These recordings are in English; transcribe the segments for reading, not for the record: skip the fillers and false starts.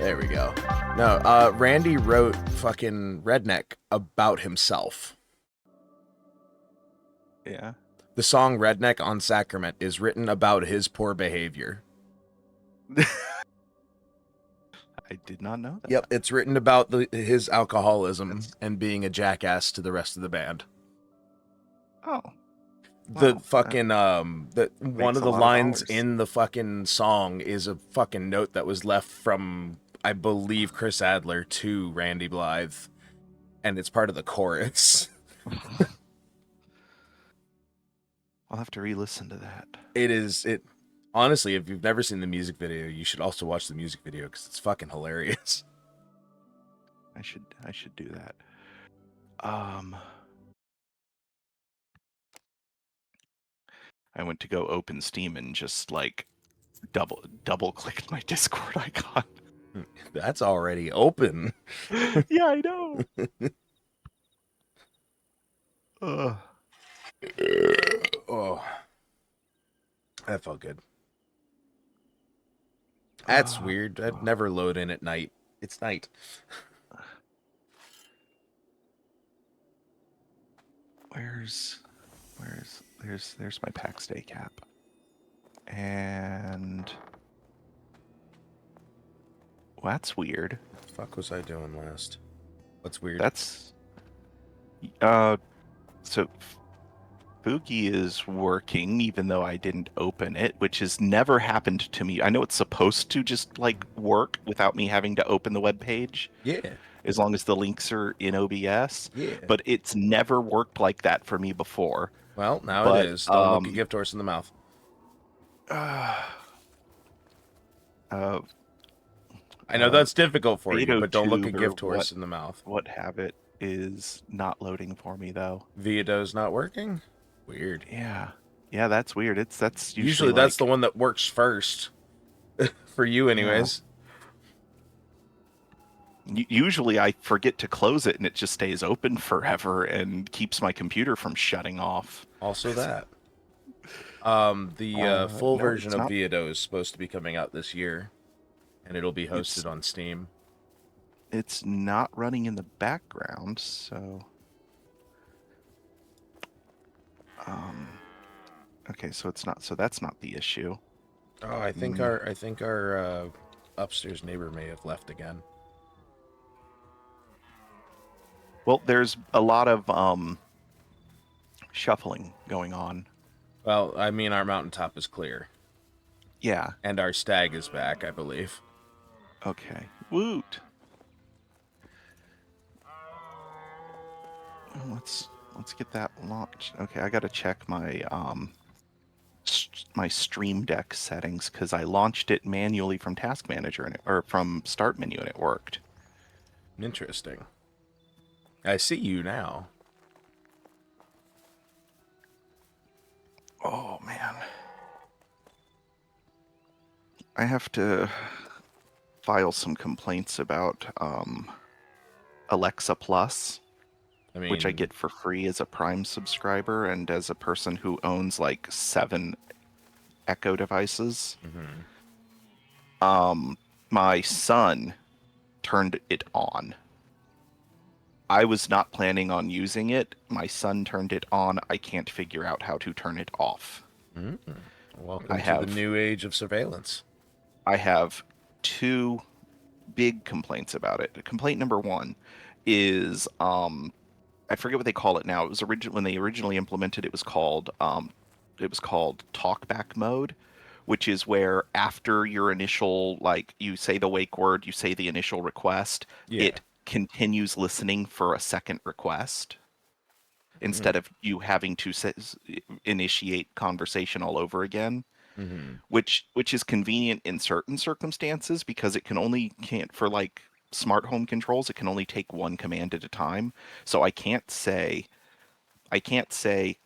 There we go. No, Randy wrote fucking Redneck about himself. Yeah. The song Redneck on Sacrament is written about his poor behavior. I did not know that. Yep, it's written about his alcoholism and being a jackass to the rest of the band. Oh. The Wow, fucking one makes of a the lot of lines dollars. in the fucking song is a fucking note that was left from, I believe, Chris Adler to Randy Blythe, and it's part of the chorus. I'll have to re-listen to that. It honestly, if you've never seen the music video, you should also watch the music video because it's fucking hilarious. I should do that. I went to go open Steam and just like double clicked my Discord icon. That's already open. Yeah, I know. Oh, that felt good. That's weird. I'd never load in at night. It's night. There's my Pax Dei cap. And well, that's weird. What the fuck was I doing last? What's weird? That's so Fugi is working even though I didn't open it, which has never happened to me. I know it's supposed to just like work without me having to open the web page. Yeah. As long as the links are in OBS. Yeah. But it's never worked like that for me before. Well, now it is. Don't look a gift horse in the mouth. I know that's difficult for you, but don't look a gift horse in the mouth. What have it is not loading for me though. Viado's not working? Weird. Yeah, that's weird. That's usually that's the one that works first for you, anyways. Yeah. Usually I forget to close it and it just stays open forever and keeps my computer from shutting off. Also that. The full version of Viado is supposed to be coming out this year, and it'll be hosted on Steam. It's not running in the background, so okay, so it's not. So that's not the issue. Oh, I think our upstairs neighbor may have left again. Well, there's a lot of shuffling going on. Well, I mean, our mountaintop is clear. Yeah. And our stag is back, I believe. Okay. Woot. Let's get that launched. Okay, I gotta check my my Stream Deck settings because I launched it manually from Task Manager or from Start Menu and it worked. Interesting. I see you now. Oh man, I have to file some complaints about Alexa Plus. Which I get for free as a Prime subscriber and as a person who owns like 7 Echo devices. Mm-hmm. My son turned it on. I was not planning on using it. My son turned it on. I can't figure out how to turn it off. Mm-hmm. Welcome to the new age of surveillance. I have 2 big complaints about it. Complaint number 1 is I forget what they call it now. It was when they originally implemented it was called talkback mode, which is where after your initial, like, you say the wake word, you say the initial request, it continues listening for a second request instead of you having to initiate conversation all over again. Mm-hmm. Which is convenient in certain circumstances because it can't for like smart home controls, it can only take one command at a time. So I can't say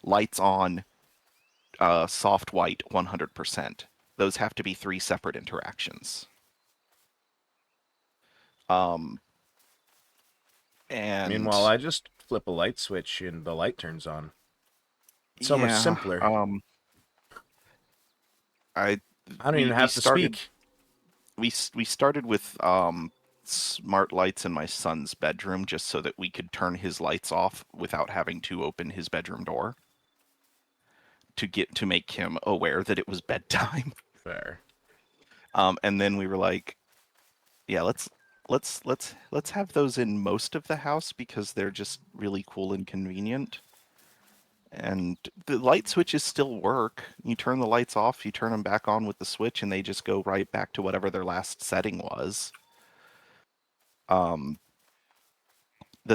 lights on, soft white 100%. Those have to be 3 separate interactions. And meanwhile, I just flip a light switch and the light turns on. It's so much simpler. I don't even have to speak. we started with smart lights in my son's bedroom just so that we could turn his lights off without having to open his bedroom door to make him aware that it was bedtime. Fair. And then we were like, yeah, let's have those in most of the house because they're just really cool and convenient. And the light switches still work. You turn the lights off, you turn them back on with the switch, and they just go right back to whatever their last setting was. The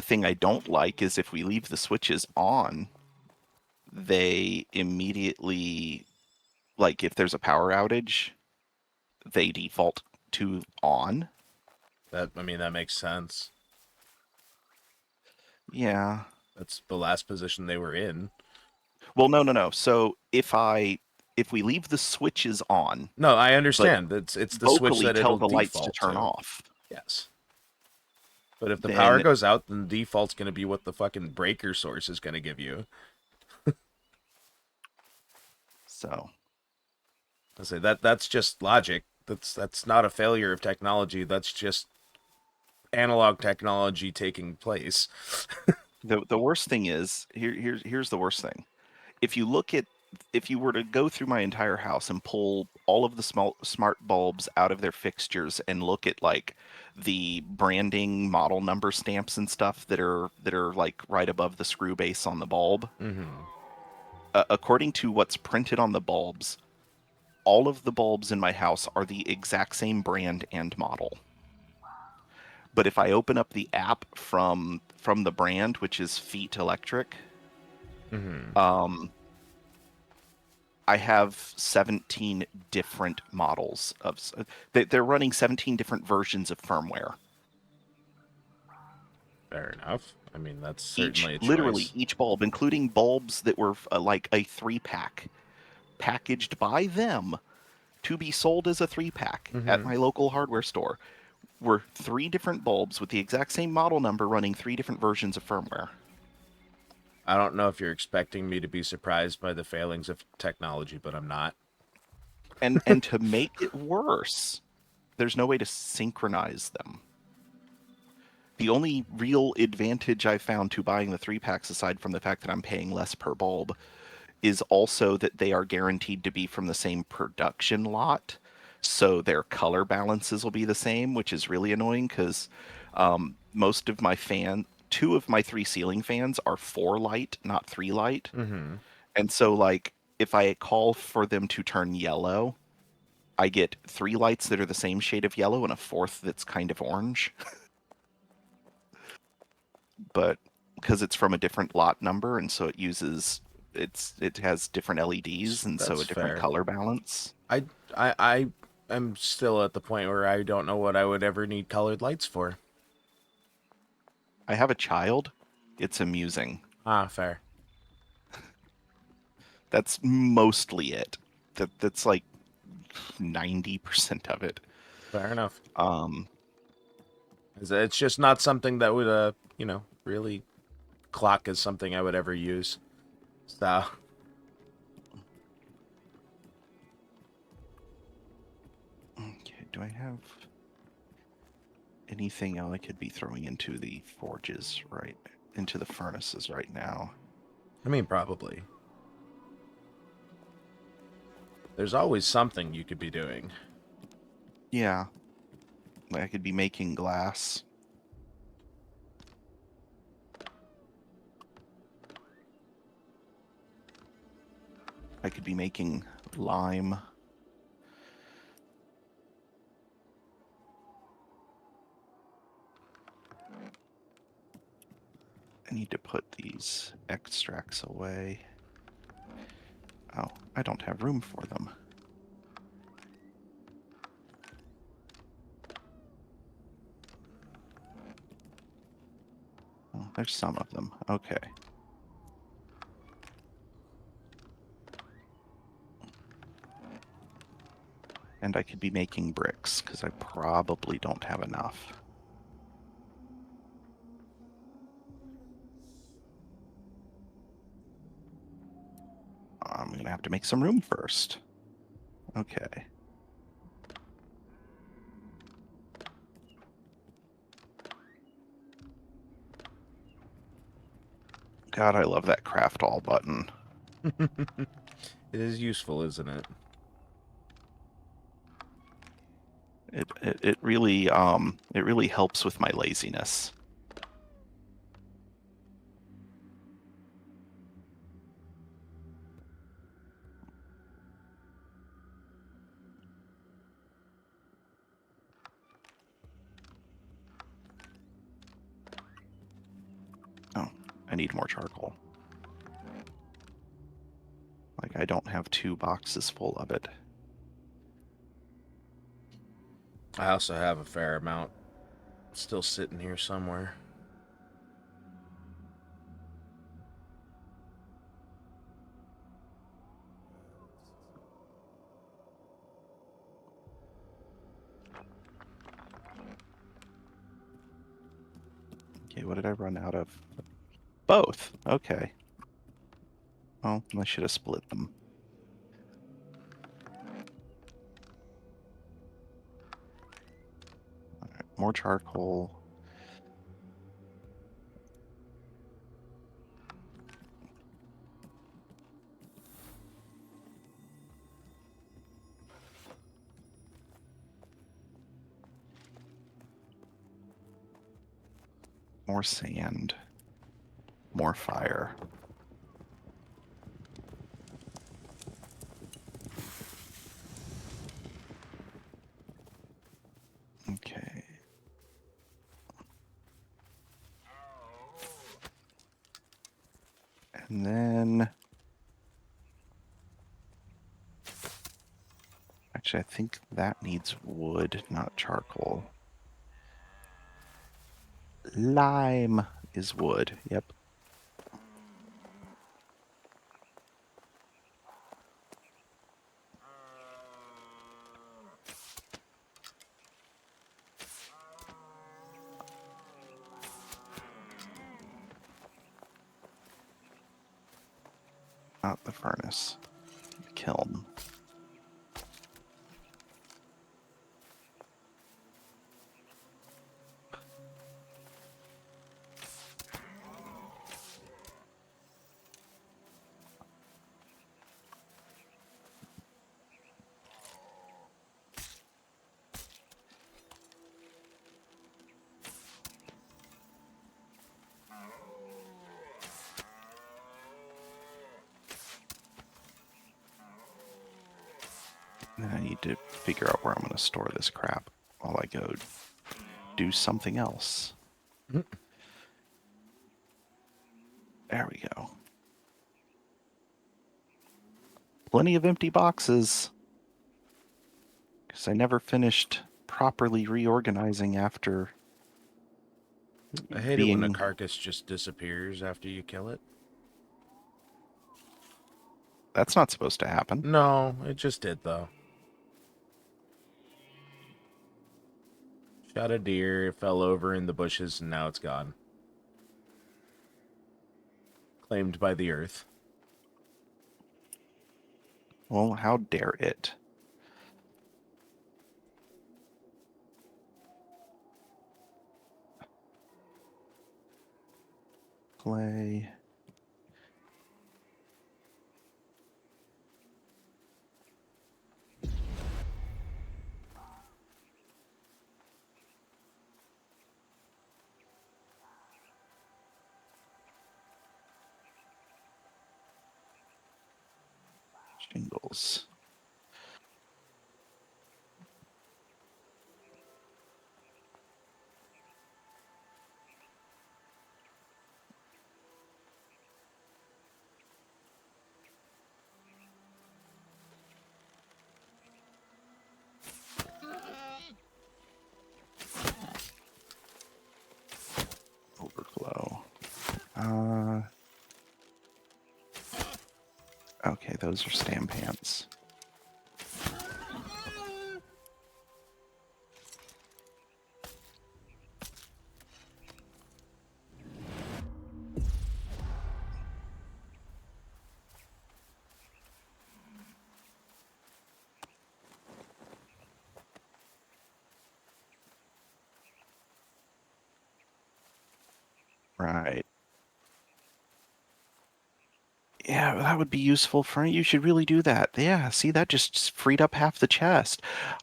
thing I don't like is if we leave the switches on, they immediately, like if there's a power outage, they default to on. That makes sense. Yeah. That's the last position they were in. Well, no. So if we leave the switches on, No, I but understand. It's the switch vocally that tell it'll the lights to default turn to. off, Yes. But if the power then goes out, then the default's going to be what the fucking breaker source is going to give you. so I say that's just logic. That's not a failure of technology. That's just analog technology taking place. the worst thing is here's the worst thing. If you were to go through my entire house and pull all of the smart bulbs out of their fixtures and look at like the branding model number stamps and stuff that are like right above the screw base on the bulb, according to what's printed on the bulbs, all of the bulbs in my house are the exact same brand and model. But if I open up the app from the brand, which is Feet Electric, I have 17 different models of. They're running 17 different versions of firmware. Fair enough. That's certainly a Literally choice. each bulb, including bulbs that were like a 3-pack, packaged by them to be sold as a 3-pack at my local hardware store, were 3 different bulbs with the exact same model number running 3 different versions of firmware. I don't know if you're expecting me to be surprised by the failings of technology, but I'm not. And to make it worse, there's no way to synchronize them. The only real advantage I found to buying the 3-packs, aside from the fact that I'm paying less per bulb, is also that they are guaranteed to be from the same production lot. So their color balances will be the same, which is really annoying because most of my 2 of my 3 ceiling fans are 4 light, not 3 light. And so, like, if I call for them to turn yellow, I get 3 lights that are the same shade of yellow and a 4th that's kind of orange. But because it's from a different lot number, and so it has different LEDs, and so That's a different fair. color balance. I am still at the point where I don't know what I would ever need colored lights for. I have a child. It's amusing. Ah, fair. That's mostly it. That's like 90% of it. Fair enough. Um, It's just not something that would, really clock as something I would ever use. So, okay, do I have anything else I could be throwing into the forges into the furnaces right now? probably. There's always something you could be doing. Yeah. I could be making glass. I could be making lime. I need to put these extracts away. Oh, I don't have room for them. Oh, there's some of them. Okay. And I could be making bricks, because I probably don't have enough. I'm going to have to make some room first. Okay. God, I love that craft all button. It is useful, isn't it? It really helps with my laziness. Oh, I need more charcoal. Like, I don't have 2 boxes full of it. I also have a fair amount still sitting here somewhere. Okay, what did I run out of? Both. Okay. Well, I should have split them. All right, more charcoal. More sand. More fire. Okay. And then... Actually, I think that needs wood, not charcoal. Lime is wood. Yep. Not the furnace. The kiln. Then I need to figure out where I'm going to store this crap while I go do something else. There we go. Plenty of empty boxes. Because I never finished properly reorganizing after I hate it when a carcass just disappears after you kill it. That's not supposed to happen. No, it just did, though. Shot a deer, it fell over in the bushes, and now it's gone. Claimed by the earth. Well, how dare it? Play. Shingles. Overflow. Okay, those are stam pants. Right. Yeah, that would be useful, Frank. You should really do that. Yeah, see, that just freed up half the chest.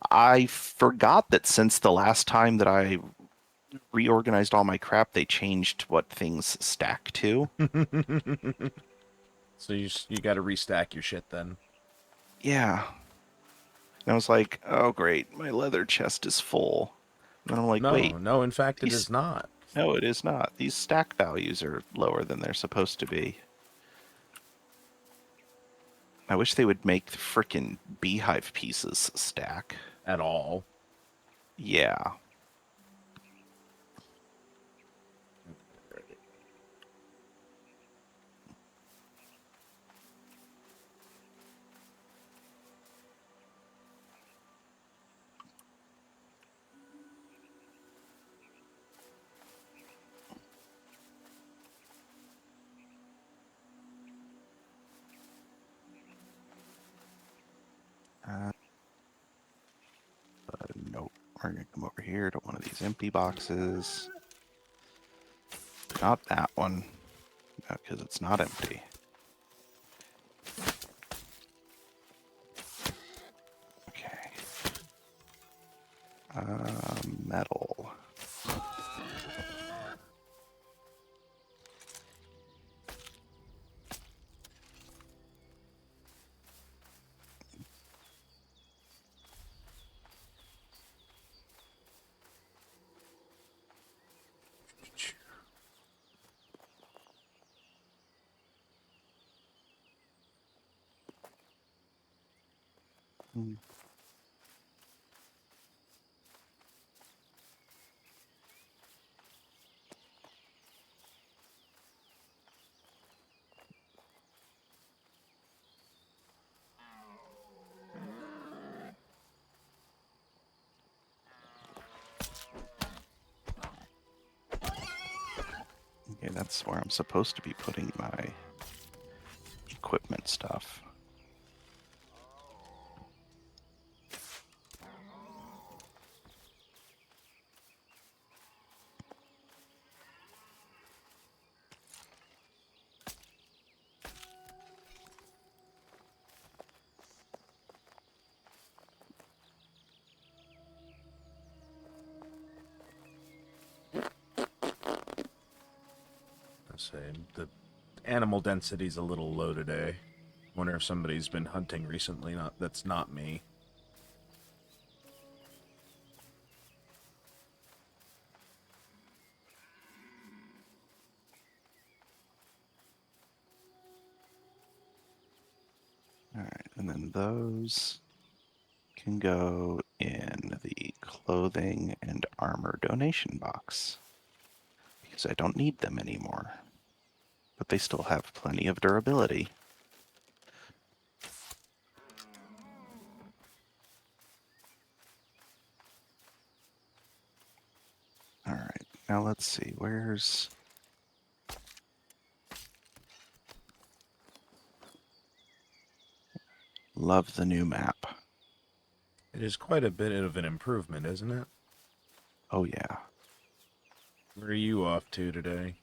I forgot that since the last time that I reorganized all my crap, they changed what things stack to. So you got to restack your shit then. Yeah. And I was like, oh, great, my leather chest is full. And then I'm like, wait, No, in fact, it these... is not. No, it is not. These stack values are lower than they're supposed to be. I wish they would make the frickin' beehive pieces stack. At all. Yeah. Nope. We're gonna come over here to one of these empty boxes. Not that one, because it's not empty. Okay. Metal. Hmm. Okay, that's where I'm supposed to be putting my equipment stuff. Let's say the animal density's a little low today. Wonder if somebody's been hunting recently. That's not me. Alright, and then those can go in the clothing and armor donation box. Because I don't need them anymore. But they still have plenty of durability. Alright, now let's see, where's... Love the new map. It is quite a bit of an improvement, isn't it? Oh yeah. Where are you off to today?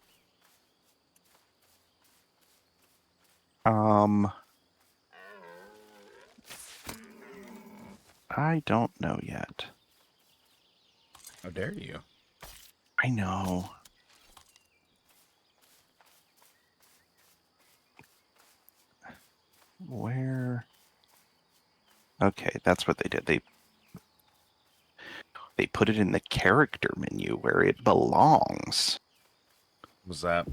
I don't know yet. How dare you? I know. Where? Okay, that's what they did. They put it in the character menu where it belongs. Was that?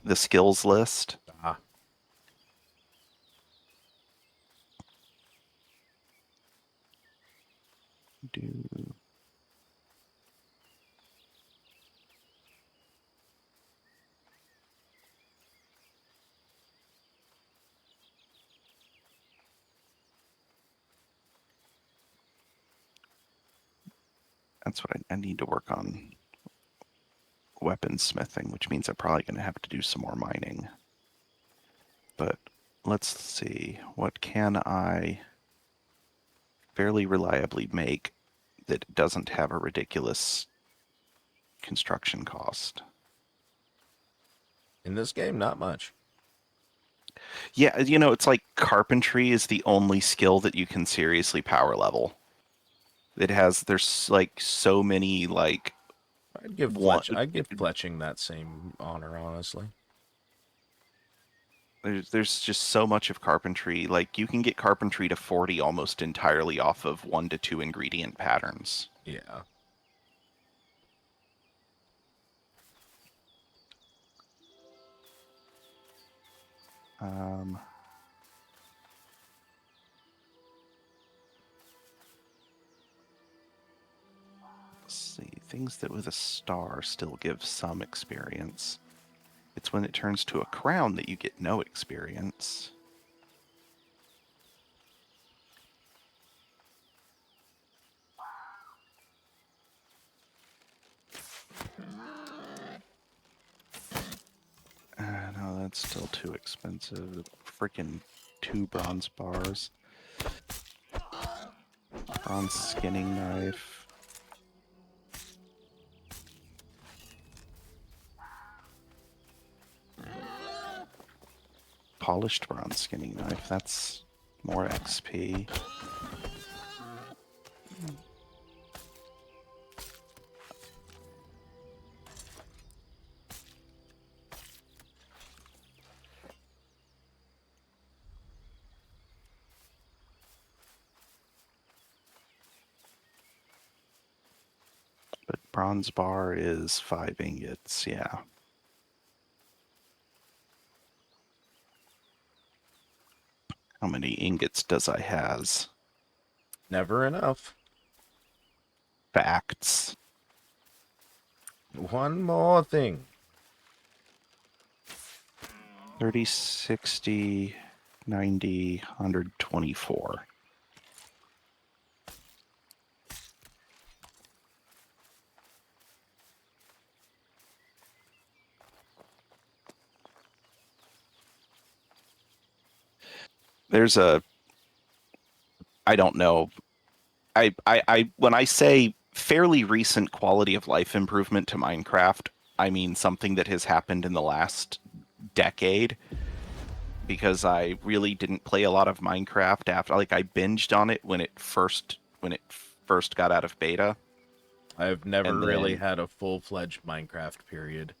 The skills list. Ah. That's what I need to work on. Weaponsmithing, which means I'm probably going to have to do some more mining. But let's see, what can I fairly reliably make that doesn't have a ridiculous construction cost? In this game, not much. Yeah, it's like carpentry is the only skill that you can seriously power level. There's like so many like one. I'd give fletching that same honor, honestly. There's just so much of carpentry. Like you can get carpentry to 40 almost entirely off of 1 to 2 ingredient patterns. Yeah. Um, let's see. Things that with a star still give some experience. It's when it turns to a crown that you get no experience. No, that's still too expensive. Freaking 2 bronze bars. Bronze skinning knife. Polished bronze skinning knife. That's more XP. But bronze bar is 5 ingots, yeah. How many ingots does I has? Never enough. Facts. One more thing. 30, 60, 90, 124. There's I don't know. When I say fairly recent quality of life improvement to Minecraft, I mean something that has happened in the last decade, because I really didn't play a lot of Minecraft after, like, I binged on it when it first got out of beta. I've never And really then had a full-fledged Minecraft period.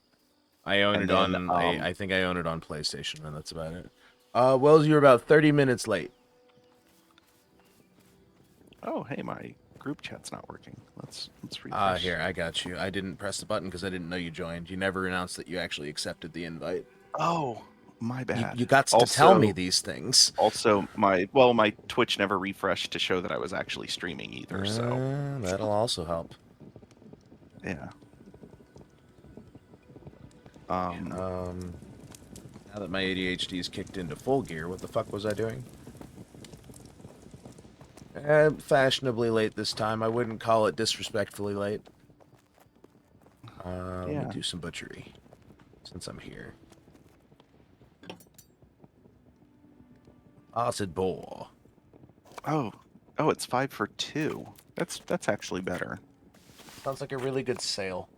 I own and it then on I think I own it on PlayStation, and that's about it. Wells, you're about 30 minutes late. oh, hey, my group chat's not working. Let's refresh. Here, I got you. I didn't press the button because I didn't know you joined. You never announced that you actually accepted the invite. Oh, my bad. You got to tell me these things. Also, my Twitch never refreshed to show that I was actually streaming either, so That'll also help. yeah. Now that my ADHD's kicked into full gear, what the fuck was I doing? Fashionably late this time. I wouldn't call it disrespectfully late. Let me do some butchery, since I'm here. Acid boar. Oh, it's 5 for 2. That's actually better. Sounds like a really good sale.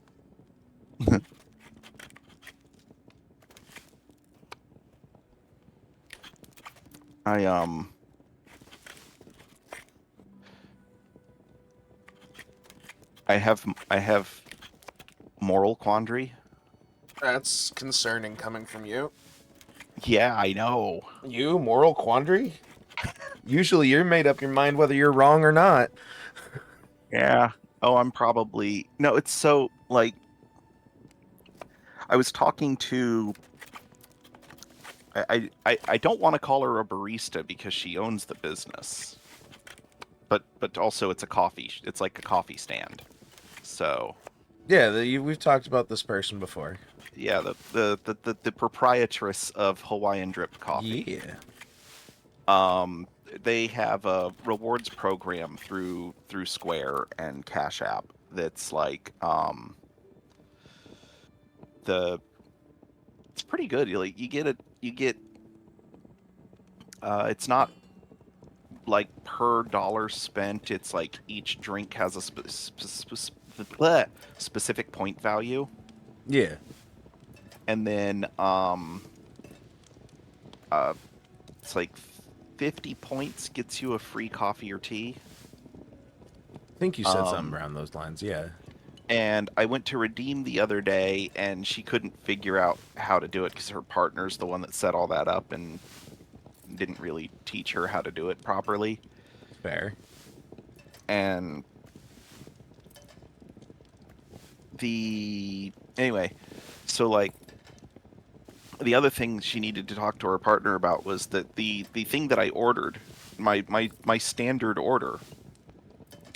I have moral quandary. That's concerning coming from you. Yeah, I know. You, moral quandary? Usually you're made up your mind whether you're wrong or not. Yeah. Oh, I'm probably... No, it's so, like... I was talking to... I don't want to call her a barista because she owns the business. But also it's it's like a coffee stand. So... Yeah, we've talked about this person before. Yeah, the proprietress of Hawaiian Drip Coffee. Yeah. They have a rewards program through Square and Cash App that's like it's pretty good. You get it's not like per dollar spent. It's like each drink has a specific point value. Yeah. And then it's like 50 points gets you a free coffee or tea. I think you said something around those lines, yeah. And I went to redeem the other day, and she couldn't figure out how to do it because her partner's the one that set all that up and didn't really teach her how to do it properly. Fair. And anyway, so like the other thing she needed to talk to her partner about was that the thing that I ordered, my standard order,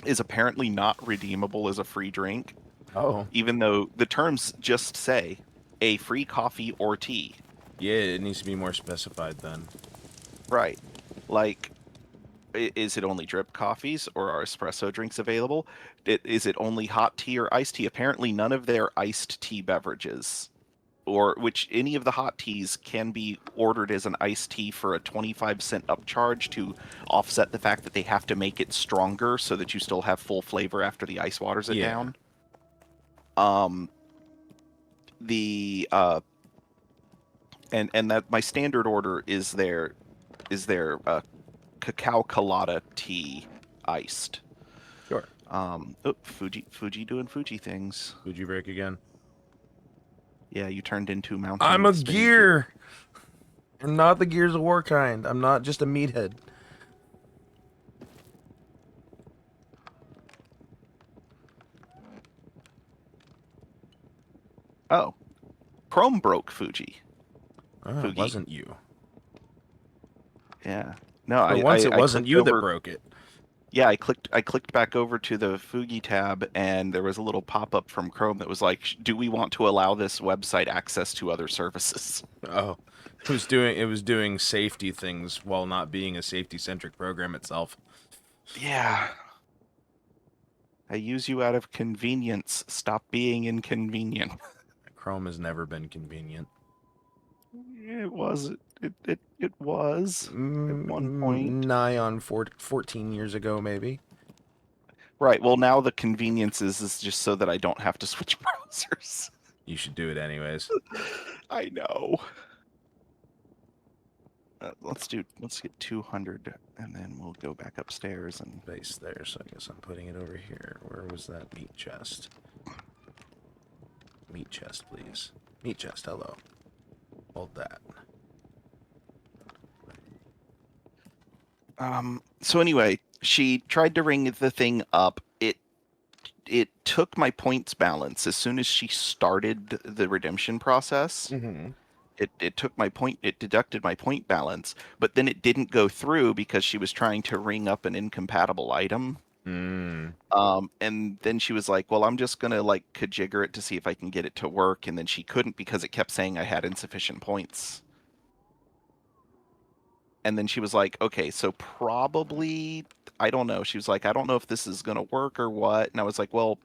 is apparently not redeemable as a free drink. Oh. Even though the terms just say a free coffee or tea. Yeah, it needs to be more specified then. Right. Like, is it only drip coffees or are espresso drinks available? Is it only hot tea or iced tea? Apparently none of their iced tea beverages, or which any of the hot teas can be ordered as an iced tea for a 25-cent upcharge to offset the fact that they have to make it stronger so that you still have full flavor after the ice waters it down. And that my standard order is their cacao colada tea iced. Sure. Fuji doing Fuji things. Fuji break again. Yeah, you turned into Mountain. I'm a gear. I'm not the Gears of War kind. I'm not just a meathead. Oh. Chrome broke Fuji. Oh, it wasn't you. Yeah. No, it wasn't you that broke it. Yeah, I clicked back over to the Fuji tab, and there was a little pop-up from Chrome that was like, "Do we want to allow this website access to other services?" Oh, it was doing safety things while not being a safety-centric program itself. Yeah. I use you out of convenience. Stop being inconvenient. Chrome has never been convenient. It was. It was at one point. Nigh on 14 years ago, maybe. Right. Well, now the convenience is just so that I don't have to switch browsers. You should do it anyways. I know. Let's get 200, and then we'll go back upstairs and base there. So I guess I'm putting it over here. Where was that meat chest? Meat chest, please. Meat chest. Hello. Hold that. So anyway, she tried to ring the thing up. It took my points balance as soon as she started the redemption process. Mm-hmm. It took my point. It deducted my point balance, but then it didn't go through because she was trying to ring up an incompatible item. Mm. And then she was like, "Well, I'm just gonna like kajigger it to see if I can get it to work." And then she couldn't because it kept saying I had insufficient points. And then she was like, "Okay, so probably, I don't know." She was like, "I don't know if this is gonna work or what." And I was like, "Well,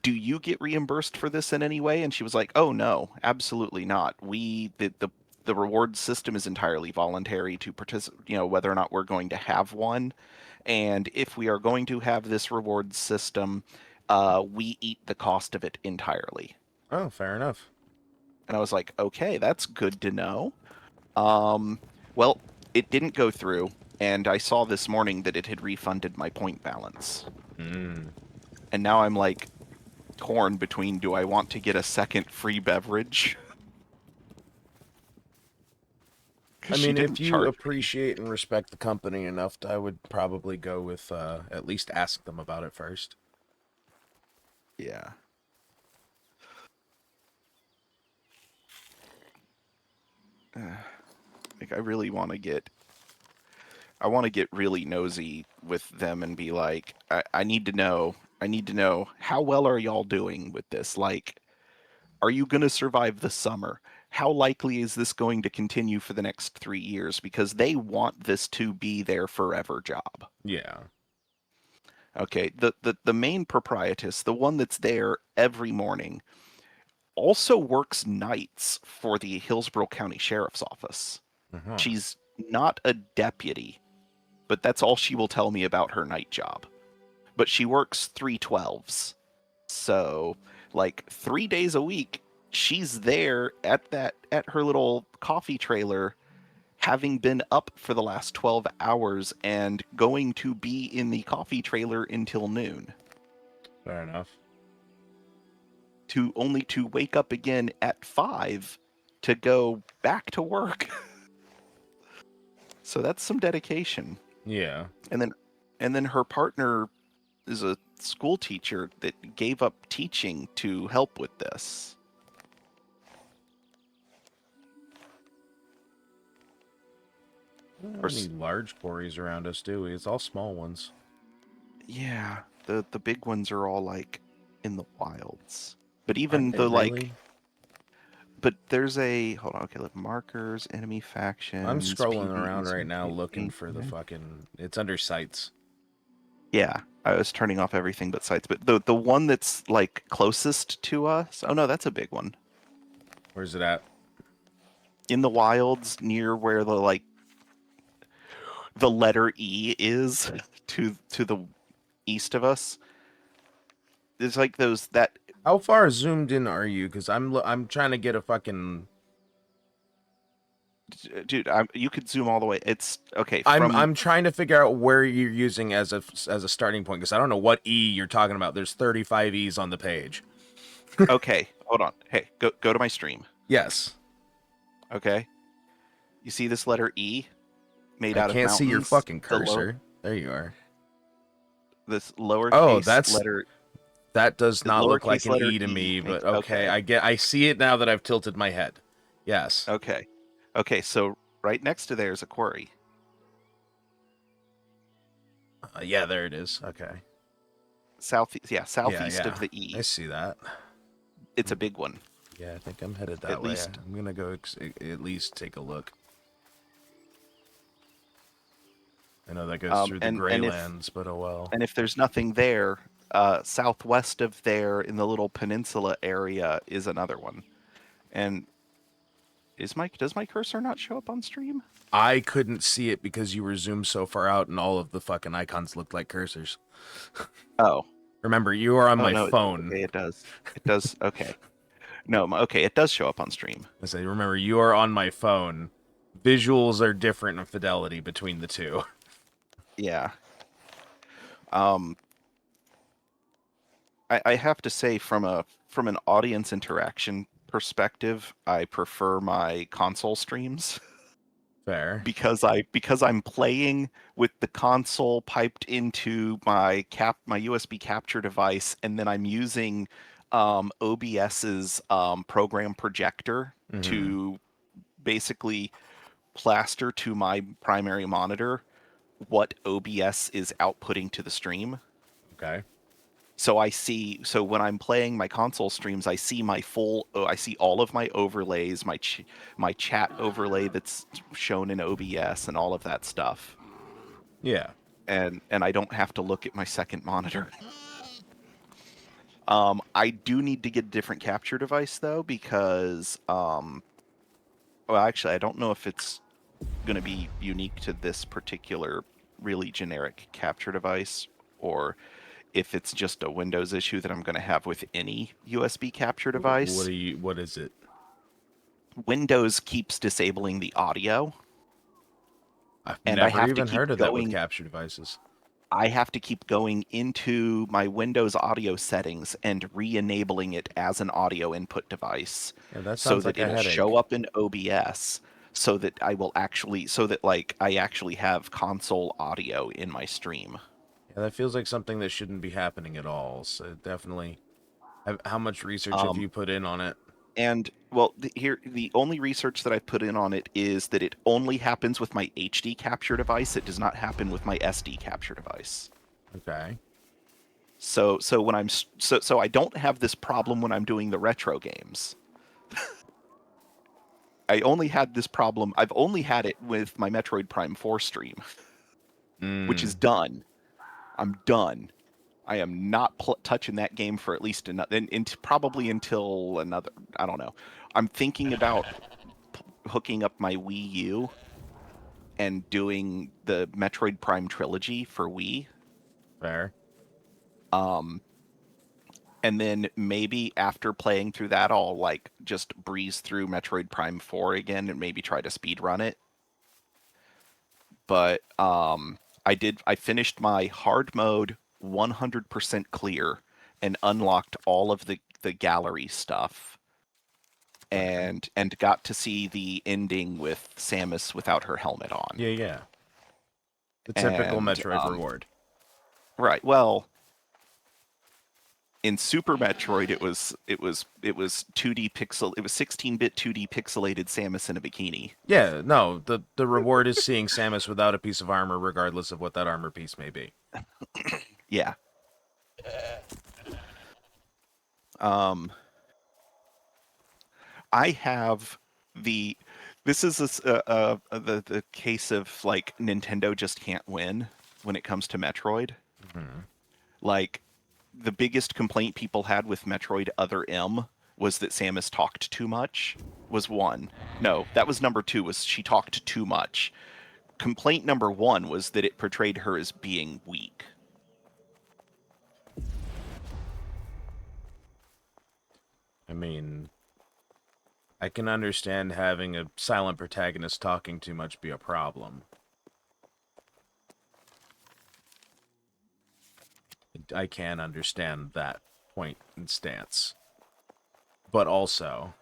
do you get reimbursed for this in any way?" And she was like, "Oh no, absolutely not. The reward system is entirely voluntary to participate, whether or not we're going to have one. And if we are going to have this reward system, we eat the cost of it entirely." Oh, fair enough. And I was like, "Okay, that's good to know." Well, it didn't go through, and I saw this morning that it had refunded my point balance. Mm. And now I'm like torn between, do I want to get a second free beverage? I mean, if you appreciate and respect the company enough, I would probably go with at least ask them about it first. Yeah. Like, I really want to get really nosy with them and be like, I need to know how well are y'all doing with this? Like, are you going to survive the summer? How likely is this going to continue for the next 3 years? Because they want this to be their forever job. Yeah. Okay, the main proprietress, the one that's there every morning, also works nights for the Hillsborough County Sheriff's Office. Uh-huh. She's not a deputy, but that's all she will tell me about her night job. But she works 3/12s. So, like 3 days a week, she's there at her little coffee trailer having been up for the last 12 hours and going to be in the coffee trailer until noon. Fair enough. Only to wake up again at 5 to go back to work. So that's some dedication. Yeah. And then her partner is a school teacher that gave up teaching to help with this. We don't have any large quarries around us, do we? It's all small ones. Yeah, the big ones are all like in the wilds. But even Aren't the they really? but there's a hold on, okay, look, markers, enemy factions. I'm scrolling around PvEs, right now looking for the fucking. It's under sites. Yeah, I was turning off everything but sites. But the one that's like closest to us. Oh no, that's a big one. Where's it at? In the wilds, near where the letter E is to the east of us. There's like those that. How far zoomed in are you? Because I'm trying to get a fucking. Dude, you could zoom all the way. It's okay. I'm trying to figure out where you're using as a starting point because I don't know what E you're talking about. There's 35 E's on the page. Okay, hold on. Hey, go to my stream. Yes. Okay. You see this letter E made out of can't mountains? see your fucking cursor. There you are. This lowercase Oh, that's letter. That does not look like an letter E to me, but okay. Okay. I see it now that I've tilted my head. Yes. Okay. Okay, so right next to there is a quarry. Yeah, there it is. Okay. Southeast Yeah. of the E. I see that. It's a big one. Yeah, I think I'm headed that At way. least- I'm gonna go at least take a look. I know that goes through the Greylands, but oh well. And if there's nothing there, southwest of there in the little peninsula area is another one. And does my cursor not show up on stream? I couldn't see it because you were zoomed so far out and all of the fucking icons looked like cursors. Oh. Remember, you are on my phone. Okay, it does. It does. Okay. No, okay, it does show up on stream. I say, remember, you are on my phone. Visuals are different in fidelity between the two. Yeah. I have to say, from an audience interaction perspective, I prefer my console streams. Fair. Because I'm playing with the console piped into my USB capture device, and then I'm using OBS's program projector to basically plaster to my primary monitor what OBS is outputting to the stream. Okay. So when I'm playing my console streams, I see I see all of my overlays, my chat overlay that's shown in OBS and all of that stuff. Yeah. And I don't have to look at my second monitor. I do need to get a different capture device though, because well, actually I don't know if it's going to be unique to this particular really generic capture device, or if it's just a Windows issue that I'm going to have with any USB capture device. What is it? Windows keeps disabling the audio. I've never even heard of that with capture devices. I have to keep going into my Windows audio settings and re-enabling it as an audio input device, so that it'll show up in OBS, so that I actually have console audio in my stream. Yeah, that feels like something that shouldn't be happening at all. So definitely, how much research have you put in on it? And well, the only research that I've put in on it is that it only happens with my HD capture device. It does not happen with my SD capture device. Okay. So when I don't have this problem when I'm doing the retro games. I only had this problem. I've only had it with my Metroid Prime 4 stream, which is done. I'm done. I am not touching that game for at least probably until another. I don't know. I'm thinking about hooking up my Wii U and doing the Metroid Prime trilogy for Wii. Fair. And then maybe after playing through that, I'll just breeze through Metroid Prime 4 again and maybe try to speed run it. but I finished my hard mode 100% clear and unlocked all of the gallery stuff and got to see the ending with Samus without her helmet on. Yeah. The typical And Metroid reward. right, well, in Super Metroid it was 2D pixel, it was 16-bit 2D pixelated Samus in a bikini. Yeah, no, the reward is seeing Samus without a piece of armor, regardless of what that armor piece may be. Yeah. I have the. This is the case of like Nintendo just can't win when it comes to Metroid. Mm-hmm. Like the biggest complaint people had with Metroid Other M was that Samus talked too much. Was one. No, that was number two. Was she talked too much? Complaint number one was that it portrayed her as being weak. I mean, I can understand having a silent protagonist talking too much be a problem. I can understand that point and stance. But also,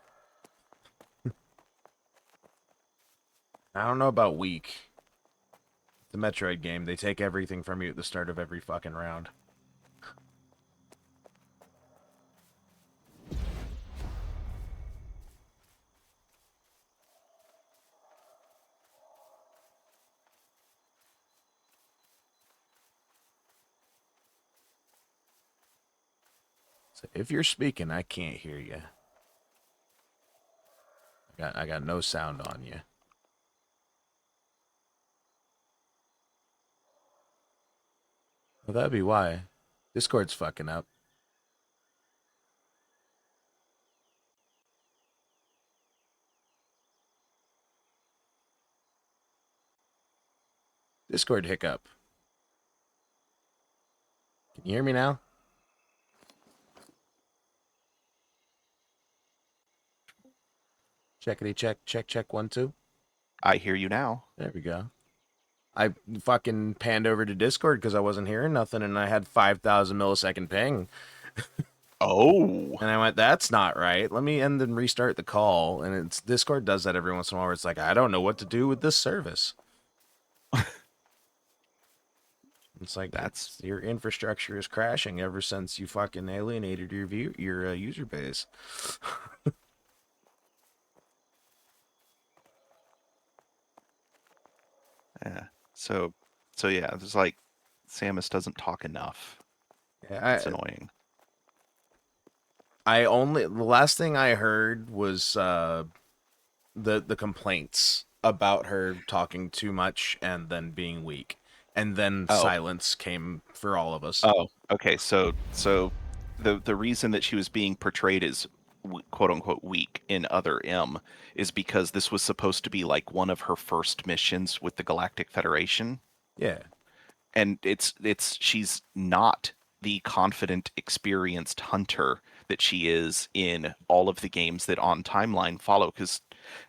I don't know about weak. The Metroid game, they take everything from you at the start of every fucking round. So if you're speaking, I can't hear you. I got no sound on you. Well, that'd be why. Discord's fucking up. Discord hiccup. Can you hear me now? Checkity check 1 2. I hear you now. There we go. I fucking panned over to Discord because I wasn't hearing nothing, and I had 5,000 millisecond ping. Oh. And I went, that's not right. Let me end and restart the call. And it's Discord does that every once in a while where it's like, I don't know what to do with this service. It's like your infrastructure is crashing ever since you fucking alienated your user base. Yeah. So yeah, it's like Samus doesn't talk enough. Yeah, it's annoying. The last thing I heard was the complaints about her talking too much and then being weak. And then silence came for all of us. Oh, okay. So the reason that she was being portrayed as quote unquote weak in Other M is because this was supposed to be like one of her first missions with the Galactic Federation. Yeah. And she's not the confident, experienced hunter that she is in all of the games that on timeline follow, because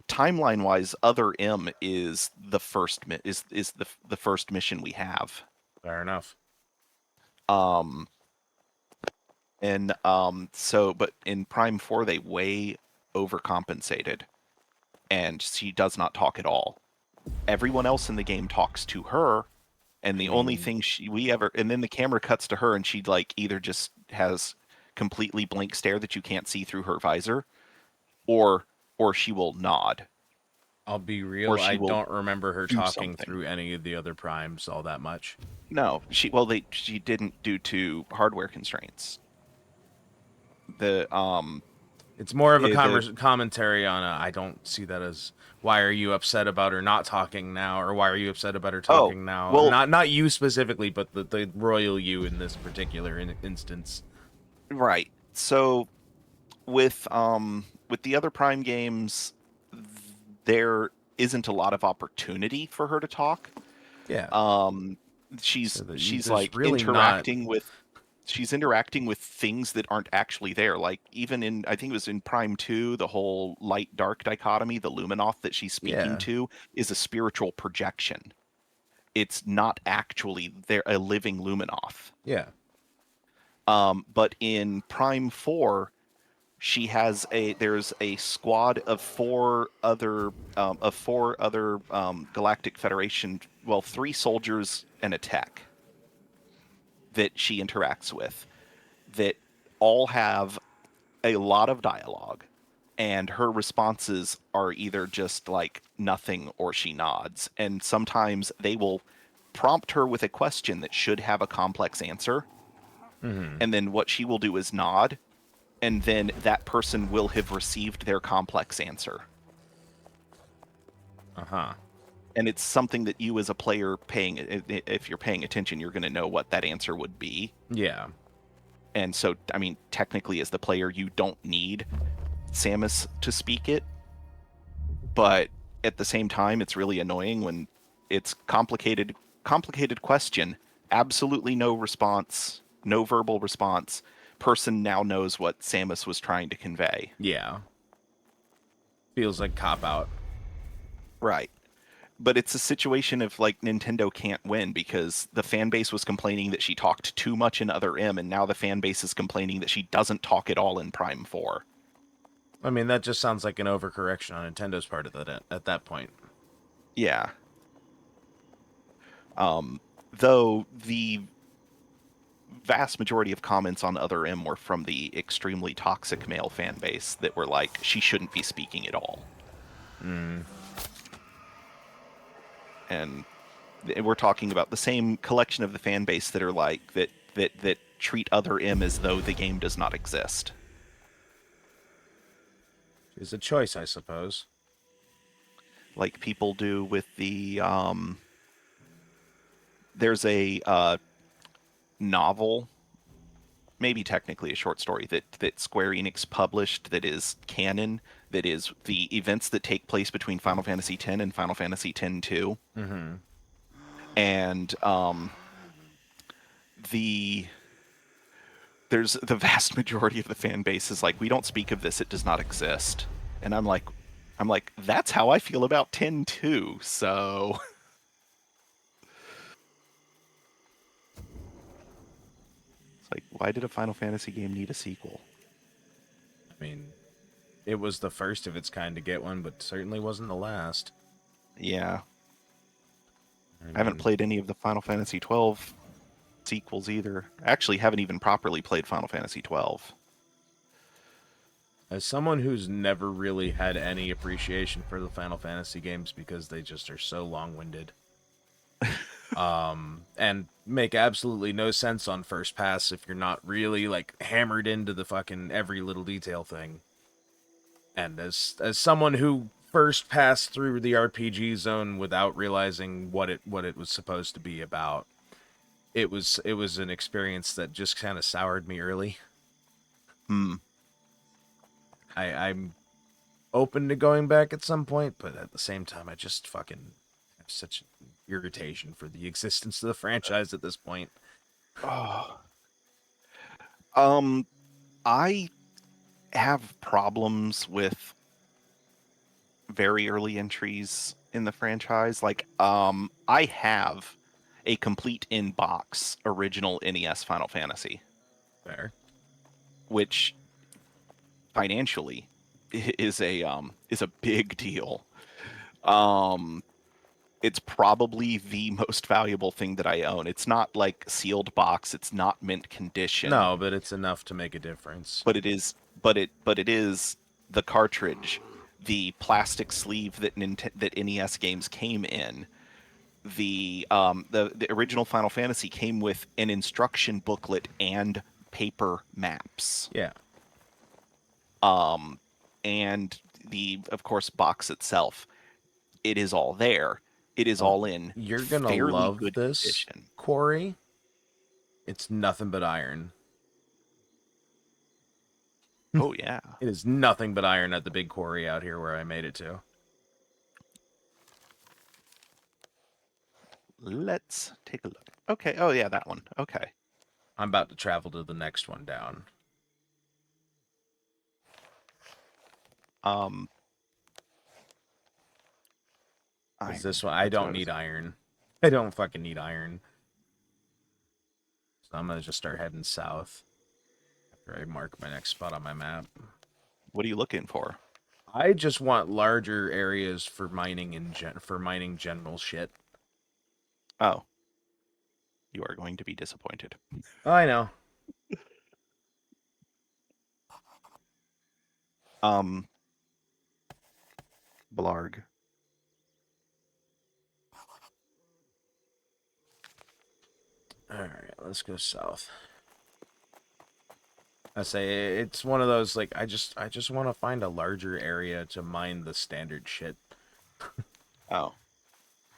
timeline wise Other M is the first the first mission we have. Fair enough. But in Prime 4 they way overcompensated and she does not talk at all. Everyone else in the game talks to her, and the only thing and then the camera cuts to her and she like either just has completely blank stare that you can't see through her visor, or she will nod. I'll be real, I don't remember her talking through any of the other primes all that much. No, she didn't due to hardware constraints. It's more of a commentary on I don't see that as why are you upset about her not talking now, or why are you upset about her talking now? Well, not you specifically, but the royal you in this particular instance. Right. So with the other Prime games, there isn't a lot of opportunity for her to talk. Yeah. She's like really interacting with things that aren't actually there. Like even in, I think it was in Prime 2, the whole light dark dichotomy, the Luminoth that she's speaking to is a spiritual projection. it's not actually there a living Luminoth. Yeah. But in Prime 4, there's a squad of four other Galactic Federation, well, 3 soldiers and a tech that she interacts with that all have a lot of dialogue, and her responses are either just like nothing or she nods, and sometimes they will prompt her with a question that should have a complex answer, and then what she will do is nod, and then that person will have received their complex answer. Uh-huh. And it's something that you as a player if you're paying attention, you're going to know what that answer would be. Yeah. And so, I mean, technically as the player, you don't need Samus to speak it, but at the same time, it's really annoying when it's complicated question, absolutely no response, no verbal response. Person now knows what Samus was trying to convey. Yeah. Feels like cop-out. Right. But it's a situation of like Nintendo can't win because the fan base was complaining that she talked too much in Other M, and now the fan base is complaining that she doesn't talk at all in Prime 4. I mean, that just sounds like an overcorrection on Nintendo's part of that at that point. Yeah. Though the vast majority of comments on Other M were from the extremely toxic male fan base that were like, she shouldn't be speaking at all. And we're talking about the same collection of the fan base that are like that treat Other M as though the game does not exist. It's a choice, I suppose. Like people do with the there's a novel, maybe technically a short story that Square Enix published that is canon, that is the events that take place between Final Fantasy X and Final Fantasy X-2. Mm-hmm. And there's the vast majority of the fan base is like, we don't speak of this, it does not exist. And I'm like, that's how I feel about 10 too, so it's like, why did a Final Fantasy game need a sequel? I mean, it was the first of its kind to get one, but certainly wasn't the last. Yeah. I haven't played any of the Final Fantasy 12 sequels either. Actually, haven't even properly played Final Fantasy 12. As someone who's never really had any appreciation for the Final Fantasy games because they just are so long-winded, and make absolutely no sense on first pass if you're not really like hammered into the fucking every little detail thing. And as someone who first passed through the RPG zone without realizing what it was supposed to be about, it was an experience that just kind of soured me early. I'm open to going back at some point, but at the same time, I just fucking have such irritation for the existence of the franchise at this point. Oh. I have problems with very early entries in the franchise. Like, I have a complete in-box original NES Final Fantasy. Fair. Which financially is a big deal. It's probably the most valuable thing that I own. It's not like sealed box, it's not mint condition. No, but it's enough to make a difference. But it is the cartridge, the plastic sleeve that NES games came in. The original Final Fantasy came with an instruction booklet and paper maps. Yeah. And the, of course, box itself. It is all there. It is all in. You're gonna love this, condition. Corey. It's nothing but iron. Oh yeah. It is nothing but iron at the big quarry out here where I made it to. Let's take a look. Okay. Oh yeah, that one. Okay. I'm about to travel to the next one down. Is this one? I don't need iron. I don't fucking need iron. So I'm gonna just start heading south after I mark my next spot on my map. What are you looking for? I just want larger areas for mining for mining general shit. Oh. You are going to be disappointed. I know. Blarg. Alright, let's go south. I say it's one of those like I just want to find a larger area to mine the standard shit. Oh.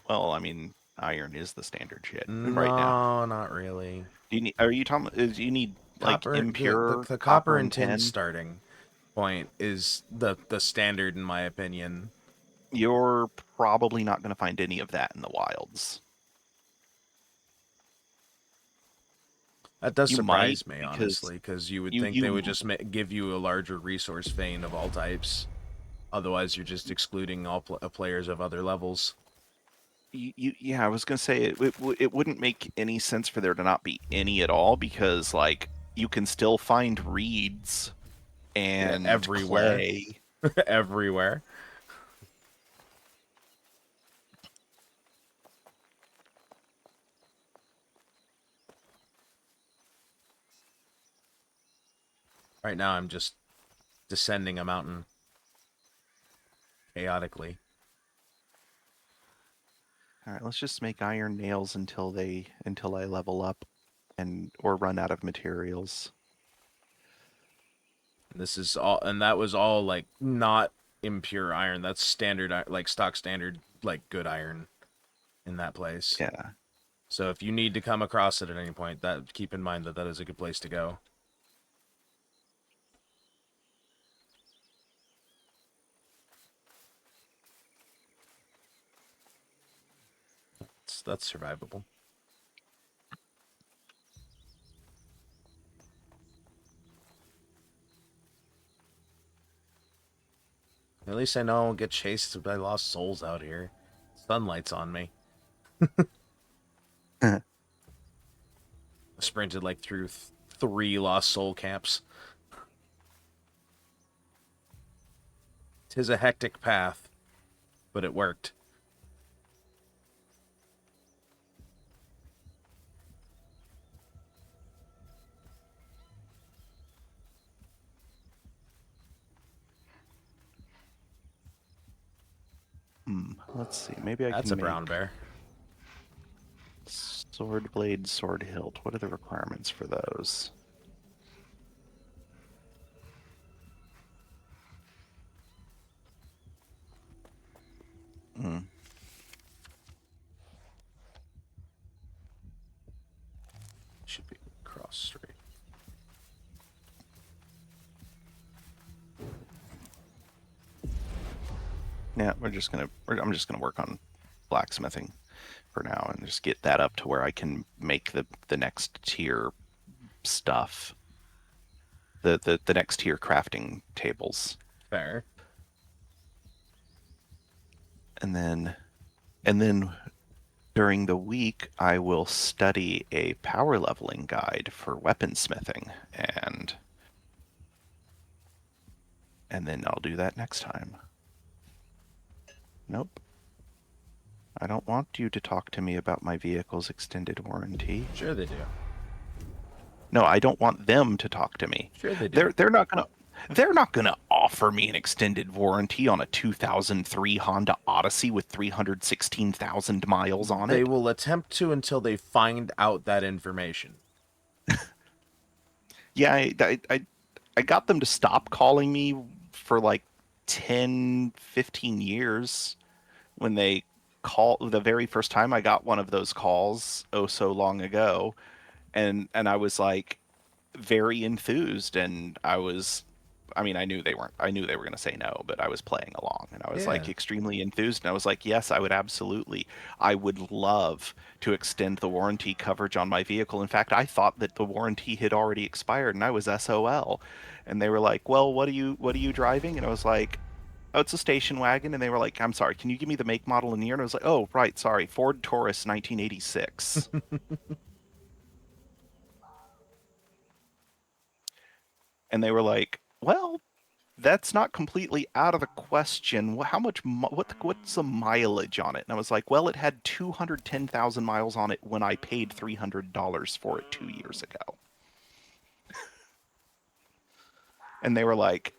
Well, I mean, iron is the standard shit right now. No, not really. Do you need, are you talking, do you need like Copper, impure the copper copper and and tin tin? starting point is the standard in my opinion. You're probably not going to find any of that in the wilds. That does You might, surprise me, because honestly, because you would think they you would just give you a larger resource vein of all types. Otherwise, you're just excluding all players of other levels. yeah, I was going to say it wouldn't make any sense for there to not be any at all, because like you can still find reeds and everywhere. clay everywhere. Right now, I'm just descending a mountain chaotically. All right, let's just make iron nails until I level up or run out of materials. This is all, and that was all like not impure iron. That's standard, like stock standard, like good iron in that place. Yeah. So if you need to come across it at any point, that keep in mind that is a good place to go. That's survivable. At least I know I won't get chased by lost souls out here. Sunlight's on me. I sprinted like through 3 lost soul camps. 'Tis a hectic path, but it worked. Let's see. Maybe I That's can a brown bear. Sword blade, sword hilt. What are the requirements for those? Should be cross straight. Yeah, I'm just gonna work on blacksmithing for now and just get that up to where I can make the next tier stuff. The next tier crafting tables. Fair. And then during the week I will study a power leveling guide for weaponsmithing, and then I'll do that next time. Nope. I don't want you to talk to me about my vehicle's extended warranty. Sure they do. No, I don't want them to talk to me. Sure they do. They're not gonna offer me an extended warranty on a 2003 Honda Odyssey with 316,000 miles on it. They will attempt to until they find out that information. Yeah, I got them to stop calling me for like 10, 15 years when they called the very first time I got one of those calls oh so long ago, and I was like very enthused, and I knew they were going to say no, but I was playing along, and I was like extremely enthused, and I was like, yes, I would love to extend the warranty coverage on my vehicle. In fact, I thought that the warranty had already expired and I was SOL. And they were like, well, what are you driving? And I was like, oh, it's a station wagon. And they were like, I'm sorry, can you give me the make, model, and year? And I was like, oh, right, sorry, Ford Taurus 1986. And they were like, well, that's not completely out of the question. How much, what's the mileage on it? And I was like, well, it had 210,000 miles on it when I paid $300 for it 2 years ago. And they were like,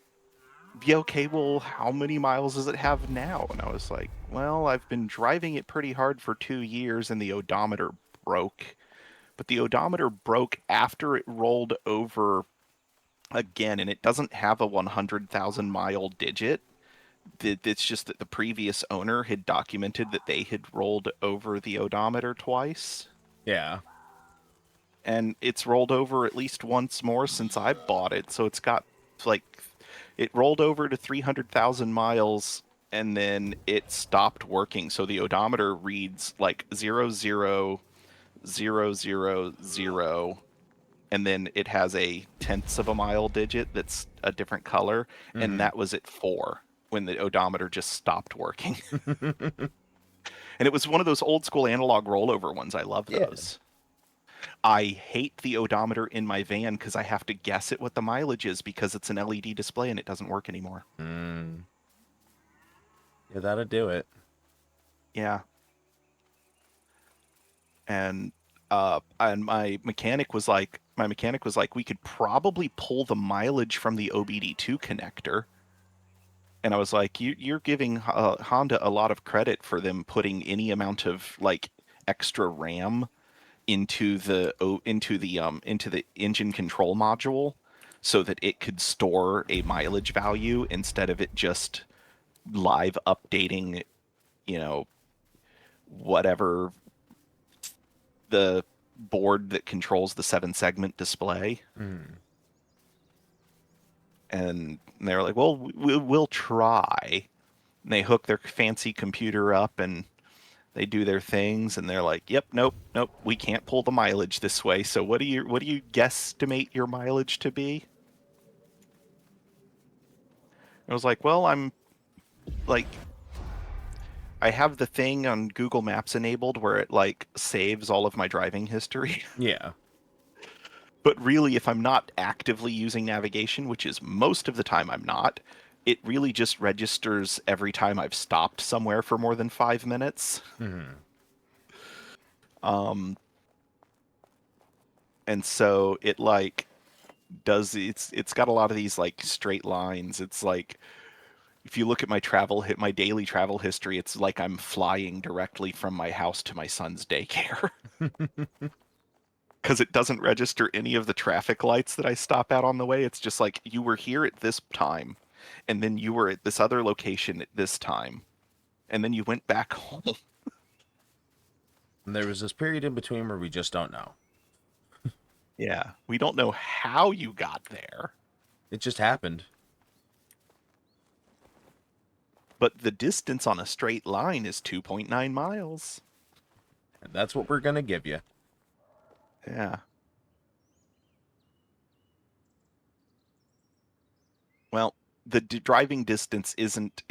yeah, okay, well, how many miles does it have now? And I was like, well, I've been driving it pretty hard for 2 years and the odometer broke. But the odometer broke after it rolled over again, and it doesn't have a 100,000 mile digit. It's just that the previous owner had documented that they had rolled over the odometer twice. Yeah. And it's rolled over at least once more since I bought it. So it's got like, it rolled over to 300,000 miles and then it stopped working. So the odometer reads like 00000, and then it has a tenths of a mile digit that's a different color, and that was at 4 when the odometer just stopped working. And it was one of those old school analog rollover ones. I love those. I hate the odometer in my van because I have to guess at what the mileage is because it's an LED display and it doesn't work anymore. Yeah, that'll do it. Yeah. And my mechanic was like, we could probably pull the mileage from the OBD2 connector. And I was like, you're giving Honda a lot of credit for them putting any amount of like extra RAM into the engine control module so that it could store a mileage value instead of it just live updating, whatever the board that controls the 7-segment display. And they're like, well, we'll try. And they hook their fancy computer up and they do their things, and they're like, yep, nope, we can't pull the mileage this way. So what do you guesstimate your mileage to be? I was like, well, I'm like, I have the thing on Google Maps enabled where it like saves all of my driving history. Yeah. But really, if I'm not actively using navigation, which is most of the time I'm not, it really just registers every time I've stopped somewhere for more than 5 minutes. And so it like does it's got a lot of these like straight lines. It's like if you look at my daily travel history, it's like I'm flying directly from my house to my son's daycare. Because it doesn't register any of the traffic lights that I stop at on the way. It's just like, you were here at this time, and then you were at this other location at this time, and then you went back home. And there was this period in between where we just don't know. Yeah, we don't know how you got there. It just happened. But the distance on a straight line is 2.9 miles. And that's what we're going to give you. Yeah. Well, the driving distance isn't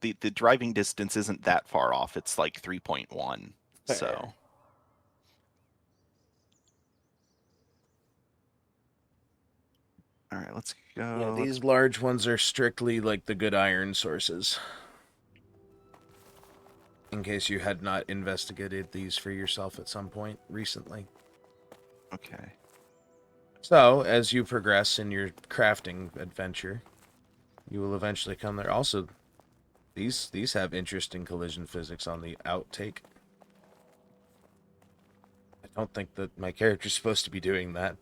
that far off. It's like 3.1. So. All right, let's go. Yeah, these large ones are strictly like the good iron sources. In case you had not investigated these for yourself at some point recently. Okay. So, as you progress in your crafting adventure, you will eventually come there. Also, these have interesting collision physics on the outtake. I don't think that my character's supposed to be doing that.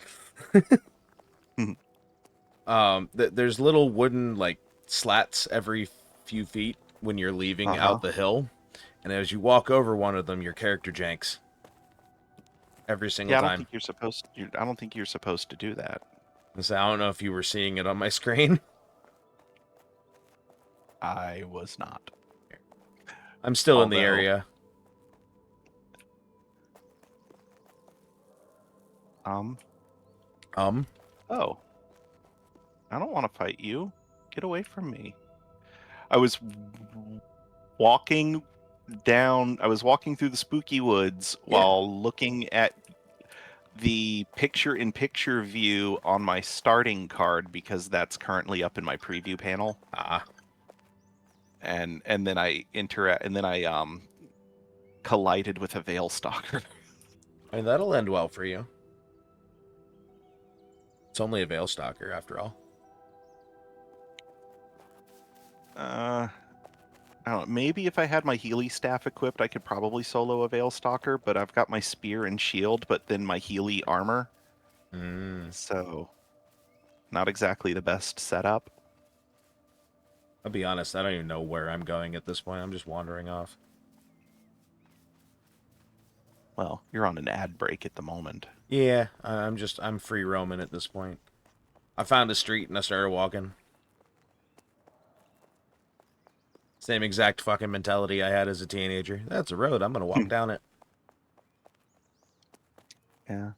There's little wooden like slats every few feet when you're leaving out the hill, and as you walk over one of them, your character janks every single time. I don't think you're supposed to do that. So I don't know if you were seeing it on my screen. I was not. I'm still in the area. Oh. I don't want to fight you. Get away from me. I was walking through the spooky woods while looking at the picture-in-picture view on my starting card because that's currently up in my preview panel. And then I collided with a Veil Stalker. I mean, that'll end well for you. It's only a Veil Stalker after all. I don't know. Maybe if I had my Healy staff equipped, I could probably solo a Veil Stalker, but I've got my spear and shield, but then my Healy armor. So, not exactly the best setup. I'll be honest, I don't even know where I'm going at this point. I'm just wandering off. Well, you're on an ad break at the moment. Yeah, I'm free roaming at this point. I found a street and I started walking. Same exact fucking mentality I had as a teenager. That's a road. I'm gonna walk down it. Yeah.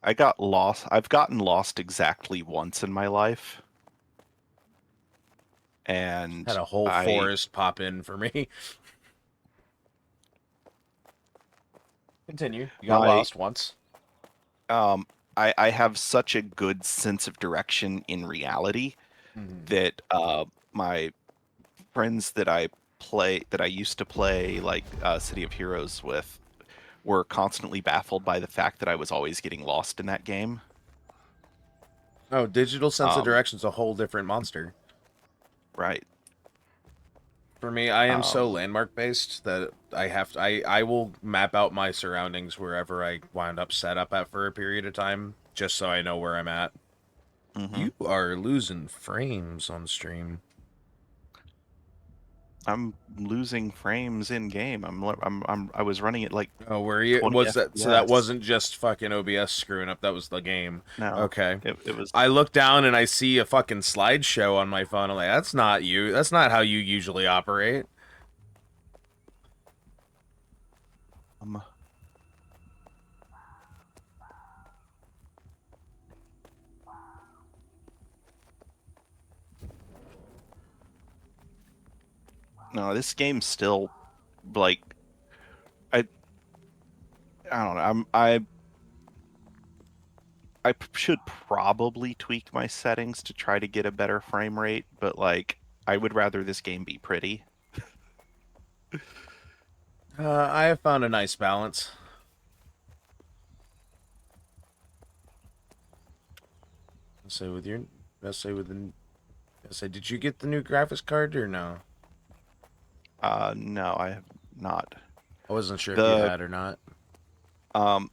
I got lost. I've gotten lost exactly once in my life. And had a whole forest pop in for me. Continue. You got lost once. I have such a good sense of direction in reality that my friends that I used to play like City of Heroes with were constantly baffled by the fact that I was always getting lost in that game. Oh, digital sense of direction's a whole different monster. Right. For me, I am so landmark based that I will map out my surroundings wherever I wind up set up at for a period of time, just so I know where I'm at. You are losing frames on stream. I'm losing frames in game. I was running it like. Oh, were you? Was that FPS. So? That wasn't just fucking OBS screwing up. That was the game. No. Okay. It was. I look down and I see a fucking slideshow on my phone. I'm like, that's not you. That's not how you usually operate. No, this game's still like I don't know. I should probably tweak my settings to try to get a better frame rate, but like I would rather this game be pretty. I have found a nice balance. Did you get the new graphics card or no? No, I have not. I wasn't sure if you had or not. I'm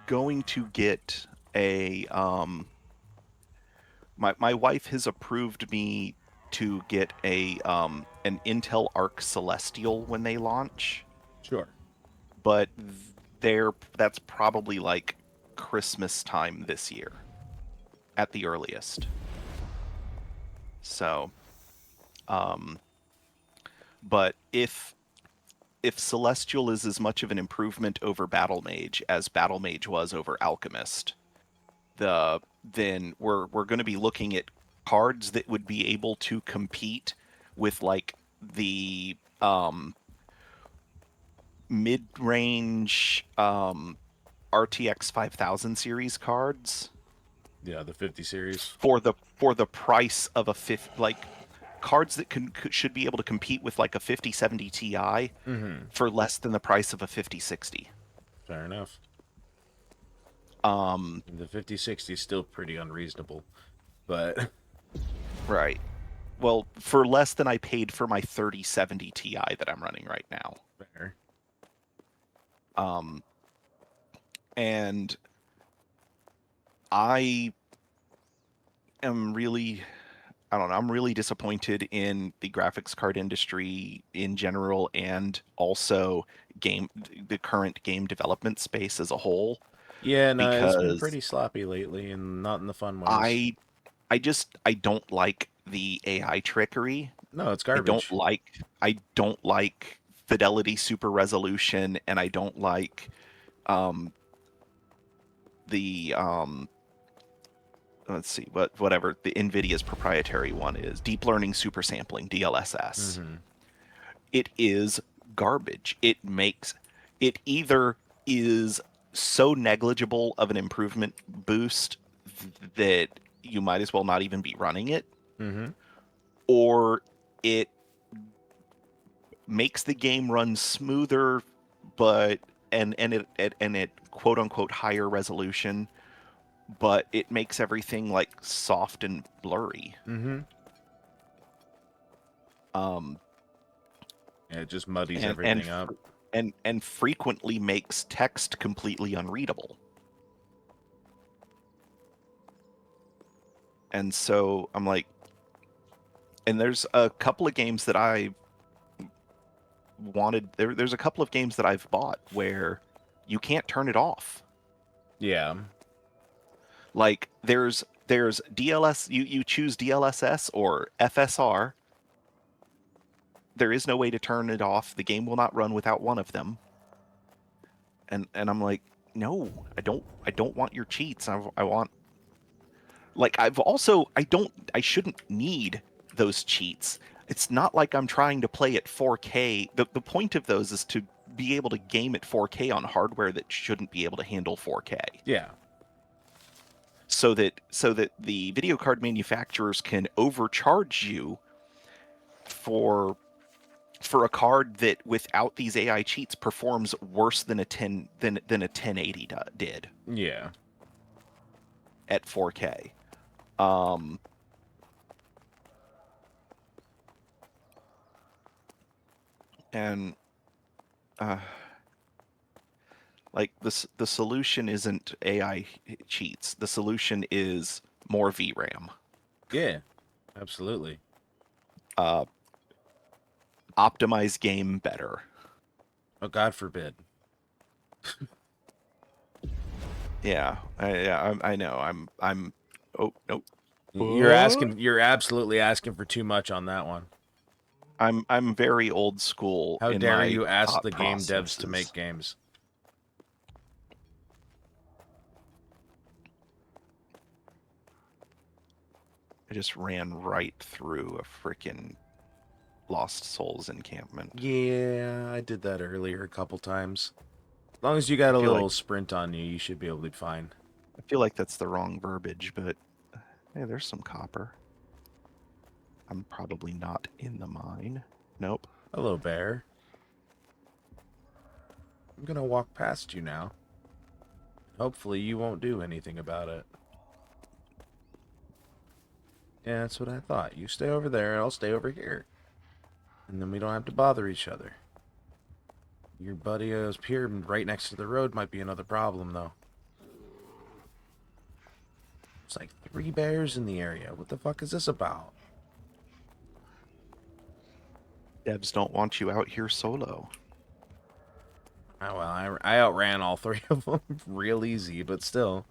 going to get a my wife has approved me to get a an Intel Arc Celestial when they launch. Sure. But that's probably like Christmas time this year at the earliest. So but if Celestial is as much of an improvement over Battle Mage as Battle Mage was over Alchemist, then we're going to be looking at cards that would be able to compete with like the mid-range RTX 5000 series cards. Yeah, the 50 series. For the price of a cards that should be able to compete with like a 5070 Ti for less than the price of a 5060. Fair enough. The 5060 is still pretty unreasonable, but right. Well, for less than I paid for my 3070 Ti that I'm running right now. Fair. And I am really, I don't know, I'm really disappointed in the graphics card industry in general and also the current game development space as a whole. Yeah, no, it's been pretty sloppy lately and not in the fun ways. I don't like the AI trickery. No, it's garbage. I don't like fidelity super resolution, and I don't like the let's see, whatever the NVIDIA's proprietary one is, deep learning super sampling, DLSS. Mm-hmm. It is garbage. It either is so negligible of an improvement boost that you might as well not even be running it, Mm-hmm. or it makes the game run smoother, but and it quote unquote higher resolution, but it makes everything like soft and blurry. Mm-hmm. Um, Yeah, it just muddies and everything up. and frequently makes text completely unreadable. And so I'm like, and there's a couple of games that I wanted. There's a couple of games that I've bought where you can't turn it off. Yeah. Like there's DLS. You choose DLSS or FSR. There is no way to turn it off. The game will not run without one of them. And I'm like, no, I don't want your cheats. I want, like, I shouldn't need those cheats. It's not like I'm trying to play at 4K. The point of those is to be able to game at 4K on hardware that shouldn't be able to handle 4K. Yeah. So that the video card manufacturers can overcharge you for a card that without these AI cheats performs worse than a 1080 did. Yeah. At 4K. And like the solution isn't AI cheats. The solution is more VRAM. Yeah. Absolutely. Optimize game better. Oh, God forbid. Yeah, I know. I'm. Oh no. You're absolutely asking for too much on that one. I'm very old school. How in dare my you ask thought the game devs to processes. make games? I just ran right through a freaking Lost Souls encampment. Yeah, I did that earlier a couple times. As long as you got a little sprint on you, you should be able to be fine. I feel like that's the wrong verbiage, but hey, there's some copper. I'm probably not in the mine. Nope. Hello, bear. I'm gonna walk past you now. Hopefully you won't do anything about it. Yeah, that's what I thought. You stay over there, and I'll stay over here. And then we don't have to bother each other. Your buddy is here right next to the road might be another problem, though. It's like 3 bears in the area. What the fuck is this about? Devs don't want you out here solo. Oh, well, I outran all 3 of them real easy, but still.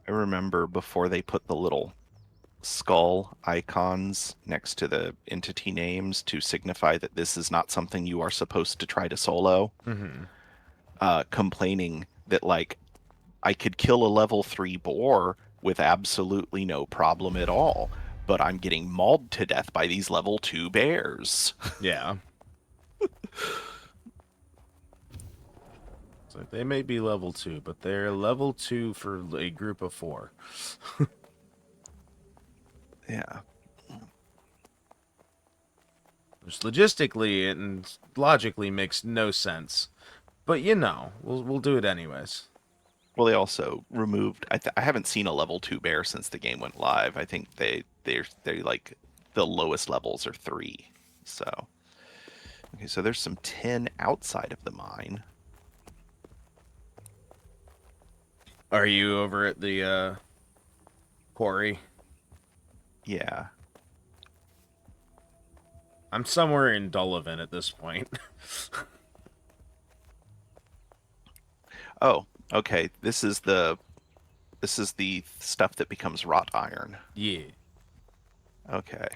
I remember before they put the little skull icons next to the entity names to signify that this is not something you are supposed to try to solo. Mm-hmm. Complaining that, like, I could kill a level 3 boar with absolutely no problem at all, but I'm getting mauled to death by these level 2 bears. Yeah. So they may be level 2, but they're level 2 for a group of 4. Yeah. Which logistically and logically makes no sense. But you know, we'll do it anyways. Well, they also removed. I haven't seen a level 2 bear since the game went live. I think they're like the lowest levels are 3. So okay, so there's some tin outside of the mine. Are you over at the quarry? Yeah. I'm somewhere in Dullivan at this point. Oh, okay. This is the stuff that becomes wrought iron. Yeah. Okay.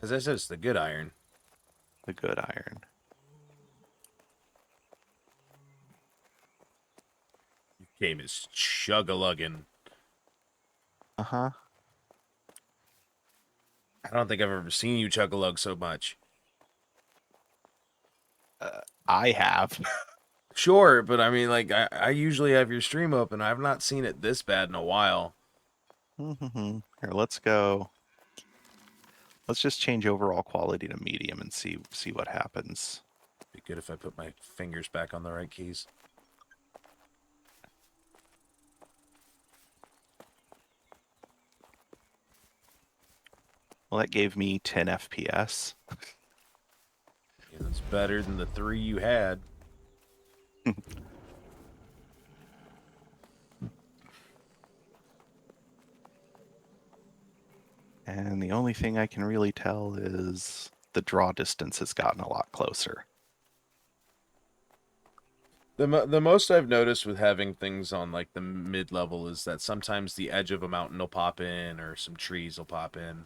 As I said, it's the good iron. The good iron. You came as chug-a-lugging. Uh-huh. I don't think I've ever seen you chug-a-lug so much. I have. Sure, but I mean, like, I usually have your stream open. I've not seen it this bad in a while. Here, let's go. Let's just change overall quality to medium and see what happens. Be good if I put my fingers back on the right keys. Well, that gave me 10 FPS. Yeah, that's better than the 3 you had. And the only thing I can really tell is the draw distance has gotten a lot closer. The most I've noticed with having things on like the mid level is that sometimes the edge of a mountain will pop in or some trees will pop in.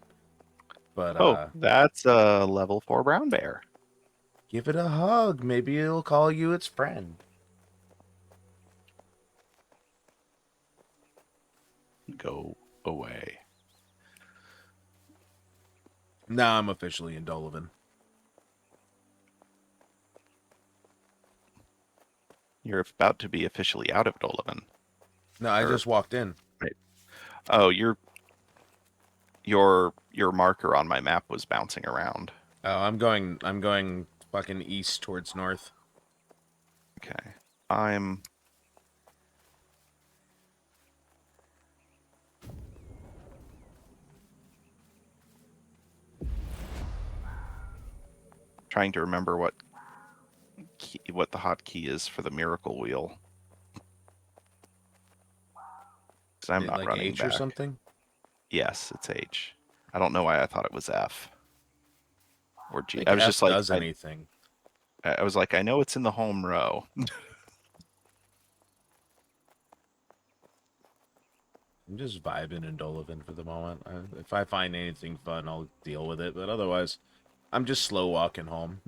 But that's a level 4 brown bear. give it a hug. Maybe it'll call you its friend. Go away. Now I'm officially in Dolavan. You're about to be officially out of Dolavan. No, I just walked in. Right. Oh, your marker on my map was bouncing around. Oh, I'm going fucking east towards north. Okay. I'm trying to remember what the hotkey is for the miracle wheel. Because I'm not like running H back. or something? Yes, it's H. I don't know why I thought it was F or G. Like I was F just like, does anything. I was like, I know it's in the home row. I'm just vibing in Dolavan for the moment. If I find anything fun, I'll deal with it. But otherwise, I'm just slow walking home.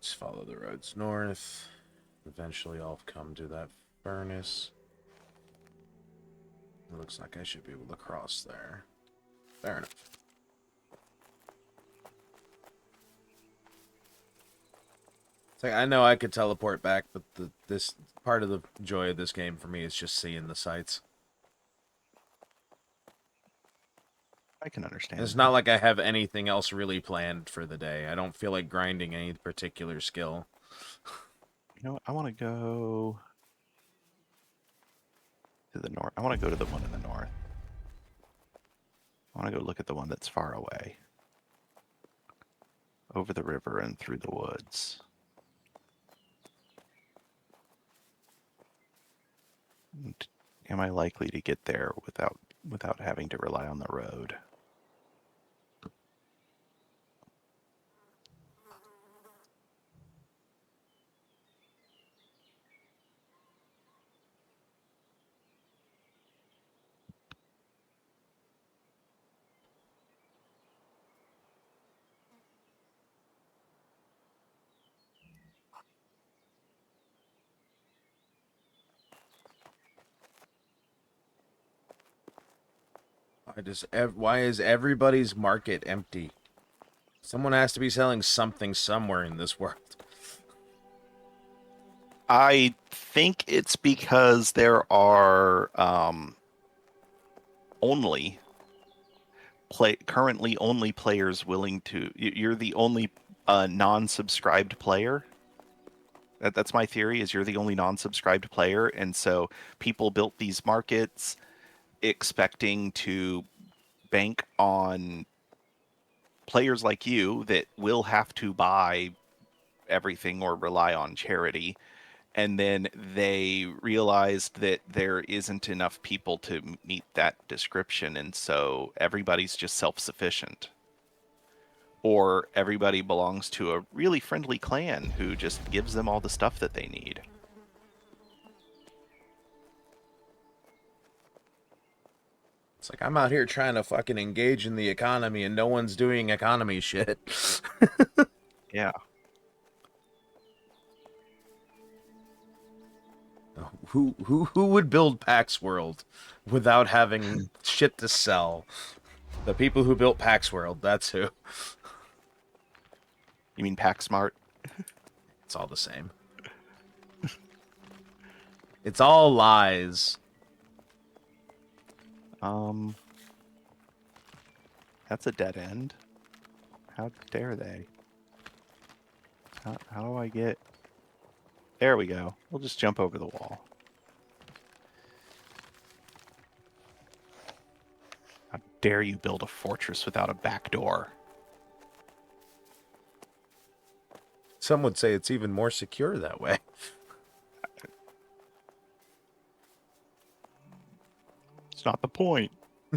Just follow the roads north. Eventually, I'll come to that furnace. It looks like I should be able to cross there. Fair enough. It's like, I know I could teleport back, but this part of the joy of this game for me is just seeing the sights. I can understand. It's not like I have anything else really planned for the day. I don't feel like grinding any particular skill. You know what? I want to go to the north. I want to go to the one in the north. I want to go look at the one that's far away. Over the river and through the woods. And am I likely to get there without having to rely on the road? Why is everybody's market empty? Someone has to be selling something somewhere in this world. I think it's because there are currently only players willing to. You're the only non-subscribed player. That's my theory. Is you're the only non-subscribed player, and so people built these markets expecting to bank on players like you that will have to buy everything or rely on charity, and then they realized that there isn't enough people to meet that description, and so everybody's just self-sufficient. Or everybody belongs to a really friendly clan who just gives them all the stuff that they need. It's like I'm out here trying to fucking engage in the economy and no one's doing economy shit. Yeah. Who would build Pax World without having shit to sell? The people who built Pax World, that's who. You mean Pack Smart? It's all the same. It's all lies. That's a dead end. How dare they? How do I get... There we go. We'll just jump over the wall. How dare you build a fortress without a back door? Some would say it's even more secure that way. It's not the point.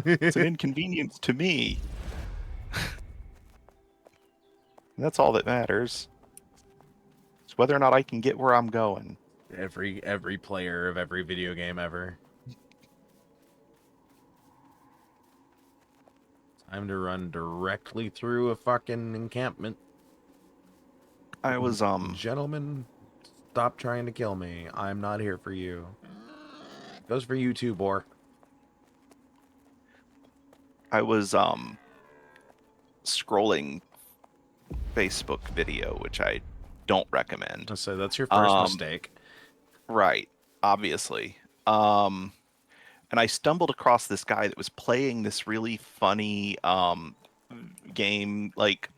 It's an inconvenience to me. That's all that matters. It's whether or not I can get where I'm going. Every player of every video game ever. Time to run directly through a fucking encampment. I was Gentlemen, stop trying to kill me. I'm not here for you. Goes for you too, Boar. I was scrolling Facebook video, which I don't recommend. So that's your first mistake. Right, obviously. And I stumbled across this guy that was playing this really funny game, like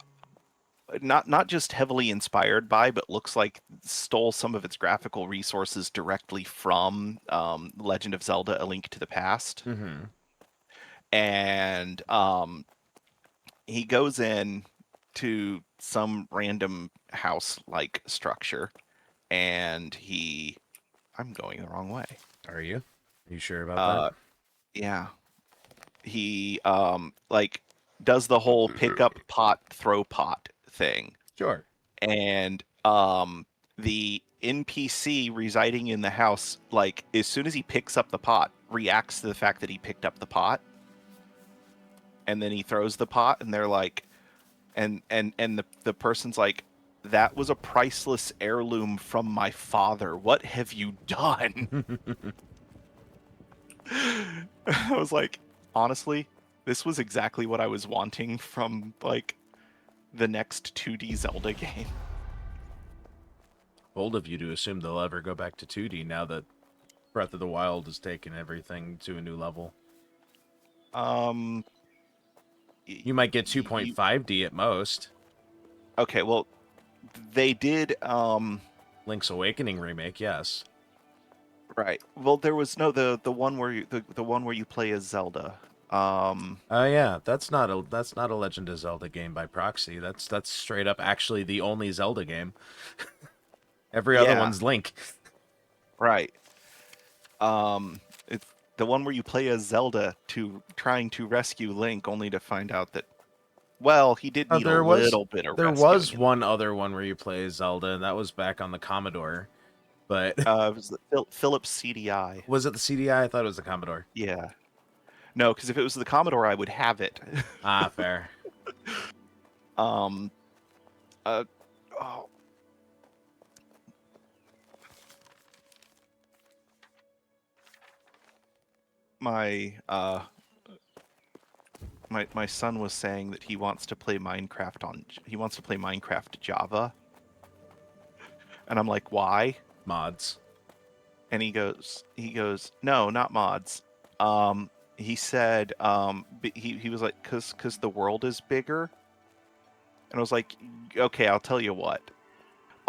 not just heavily inspired by, but looks like stole some of its graphical resources directly from Legend of Zelda: A Link to the Past. Mm-hmm. And he goes in to some random house-like structure, and I'm going the wrong way. Are you? Are you sure about that? Yeah. He like does the whole pick up pot, throw pot thing. Sure. And the NPC residing in the house, like as soon as he picks up the pot, reacts to the fact that he picked up the pot. And then he throws the pot, and they're like, and the person's like, that was a priceless heirloom from my father. What have you done? I was like, honestly, this was exactly what I was wanting from like the next 2D Zelda game. Bold of you to assume they'll ever go back to 2D now that Breath of the Wild has taken everything to a new level. You might get 2.5D at most. Okay, well, they did Link's Awakening remake, yes. Right. Well, there was the one where the one where you play as Zelda. Oh yeah, that's not a Legend of Zelda game by proxy. That's straight up actually the only Zelda game. Every other one's Link. Right. It's the one where you play as Zelda trying to rescue Link, only to find out that, well, he did need a little bit of rescuing. There was one other one where you play as Zelda, and that was back on the Commodore. But it was the Philips CDI. Was it the CDI? I thought it was the Commodore. Yeah. No, because if it was the Commodore, I would have it. Ah, fair. Oh. My son was saying that he wants to play Minecraft Java. And I'm like, why? Mods. And he goes, no, not mods. He said, he was like, cause the world is bigger. And I was like, okay, I'll tell you what.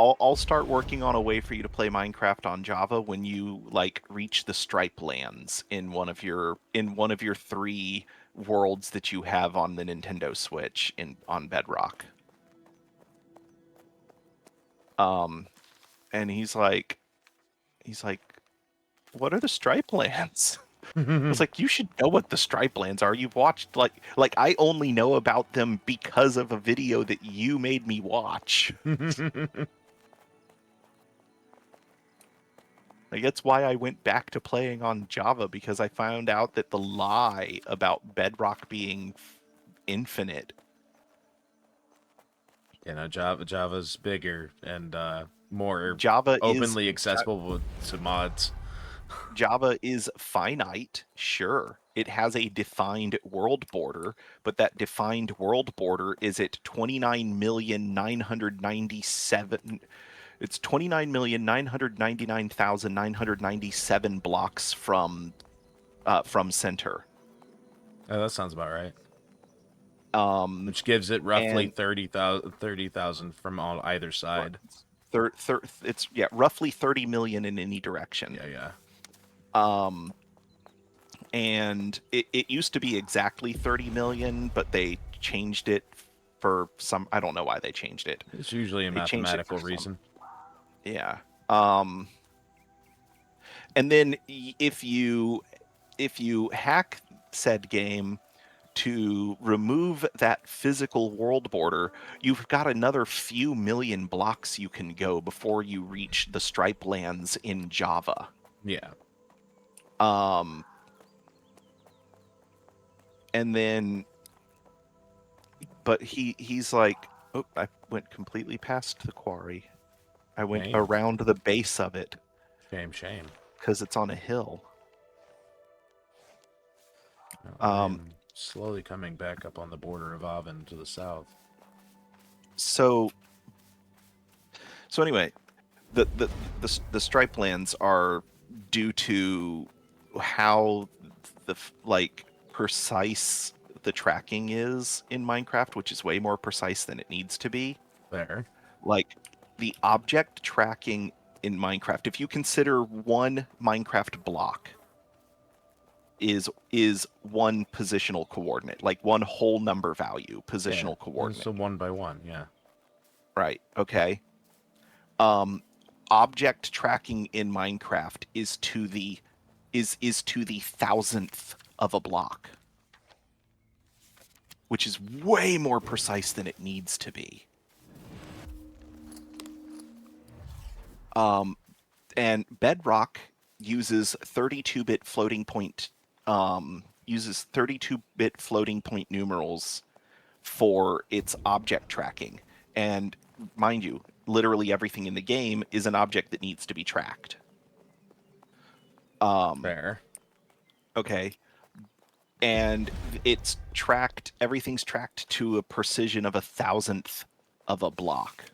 I'll start working on a way for you to play Minecraft on Java when you like reach the stripe lands in one of your 3 worlds that you have on the Nintendo Switch on Bedrock. And he's like, what are the stripe lands? I was like, you should know what the stripe lands are. You've watched like I only know about them because of a video that you made me watch. Like, that's why I went back to playing on Java, because I found out that the lie about Bedrock being infinite. You know, Java's bigger and more Java openly accessible to mods. Java is finite, sure. It has a defined world border, but that defined world border is at 29,997. It's 29,999,997 blocks from center. Oh, that sounds about right. Which gives it roughly 30,000 from either side. It's roughly 30 million in any direction. Yeah. And it used to be exactly 30 million, but they changed it for some, I don't know why they changed it. It's usually a mathematical reason. Yeah. And then if you hack said game to remove that physical world border, you've got another few million blocks you can go before you reach the stripe lands in Java. Yeah. And then, but he's like, oh, I went completely past the quarry. I went around the base of it. Shame. Because it's on a hill. I'm slowly coming back up on the border of Avon to the south. So anyway, the stripe lands are due to how the precise the tracking is in Minecraft, which is way more precise than it needs to be. There. Like, the object tracking in Minecraft, if you consider one Minecraft block is one positional coordinate, like one whole number value positional coordinate. So 1 by 1, yeah. Right. Okay. Object tracking in Minecraft is to the 1,000th of a block, which is way more precise than it needs to be. And Bedrock uses 32-bit floating point numerals for its object tracking. And mind you, literally everything in the game is an object that needs to be tracked. Fair. Okay. And everything's tracked to a precision of 1,000th of a block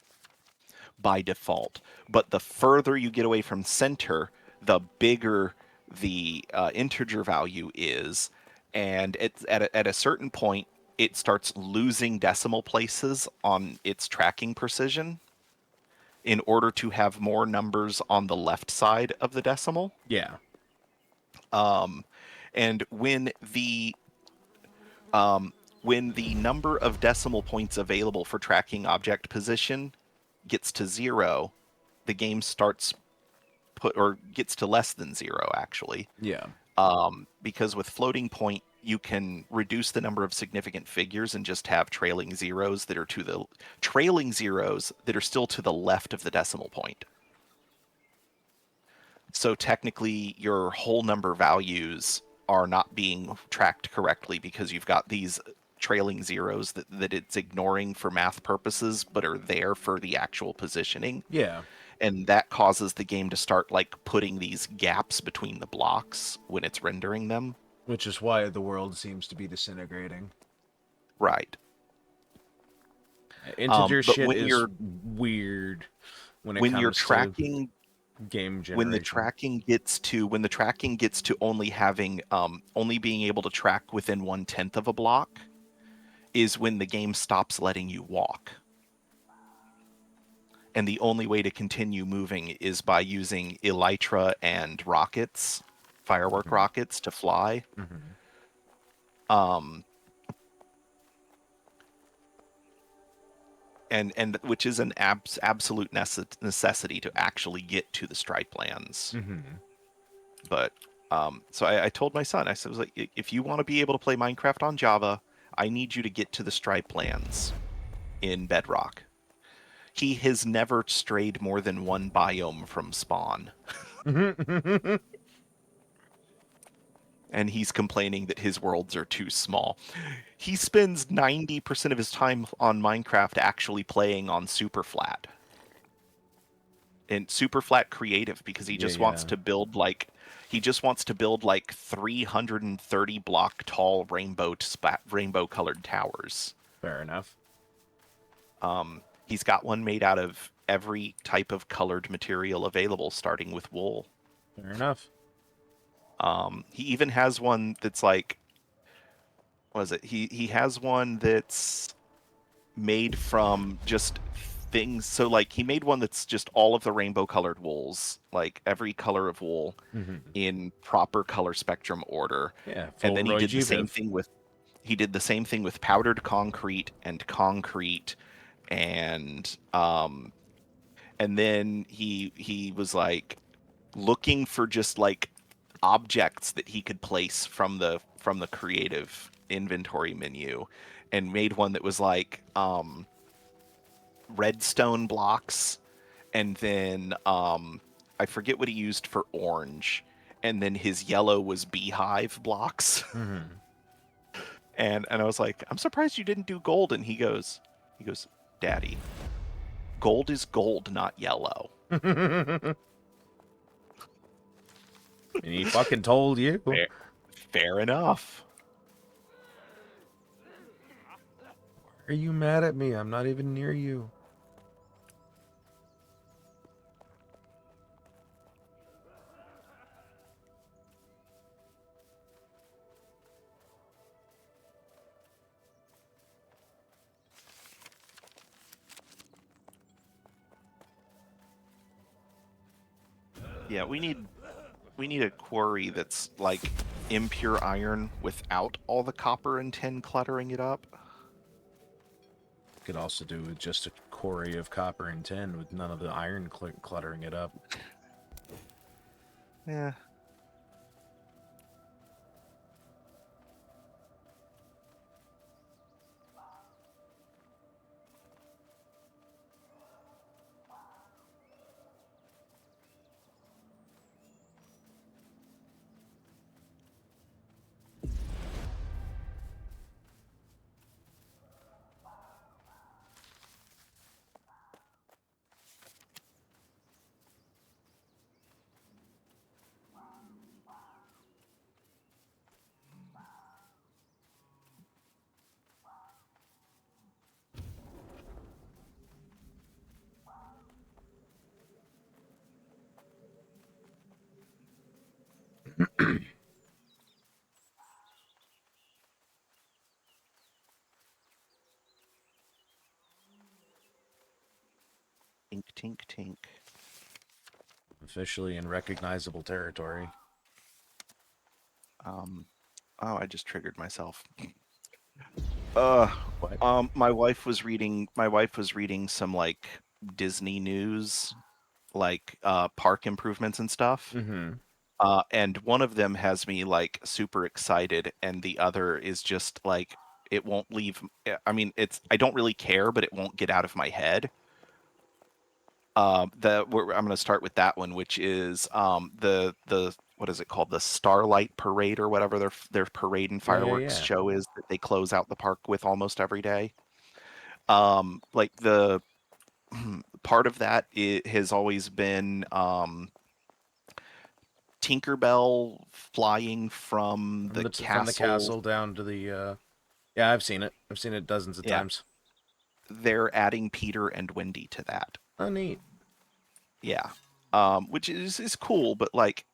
by default. But the further you get away from center, the bigger the integer value is. And it's at a certain point, it starts losing decimal places on its tracking precision in order to have more numbers on the left side of the decimal. Yeah. And when the number of decimal points available for tracking object position gets to 0, the game gets to less than 0, actually. Yeah. Because with floating point, you can reduce the number of significant figures and just have trailing zeros that are still to the left of the decimal point. So technically, your whole number values are not being tracked correctly because you've got these trailing zeros that it's ignoring for math purposes, but are there for the actual positioning. Yeah. And that causes the game to start putting these gaps between the blocks when it's rendering them. Which is why the world seems to be disintegrating. Right. Integer shit is weird when you're tracking game generation. When the tracking gets to only being able to track within 1/10 of a block is when the game stops letting you walk. And the only way to continue moving is by using elytra and rockets, firework rockets, to fly. And which is an absolute necessity to actually get to the stripe lands. Mm-hmm. But so I told my son, I said, was like, if you want to be able to play Minecraft on Java, I need you to get to the stripe lands in Bedrock. He has never strayed more than one biome from spawn. And he's complaining that his worlds are too small. He spends 90% of his time on Minecraft actually playing on super flat. And super flat creative because he just wants to build like 330 block tall rainbow colored towers. Fair enough. He's got one made out of every type of colored material available, starting with wool. Fair enough. He even has one that's like, what is it? He has one that's made from just things. So like he made one that's just all of the rainbow colored wools, like every color of wool in proper color spectrum order. Yeah. And then he did the same thing with powdered concrete and then he was like looking for just like objects that he could place from the creative inventory menu, and made one that was like redstone blocks, and then I forget what he used for orange, and then his yellow was beehive blocks. And I was like, I'm surprised you didn't do gold. And he goes, Daddy, gold is gold, not yellow. And he fucking told you. Fair enough. Why are you mad at me? I'm not even near you. Yeah, we need a quarry that's like impure iron without all the copper and tin cluttering it up. Could also do with just a quarry of copper and tin with none of the iron cluttering it up. Yeah. Tink, tink, tink. Officially in recognizable territory. Oh, I just triggered myself. What? My wife was reading some like Disney news, like park improvements and stuff. And one of them has me like super excited, and the other is just like it won't leave. I mean, I don't really care, but it won't get out of my head. I'm going to start with that one, which is the what is it called, the Starlight Parade or whatever their parade and fireworks show is that they close out the park with almost every day. Like the part of that, it has always been Tinkerbell flying from the castle. From the castle down to the yeah, I've seen it dozens of times. They're adding Peter and Wendy to that. Oh, neat. Yeah. Which is cool, but like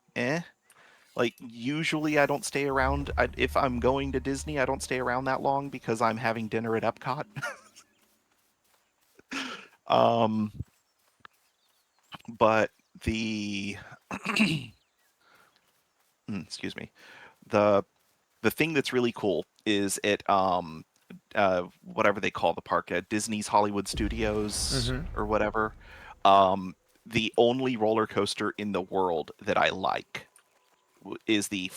like usually I don't stay around. If I'm going to Disney, I don't stay around that long because I'm having dinner at Epcot. But the excuse me, the thing that's really cool is at whatever they call the park, Disney's Hollywood Studios or whatever. The only roller coaster in the world that I like is the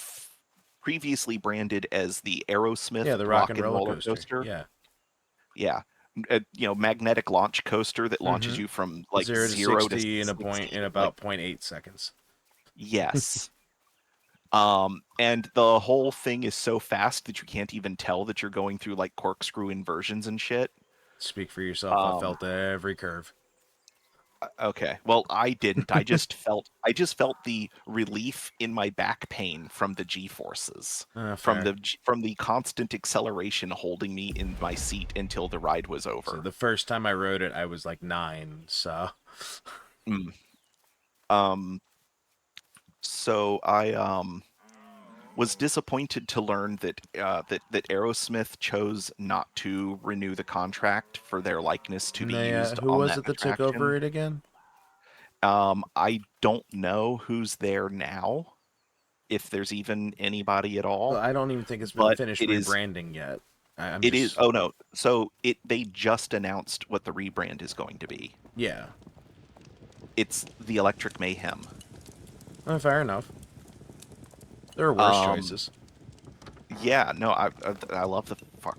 previously branded as the Aerosmith the Rock and Roller Coaster. Yeah. Yeah. Magnetic launch coaster that launches you from like 0 to 0 to 60 in 60, about 0.8 seconds. Yes. And the whole thing is so fast that you can't even tell that you're going through like corkscrew inversions and shit. Speak for yourself. I felt every curve. Okay. Well, I didn't. I just felt the relief in my back pain from the G-forces. From the constant acceleration holding me in my seat until the ride was over. So the first time I rode it, I was like 9, so So I was disappointed to learn that that Aerosmith chose not to renew the contract for their likeness to be used who on was that it that attraction. took over it again? I don't know who's there now, if there's even anybody at all. Well, I don't even think it's been finished rebranding yet. It is. Oh no. So they just announced what the rebrand is going to be. Yeah. It's the Electric Mayhem. Oh, fair enough. There are worse choices. Yeah, no, I love the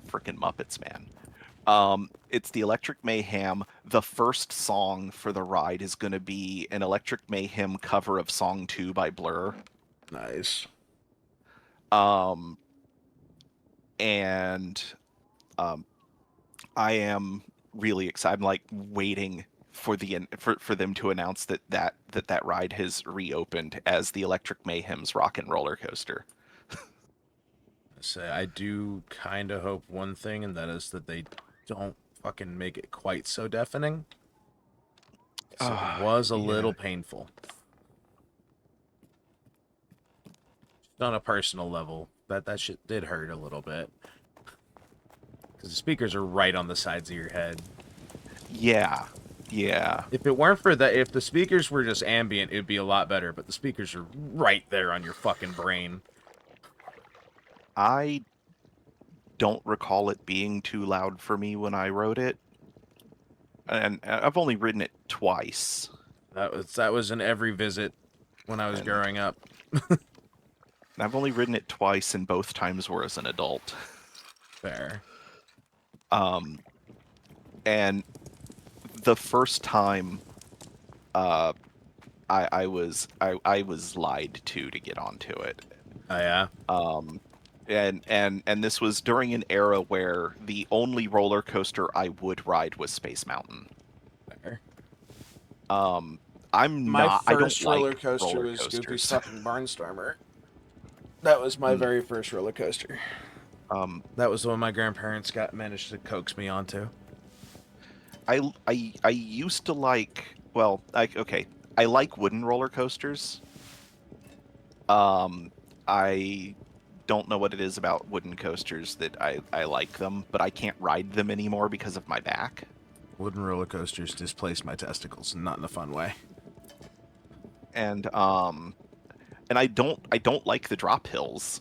freaking Muppets, man. It's the Electric Mayhem. The first song for the ride is going to be an Electric Mayhem cover of Song 2 by Blur. Nice. And I am really excited. I'm like waiting for them to announce that ride has reopened as the Electric Mayhem's Rock and Roller Coaster. Say I do kind of hope one thing, and that is that they don't fucking make it quite so deafening. So it was a little painful. On a personal level, that shit did hurt a little bit. Because the speakers are right on the sides of your head. Yeah. Yeah. If it weren't for that, if the speakers were just ambient, it'd be a lot better. But the speakers are right there on your fucking brain. I don't recall it being too loud for me when I rode it. And I've only ridden it twice. That was in every visit when I was growing up. I've only ridden it twice, and both times were as an adult. Fair. And the first time, I was lied to get onto it. Oh yeah. And this was during an era where the only roller coaster I would ride was Space Mountain. Fair. My first roller coaster was Goofy's fucking Barnstormer. That was my very first roller coaster. That was the one my grandparents managed to coax me onto. I used to like, well, I like wooden roller coasters. I don't know what it is about wooden coasters that I like them, but I can't ride them anymore because of my back. Wooden roller coasters displace my testicles, not in a fun way. And I don't like the drop hills.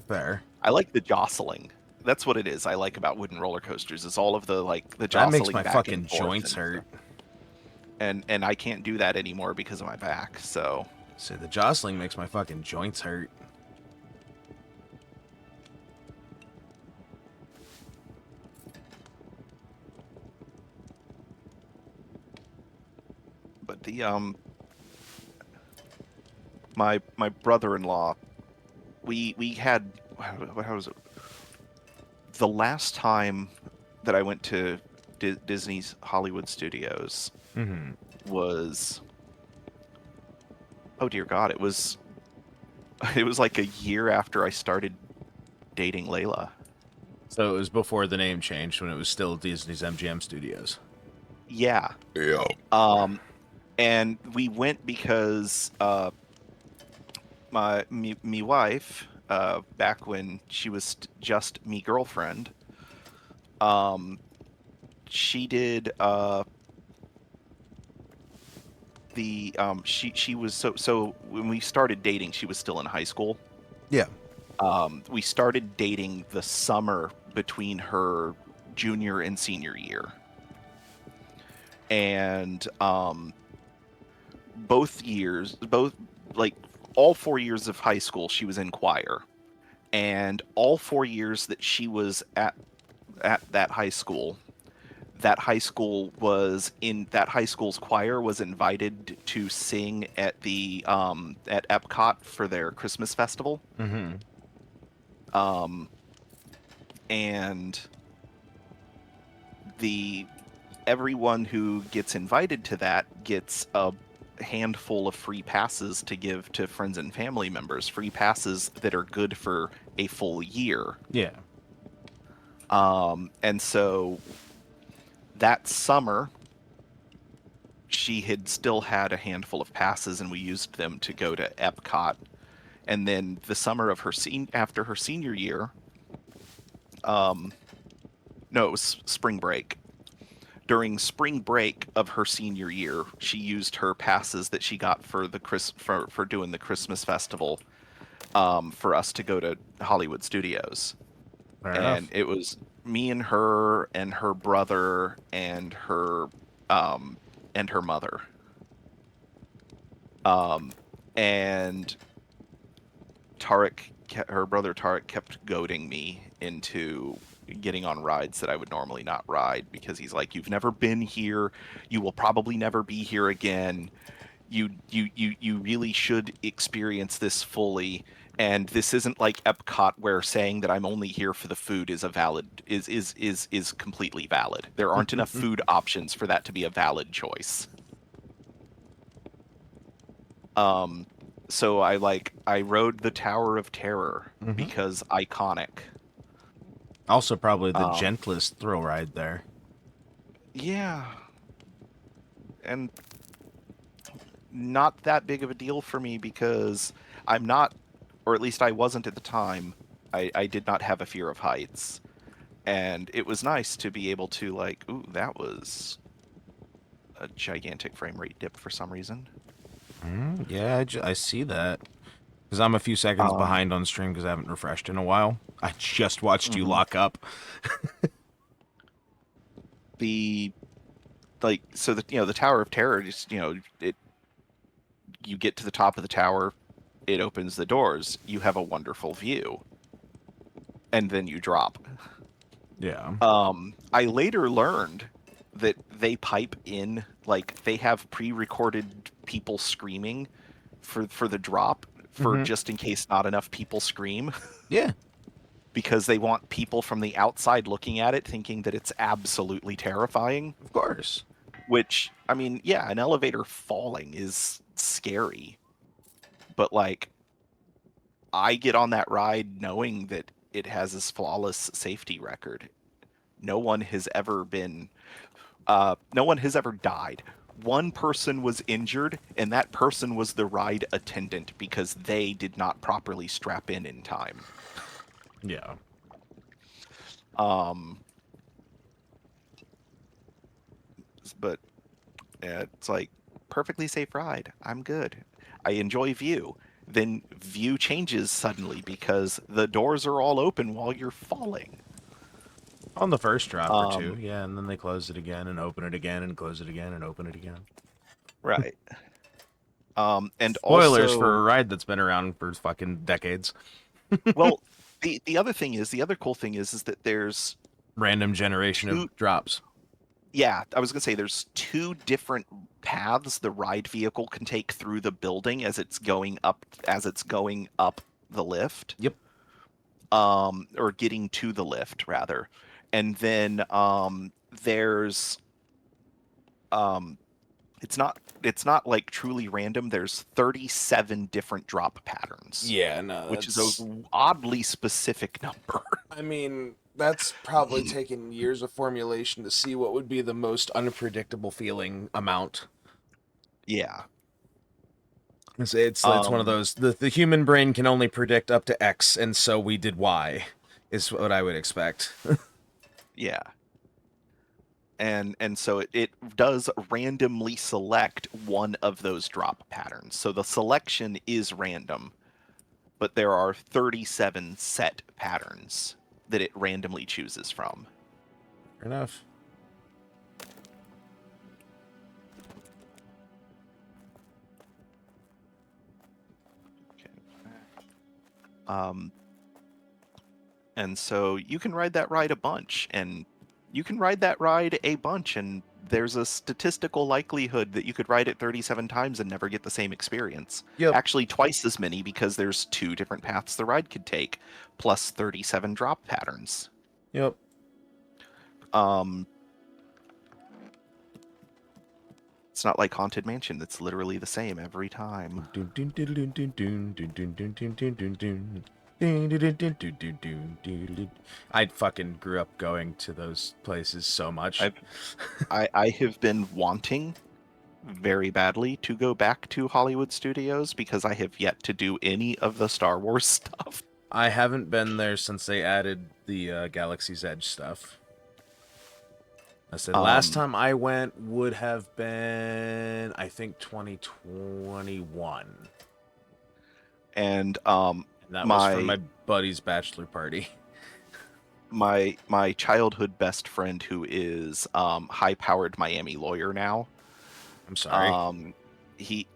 Fair. I like the jostling. That's what it is. I like about wooden roller coasters is all of the jostling. That makes my fucking joints hurt. And I can't do that anymore because of my back. So the jostling makes my fucking joints hurt. But the my brother-in-law, we had, how was it? The last time that I went to Disney's Hollywood Studios was, oh dear God, it was like a year after I started dating Layla. So it was before the name changed, when it was still Disney's MGM Studios. Yeah. Yeah. And we went because me wife, back when she was just me girlfriend, she did she was so when we started dating, she was still in high school. Yeah. We started dating the summer between her junior and senior year. And all 4 years of high school, she was in choir. And all 4 years that she was at that high school's choir was invited to sing at the at Epcot for their Christmas festival. Mm-hmm. And everyone who gets invited to that gets a handful of free passes to give to friends and family members, free passes that are good for a full year. Yeah. And so that summer, she had still had a handful of passes, and we used them to go to Epcot. And then the summer of after her senior year, no, it was spring break. During spring break of her senior year, she used her passes that she got for for doing the Christmas festival, for us to go to Hollywood Studios. Fair and enough. It was me and her brother and her mother. And her brother Tarek kept goading me into getting on rides that I would normally not ride, because he's like, "You've never been here. You will probably never be here again. You really should experience this fully. And this isn't like Epcot, where saying that I'm only here for the food is completely valid. There aren't enough food options for that to be a valid choice." So I rode the Tower of Terror, because iconic. Also, probably the gentlest thrill ride there. Yeah. And not that big of a deal for me, because I'm not, or at least I wasn't at the time, I did not have a fear of heights. And it was nice to be able to, like, ooh, that was a gigantic frame rate dip for some reason. Yeah, I see that. Because I'm a few seconds behind on stream because I haven't refreshed in a while. I just watched you lock up. The Tower of Terror, just, you get to the top of the tower, it opens the doors, you have a wonderful view, and then you drop. Yeah. I later learned that they pipe in, like, they have pre-recorded people screaming for the drop, for just in case not enough people scream. Yeah. Because they want people from the outside looking at it thinking that it's absolutely terrifying. Of course. Which, I mean, yeah, an elevator falling is scary. But, like, I get on that ride knowing that it has this flawless safety record. No one has ever died. One person was injured, and that person was the ride attendant, because they did not properly strap in time. Yeah. But it's like, perfectly safe ride. I'm good. I enjoy view. Then view changes suddenly because the doors are all open while you're falling. On the first drop or two, yeah, and then they close it again and open it again and close it again and open it again. Right. And spoilers also, for a ride that's been around for fucking decades. Well, the other cool thing is that there's random generation of drops. Yeah, I was gonna say there's 2 different paths the ride vehicle can take through the building as it's going up the lift. Yep. Or getting to the lift rather. And then there's it's not like truly random. There's 37 different drop patterns. Yeah, no, which is an oddly specific number. I mean, that's probably taken years of formulation to see what would be the most unpredictable feeling amount. Yeah. It's one of those, the human brain can only predict up to X, and so we did Y, is what I would expect. Yeah. And so it does randomly select one of those drop patterns. So the selection is random. but there are 37 set patterns that it randomly chooses from. Fair enough. And so you can ride that ride a bunch, and there's a statistical likelihood that you could ride it 37 times and never get the same experience. Yep. Actually, twice as many, because there's 2 different paths the ride could take, plus 37 drop patterns. Yep. It's not like Haunted Mansion that's literally the same every time. I fucking grew up going to those places so much. I have been wanting very badly to go back to Hollywood Studios because I have yet to do any of the Star Wars stuff. I haven't been there since they added the Galaxy's Edge stuff. I said last time I went would have been, I think, 2021. And that was for my buddy's bachelor party. My childhood best friend, who is high-powered Miami lawyer now. I'm sorry. He's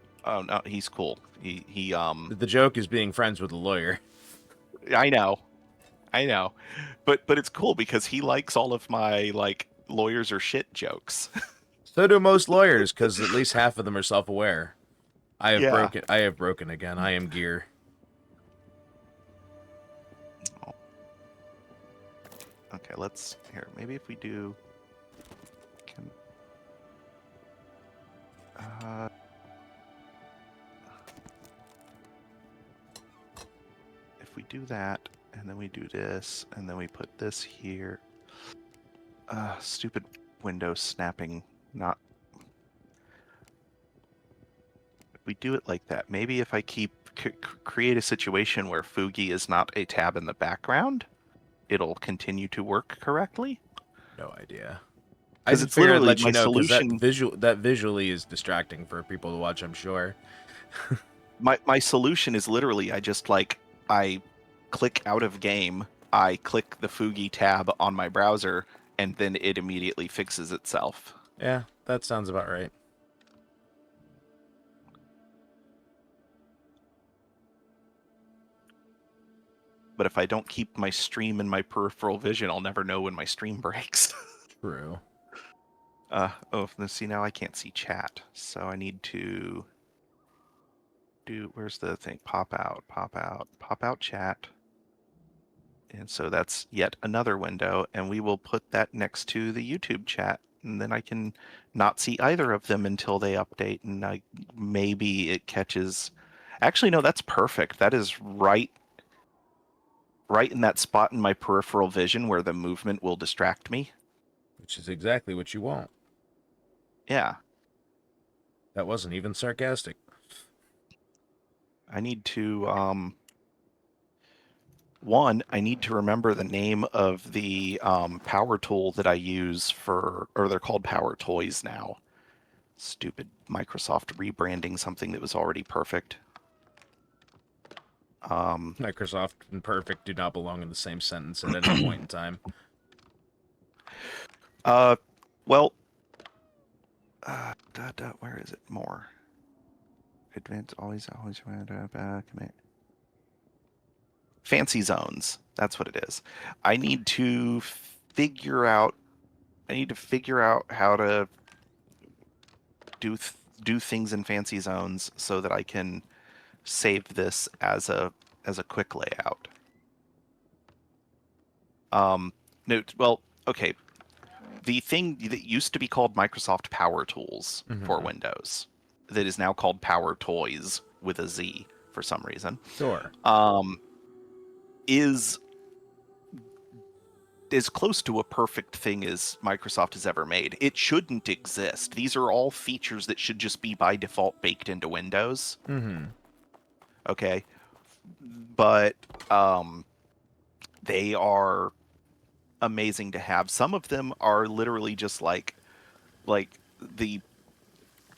cool. He The joke is being friends with a lawyer. I know. But it's cool because he likes all of my lawyers are shit jokes. So do most lawyers, because at least half of them are self-aware. I have broken again. I am gear. Okay, maybe if we do if we do that, and then we do this, and then we put this here. Stupid window snapping. Not. If we do it like that, maybe if I create a situation where Fugi is not a tab in the background, it'll continue to work correctly. No idea. Because it's literally let you know, solution. That visually is distracting for people to watch, I'm sure. my solution is literally I click out of game, I click the Fugi tab on my browser, and then it immediately fixes itself. Yeah, that sounds about right. But if I don't keep my stream in my peripheral vision, I'll never know when my stream breaks. True. See, now I can't see chat, so I need to where's the thing? Pop out chat. And so that's yet another window, and we will put that next to the YouTube chat, and then I can not see either of them until they update, and maybe it catches. Actually, no, that's perfect. That is right in that spot in my peripheral vision where the movement will distract me. Which is exactly what you want. Yeah. That wasn't even sarcastic. I need to, I need to remember the name of the power tool that I use or they're called power toys now. Stupid Microsoft rebranding something that was already perfect. Microsoft and perfect do not belong in the same sentence at any point in time. Well, where is it? More. Advance always commit. Fancy zones. That's what it is. I need to figure out how to do things in fancy zones so that I can save this as a quick layout. Okay. The thing that used to be called Microsoft Power Tools for Windows, that is now called Power Toys with a Z for some reason. Sure. Is as close to a perfect thing as Microsoft has ever made. It shouldn't exist. These are all features that should just be by default baked into Windows. Mm-hmm. Okay. But they are amazing to have. Some of them are literally just like the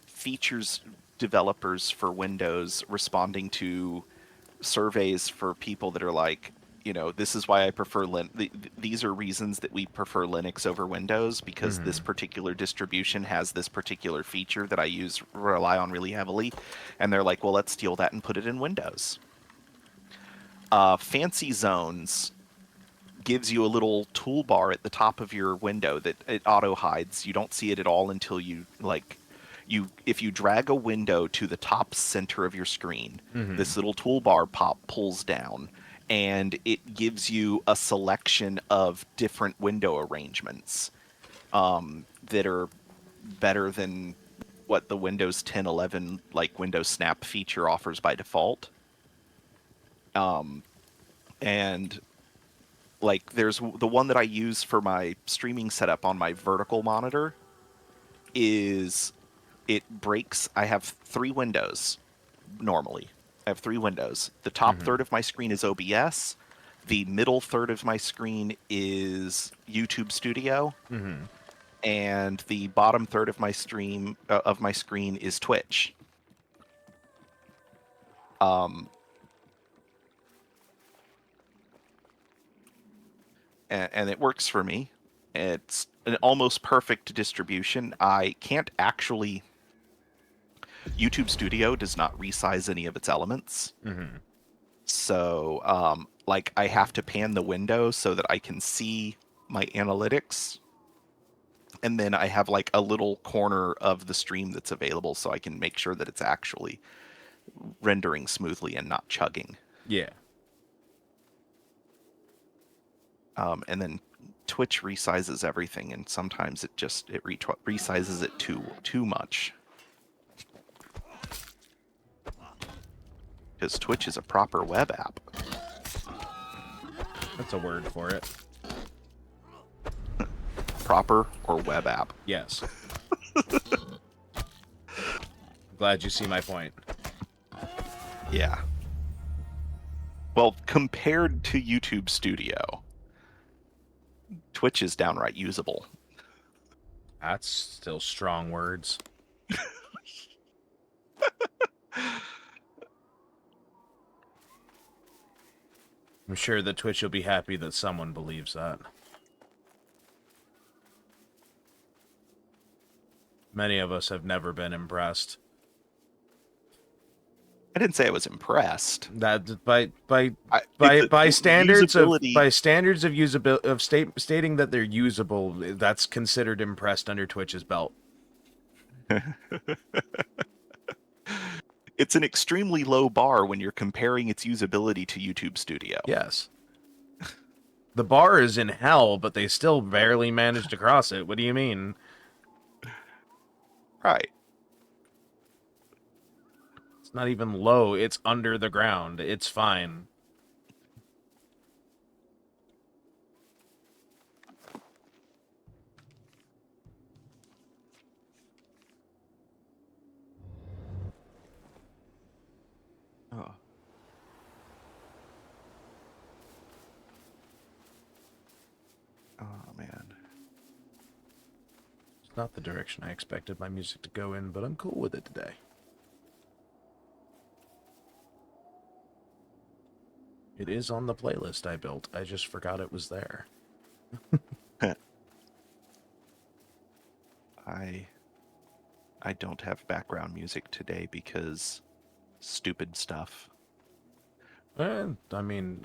features developers for Windows responding to surveys for people that are like, this is why I prefer these are reasons that we prefer Linux over Windows, because this particular distribution has this particular feature that I rely on really heavily. And they're like, well, let's steal that and put it in Windows. Fancy Zones gives you a little toolbar at the top of your window that it auto hides. You don't see it at all until if you drag a window to the top center of your screen, this little toolbar pulls down, and it gives you a selection of different window arrangements that are better than what the Windows 10, 11 Windows Snap feature offers by default. And there's the one that I use for my streaming setup on my vertical monitor is it breaks. I have 3 windows normally. I have 3 windows. The top third of my screen is OBS. The middle third of my screen is YouTube Studio. And the bottom third of my screen is Twitch. And it works for me. It's an almost perfect distribution. I can't actually... YouTube Studio does not resize any of its elements. So, I have to pan the window so that I can see my analytics. And then I have a little corner of the stream that's available so I can make sure that it's actually rendering smoothly and not chugging. Yeah. And then Twitch resizes everything, and sometimes it resizes it too much. Because Twitch is a proper web app. That's a word for it. Proper or web app? Yes. Glad you see my point. Yeah. Well, compared to YouTube Studio, Twitch is downright usable. That's still strong words. I'm sure that Twitch will be happy that someone believes that. Many of us have never been impressed. I didn't say I was impressed. That by standards of usability stating that they're usable, that's considered impressed under Twitch's belt. It's an extremely low bar when you're comparing its usability to YouTube Studio. Yes. The bar is in hell, but they still barely managed to cross it. What do you mean? Right. It's not even low. It's under the ground. It's fine. Oh. Oh, man. It's not the direction I expected my music to go in, but I'm cool with it today. It is on the playlist I built. I just forgot it was there. I don't have background music today because stupid stuff. I mean,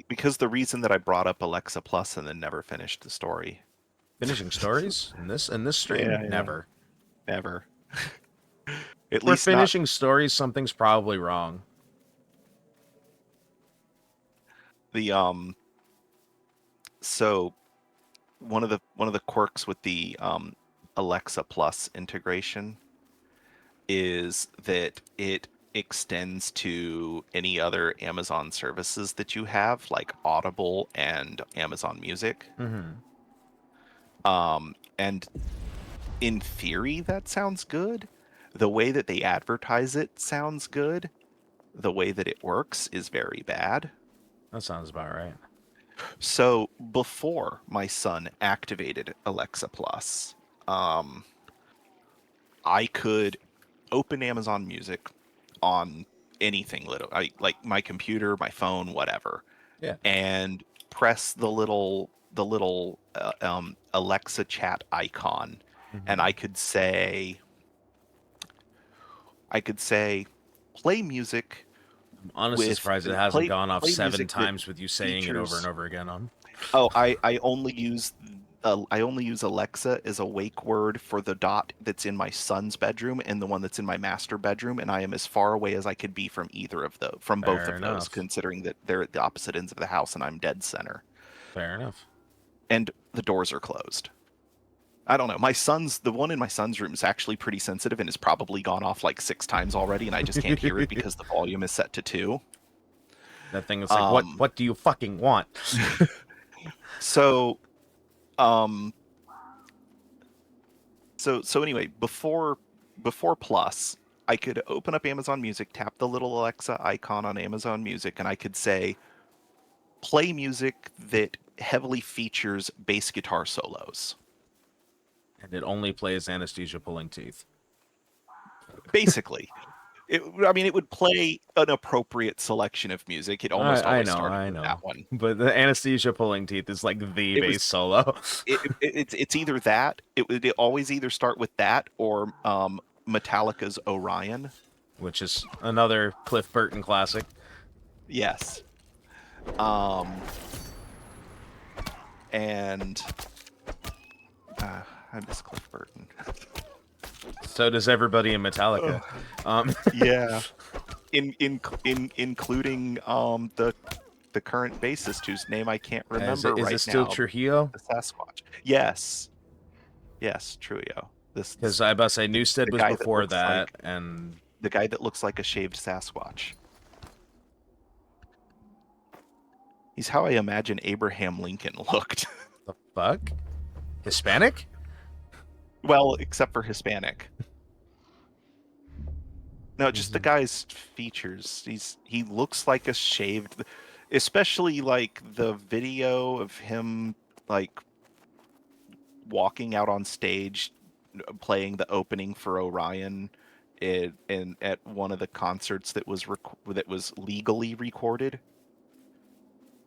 because the reason that I brought up Alexa Plus and then never finished the story. Finishing stories in this stream? Yeah. Never. At We're least finishing stories. Something's probably wrong. So one of the quirks with the Alexa Plus integration is that it extends to any other Amazon services that you have, like Audible and Amazon Music. And in theory, that sounds good. The way that they advertise it sounds good. The way that it works is very bad. That sounds about right. So before my son activated Alexa Plus, I could open Amazon Music on anything little, like my computer, my phone, whatever, Yeah. and press the little Alexa chat icon, and I could say play music I'm honestly with surprised it hasn't gone off play 7 music that times with you saying it over and features. over again on. Oh, I only use Alexa as a wake word for the dot that's in my son's bedroom and the one that's in my master bedroom, and I am as far away as I could be from both Fair of those, enough. considering that they're at the opposite ends of the house and I'm dead center. Fair enough. And the doors are closed. I don't know. The one in my son's room is actually pretty sensitive and has probably gone off like 6 times already, and I just can't hear it because the volume is set to 2. That thing is like, what do you fucking want? So, so anyway, before Plus, I could open up Amazon Music, tap the little Alexa icon on Amazon Music, and I could say, play music that heavily features bass guitar solos. And it only plays Anesthesia Pulling Teeth. Basically. It would play an appropriate selection of music. It almost always started with that one. But the Anesthesia Pulling Teeth is like the bass solo. It's either that. It would always either start with that or Metallica's Orion, which is another Cliff Burton classic. Yes. And I miss Cliff Burton. So does everybody in Metallica. Yeah. Including the current bassist whose name I can't remember right now. Is it still Trujillo? The Sasquatch. Yes, Trujillo. Because I about to say Newstead was before that, and the guy that looks like a shaved Sasquatch. He's how I imagine Abraham Lincoln looked. The fuck? Hispanic? Well, except for Hispanic. No, just the guy's features. He looks like a shaved, especially like the video of him like walking out on stage playing the opening for Orion at one of the concerts that was legally recorded.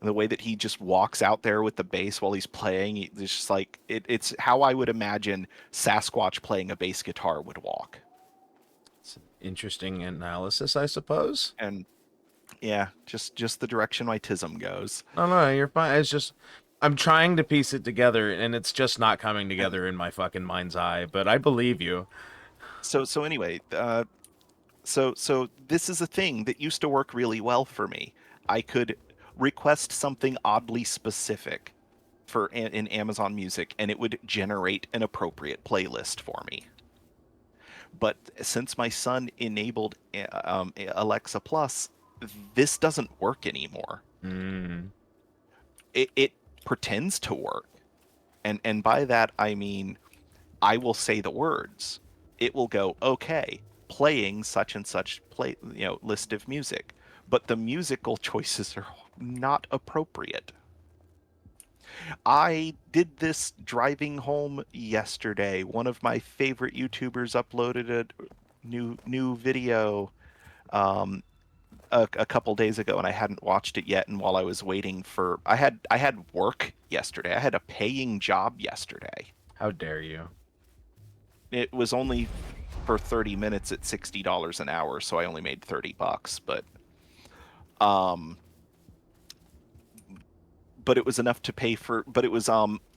The way that he just walks out there with the bass while he's playing, it's just like it's how I would imagine Sasquatch playing a bass guitar would walk. It's an interesting analysis, I suppose. And yeah, just the direction my tism goes. No, you're fine. It's just I'm trying to piece it together, and it's just not coming together in my fucking mind's eye. But I believe you. So anyway, so this is a thing that used to work really well for me. I could request something oddly specific in Amazon Music, and it would generate an appropriate playlist for me. But since my son enabled Alexa Plus, this doesn't work anymore. It pretends to work, and by that I mean I will say the words. It will go, okay, playing such and such list of music, but the musical choices are not appropriate. I did this driving home yesterday. One of my favorite YouTubers uploaded a new video a couple days ago, and I hadn't watched it yet. And while I was waiting for, I had work yesterday. I had a paying job yesterday. How dare you? It was only for 30 minutes at $60 an hour, so I only made $30. But it was enough to pay for. But it was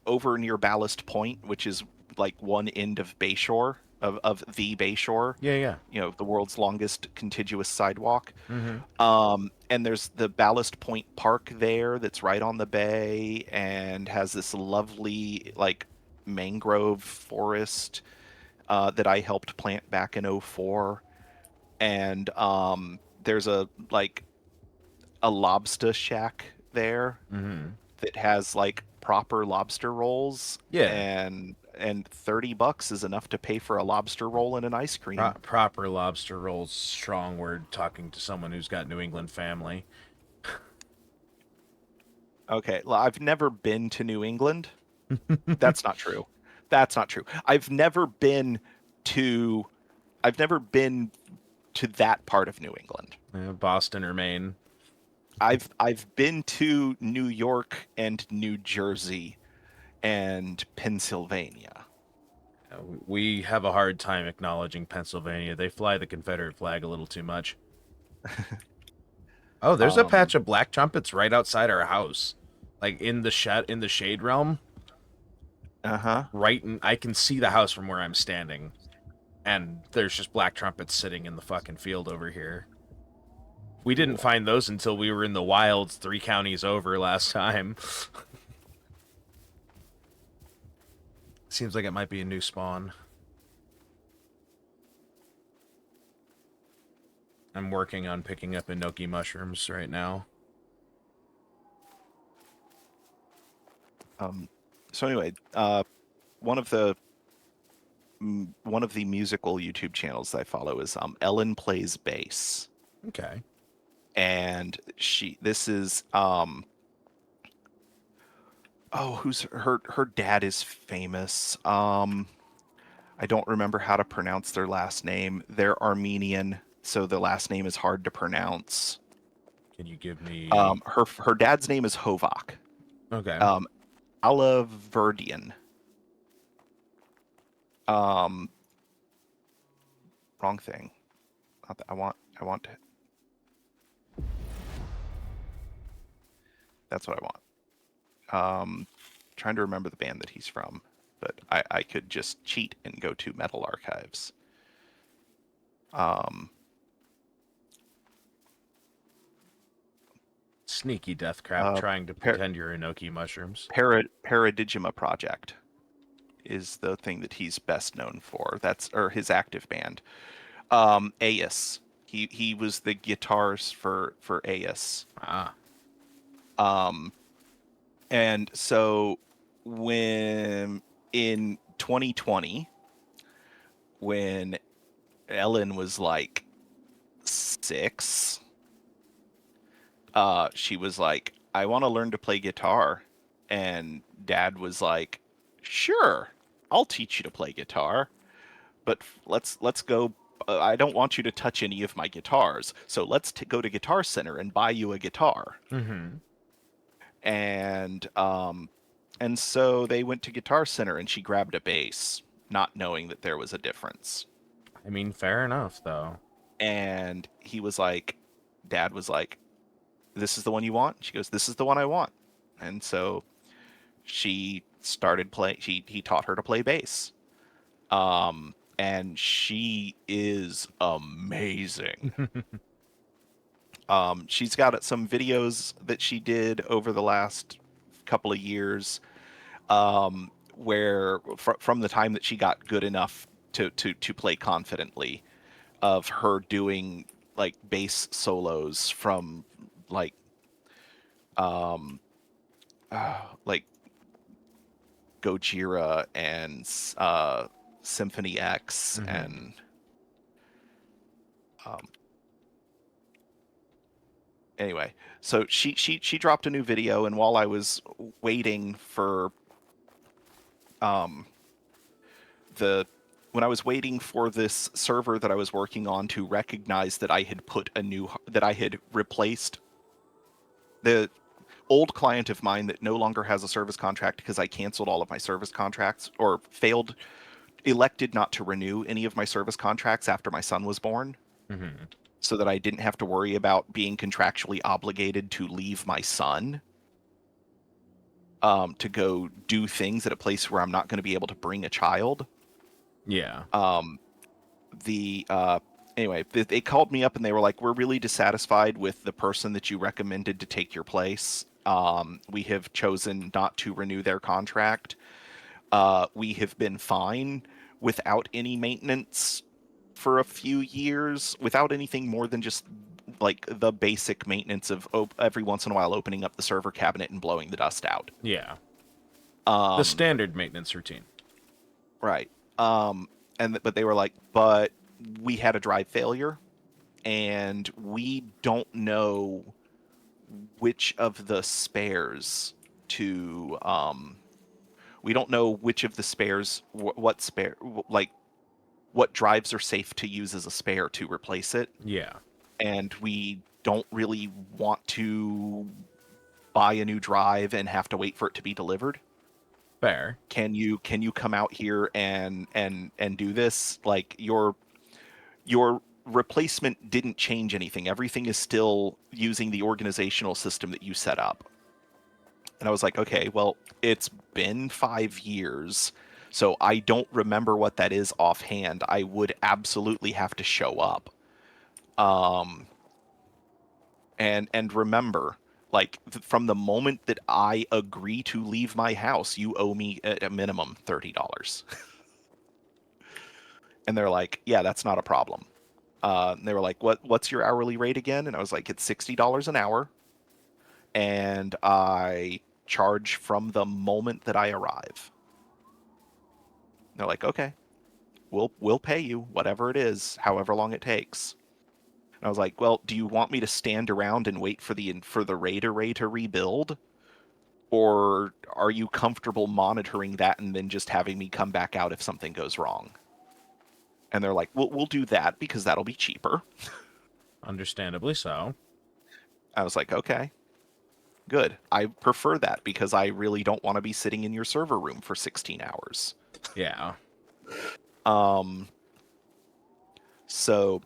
over near Ballast Point, which is like one end of Bayshore of the Bayshore. Yeah. The world's longest contiguous sidewalk. Mm-hmm. And there's the Ballast Point Park there that's right on the bay and has this lovely like mangrove forest that I helped plant back in 2004. And there's a lobster shack there that has like proper lobster rolls. Yeah. And $30 is enough to pay for a lobster roll and an ice cream. Proper lobster rolls, strong word talking to someone who's got New England family. Okay, well, I've never been to New England. That's not true. I've never been to that part of New England. Boston or Maine. I've been to New York and New Jersey and Pennsylvania. We have a hard time acknowledging Pennsylvania. They fly the Confederate flag a little too much. Oh, there's a patch of black trumpets right outside our house, like in the shade realm. Right, and I can see the house from where I'm standing, and there's just black trumpets sitting in the fucking field over here. We didn't find those until we were in the wilds 3 counties over last time. Seems like it might be a new spawn. I'm working on picking up enoki mushrooms right now. So anyway, one of the musical YouTube channels that I follow is Ellen Plays Bass. Okay. And this is who's her dad is famous. I don't remember how to pronounce their last name. They're Armenian, so the last name is hard to pronounce. Can you give me her dad's name is Hovak. Okay. Alaverdian. Wrong thing. Not that I want to. That's what I want. Trying to remember the band that he's from, but I could just cheat and go to Metal Archives. Sneaky deathcrab trying to pretend you're enoki mushrooms. Paradigma Project is the thing that he's best known for. Or his active band. Aeus. He was the guitarist for Aeus. And so when in 2020, when Ellen was like 6, she was like, I want to learn to play guitar. And Dad was like, sure, I'll teach you to play guitar, but let's go. I don't want you to touch any of my guitars, so let's go to Guitar Center and buy you a guitar. Mm-hmm. And so they went to Guitar Center and she grabbed a bass, not knowing that there was a difference. I mean, fair enough, though. And Dad was like, this is the one you want? She goes, this is the one I want. And so she started playing. He taught her to play bass. And she is amazing. She's got some videos that she did over the last couple of years, where from the time that she got good enough to play confidently, of her doing like bass solos from like Gojira and Symphony X. Mm-hmm. And anyway, so she dropped a new video, and while I was waiting for when I was waiting for this server that I was working on to recognize that I had replaced the old client of mine that no longer has a service contract because I canceled all of my service contracts, or elected not to renew any of my service contracts after my son was born. Mm-hmm. So that I didn't have to worry about being contractually obligated to leave my son to go do things at a place where I'm not going to be able to bring a child. Yeah. Anyway, they called me up and they were like, we're really dissatisfied with the person that you recommended to take your place. We have chosen not to renew their contract. We have been fine without any maintenance for a few years, without anything more than just like the basic maintenance of every once in a while opening up the server cabinet and blowing the dust out. Yeah. The standard maintenance routine. Right. But they were like, but we had a drive failure and we don't know which of the spares we don't know which of the spares, what spare, like what drives are safe to use as a spare to replace it. Yeah. And we don't really want to buy a new drive and have to wait for it to be delivered. Fair. Can you come out here and do this? Like your replacement didn't change anything. Everything is still using the organizational system that you set up. And I was like, okay, well, it's been 5 years, so I don't remember what that is offhand. I would absolutely have to show up. And remember, like from the moment that I agree to leave my house, you owe me at a minimum $30. And they're like, yeah, that's not a problem. And they were like, what's your hourly rate again? And I was like, it's $60 an hour, and I charge from the moment that I arrive. And they're like, okay, we'll pay you whatever it is, however long it takes. And I was like, well, do you want me to stand around and wait for the raid array to rebuild? Or are you comfortable monitoring that and then just having me come back out if something goes wrong? And they're like, we'll do that because that'll be cheaper. Understandably so. I was like, okay, good. I prefer that because I really don't want to be sitting in your server room for 16 hours. Yeah. So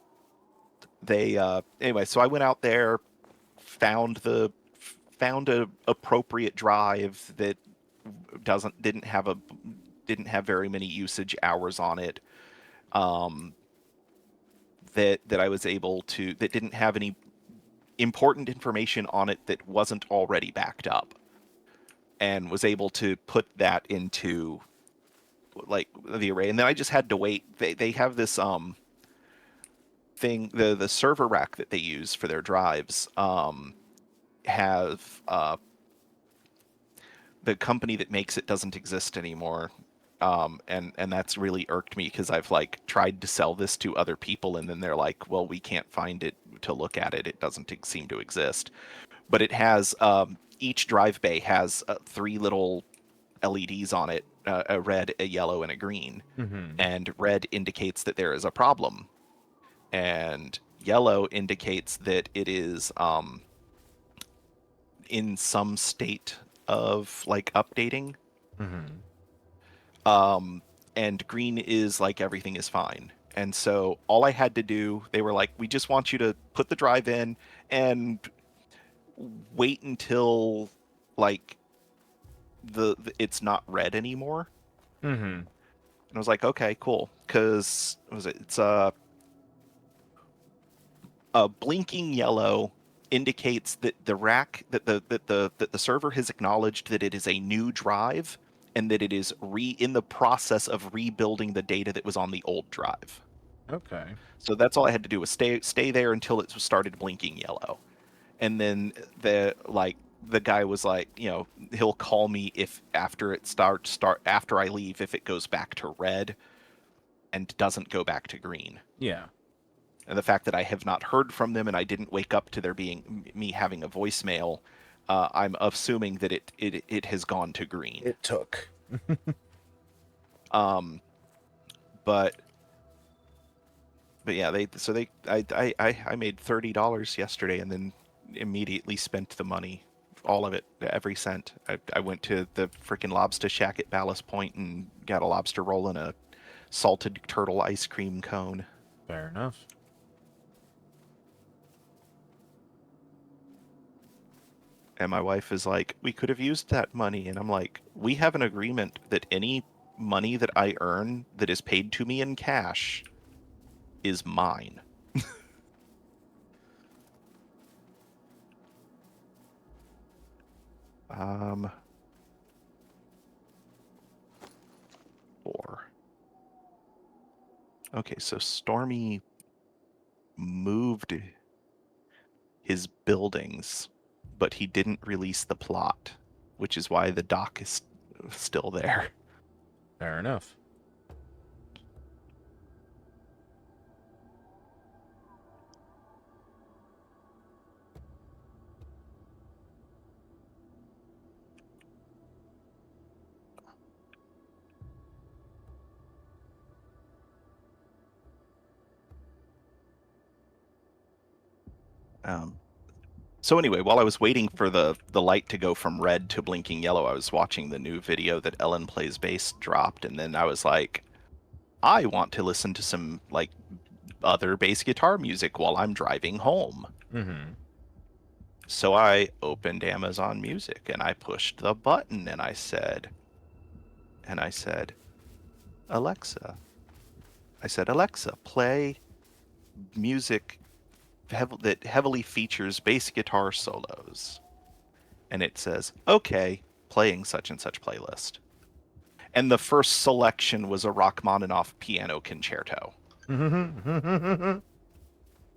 they anyway, so I went out there, found a appropriate drive that didn't have very many usage hours on it. That I was able to, that didn't have any important information on it that wasn't already backed up, and was able to put that into like the array. And then I just had to wait. They have this thing, the server rack that they use for their drives have the company that makes it doesn't exist anymore. And that's really irked me because I've like tried to sell this to other people, and then they're like, well, we can't find it to look at it. It doesn't seem to exist. But it has each drive bay has 3 little LEDs on it, a red, a yellow, and a green. Mm-hmm. And red indicates that there is a problem, and yellow indicates that it is in some state of like updating. Mm-hmm. And green is like everything is fine. And so all I had to do, they were like, we just want you to put the drive in and wait until like the it's not red anymore. Mm-hmm. And I was like, okay, cool. Because it's a blinking yellow indicates that the rack that the server has acknowledged that it is a new drive, and that it is in the process of rebuilding the data that was on the old drive. Okay. So that's all I had to do was stay there until it started blinking yellow. And then the guy was like, he'll call me if after it after I leave, if it goes back to red and doesn't go back to green. Yeah. And the fact that I have not heard from them and I didn't wake up to there being me having a voicemail, I'm assuming that it has gone to green. It took. But yeah, I made $30 yesterday and then immediately spent the money, all of it, every cent. I went to the freaking lobster shack at Ballast Point and got a lobster roll and a salted turtle ice cream cone. Fair enough. And my wife is like, we could have used that money. And I'm like, we have an agreement that any money that I earn that is paid to me in cash is mine. Um, 4. Okay, so Stormy moved his buildings, but he didn't release the plot, which is why the dock is still there. Fair enough. So anyway, while I was waiting for the light to go from red to blinking yellow, I was watching the new video that Ellen Plays Bass dropped, and then I was like, I want to listen to some like other bass guitar music while I'm driving home. Mm-hmm. So I opened Amazon Music and I pushed the button and I said, Alexa, play music that heavily features bass guitar solos. And it says, okay, playing such and such playlist. And the first selection was a Rachmaninoff piano concerto.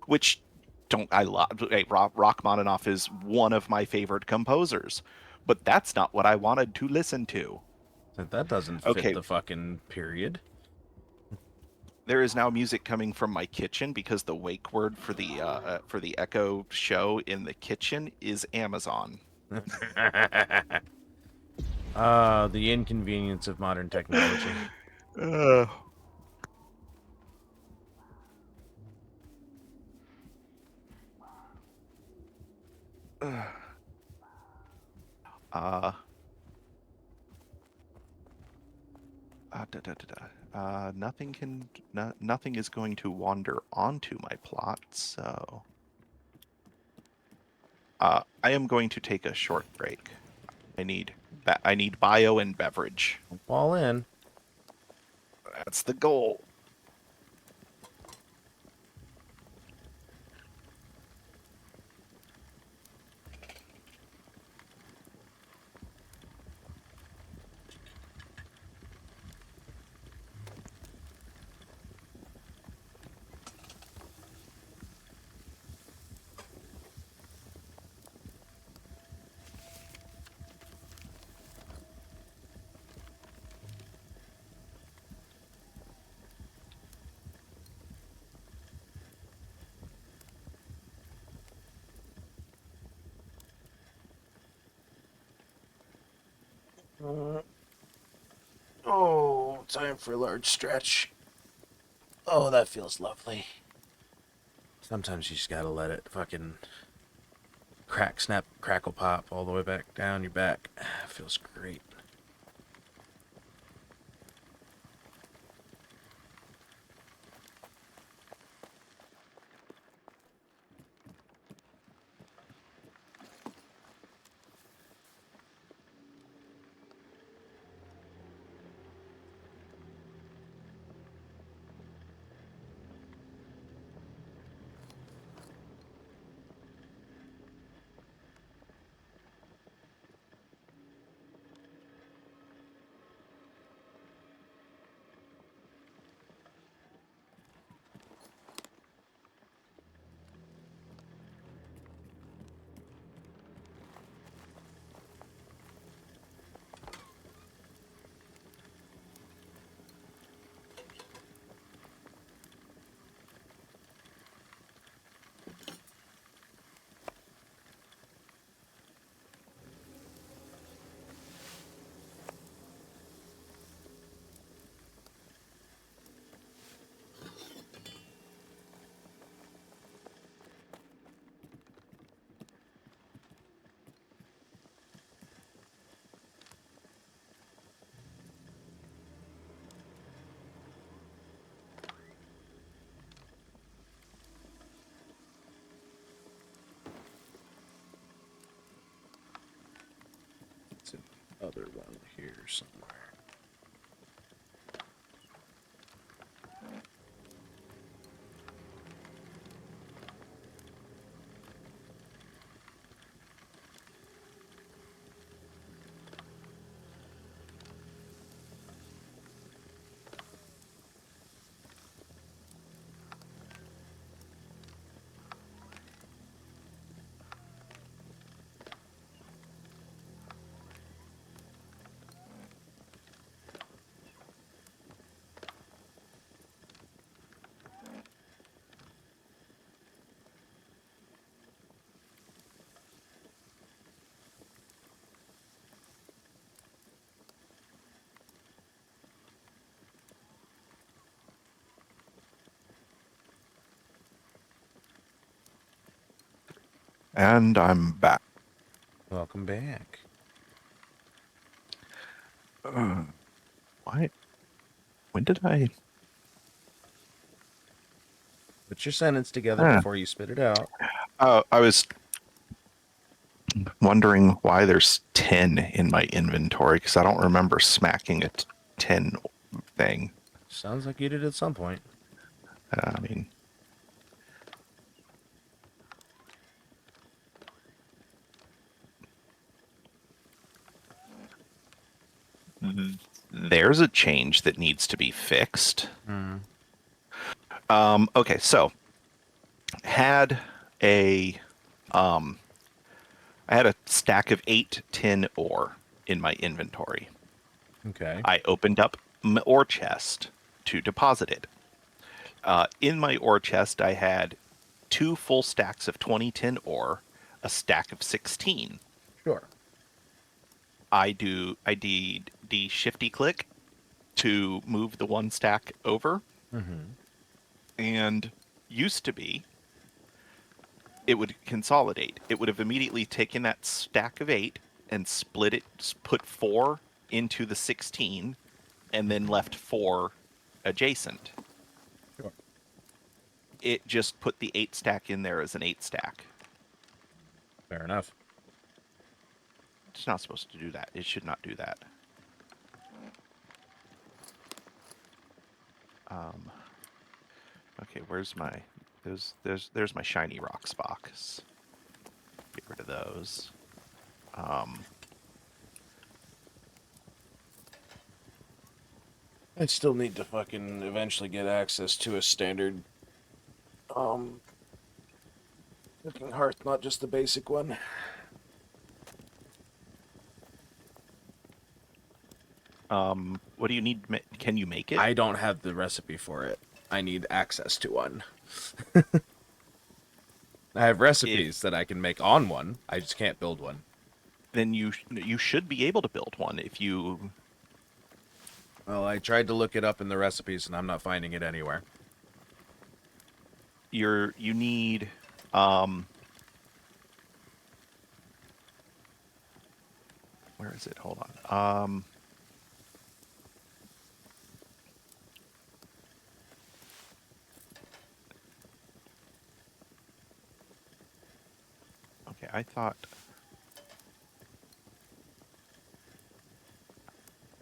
Which I love. Rachmaninoff is one of my favorite composers, but that's not what I wanted to listen to. That doesn't fit the fucking period. There is now music coming from my kitchen because the wake word for the Echo show in the kitchen is Amazon. The inconvenience of modern technology. Nothing is going to wander onto my plot, so I am going to take a short break. I need bio and beverage. Fall in. That's the goal. Oh, time for a large stretch. Oh, that feels lovely. Sometimes you just gotta let it fucking crack, snap, crackle, pop all the way back down your back. Feels great. Other one here somewhere. And I'm back. Welcome back. Why? When did I? Put your sentence together before you spit it out. I was wondering why there's 10 in my inventory, because I don't remember smacking a 10 thing. Sounds like you did at some point. I mean, there's a change that needs to be fixed. Okay, so had a I had a stack of 8 tin ore in my inventory. Okay. I opened up my ore chest to deposit it. In my ore chest, I had 2 full stacks of 20 tin ore, a stack of 16. Sure. I did the shifty click to move the 1 stack over. And used to be, it would consolidate. It would have immediately taken that stack of 8 and split it, put 4 into the 16, and then left 4 adjacent. Sure. It just put the 8 stack in there as an 8 stack. Fair enough. It's not supposed to do that. It should not do that. Okay, where's my... There's my shiny rocks box. Get rid of those. I still need to fucking eventually get access to a standard cooking hearth, not just the basic one. What do you need? Can you make it? I don't have the recipe for it. I need access to one. I have recipes that I can make on one. I just can't build one. Then you should be able to build one if you... Well, I tried to look it up in the recipes, and I'm not finding it anywhere. You need... Where is it? Hold on. Okay, I thought...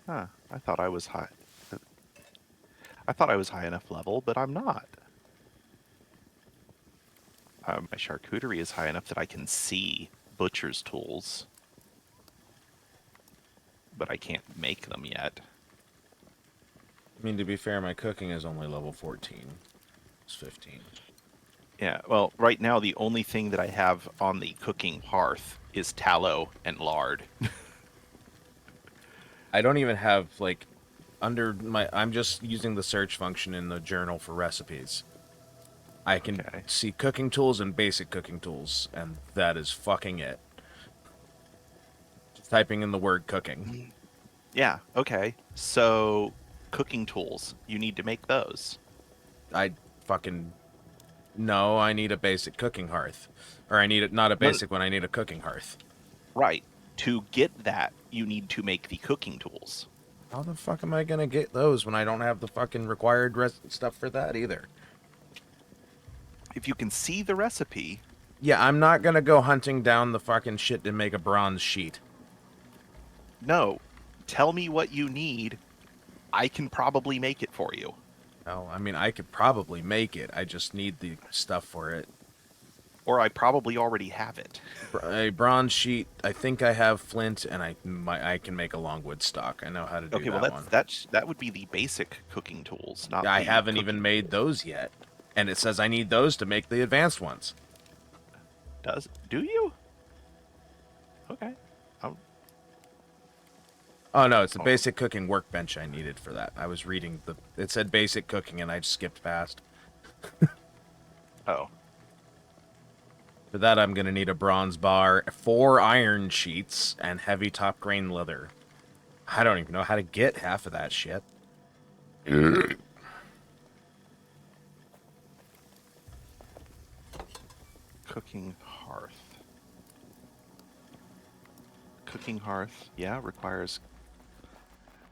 I thought I was high. I thought I was high enough level, but I'm not. My charcuterie is high enough that I can see butcher's tools. But I can't make them yet. I mean, to be fair, my cooking is only level 14. It's 15. Yeah, well, right now the only thing that I have on the cooking hearth is tallow and lard. I don't even have, like, I'm just using the search function in the journal for recipes. I can see cooking tools and basic cooking tools, and that is fucking it. Just typing in the word cooking. Yeah, okay. So, cooking tools, you need to make those. No, I need a basic cooking hearth. Or I need not a basic one, I need a cooking hearth. Right. To get that, you need to make the cooking tools. How the fuck am I gonna get those when I don't have the fucking required stuff for that either? If you can see the recipe... Yeah, I'm not gonna go hunting down the fucking shit to make a bronze sheet. No. Tell me what you need. I can probably make it for you. No, I mean, I could probably make it. I just need the stuff for it. Or I probably already have it. A bronze sheet. I think I have flint, and I can make a longwood stock. I know how to do okay, well, that one. That would be the basic cooking tools, not I haven't even made those yet. And it says I need those to make the advanced ones. Do you? Okay. Oh, no, it's the basic cooking workbench I needed for that. I was reading it said basic cooking, and I just skipped past. Oh. For that, I'm going to need a bronze bar, 4 iron sheets, and heavy top grain leather. I don't even know how to get half of that shit. Cooking hearth. Cooking hearth, yeah, requires...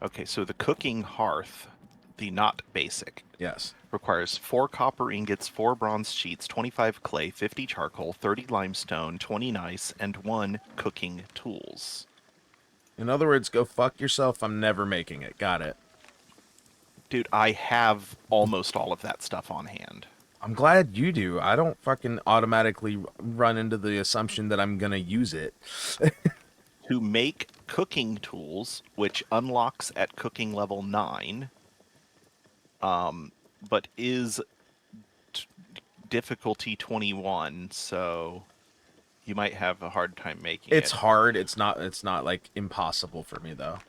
Okay, so the cooking hearth, the not basic, Yes. requires 4 copper ingots, 4 bronze sheets, 25 clay, 50 charcoal, 30 limestone, 20 ice, and 1 cooking tools. In other words, go fuck yourself. I'm never making it. Got it. Dude, I have almost all of that stuff on hand. I'm glad you do. I don't fucking automatically run into the assumption that I'm gonna use it. To make cooking tools, which unlocks at cooking level 9, but is difficulty 21, so you might have a hard time making it. It's hard. It's not like impossible for me though.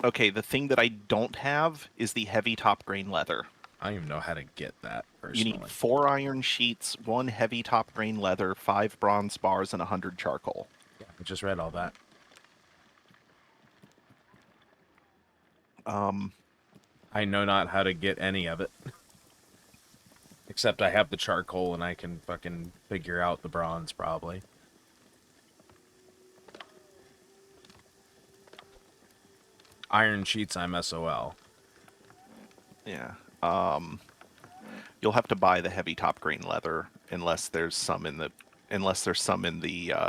Okay, the thing that I don't have is the heavy top grain leather. I don't even know how to get that personally. You need 4 iron sheets, 1 heavy top grain leather, 5 bronze bars, and 100 charcoal. Yeah, I just read all that. I know not how to get any of it. Except I have the charcoal and I can fucking figure out the bronze probably. Iron sheets, I'm SOL. Yeah. You'll have to buy the heavy top grain leather unless there's some in the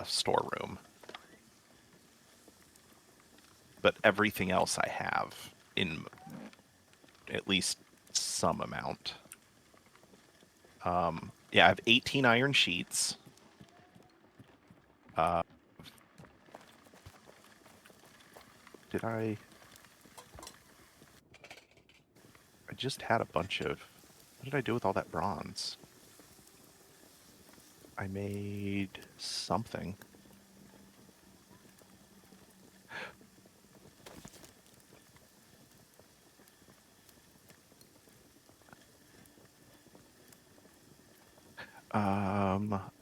storeroom. But everything else I have in at least some amount. Yeah, I have 18 iron sheets. Did I just had a bunch of... What did I do with all that bronze? I made something.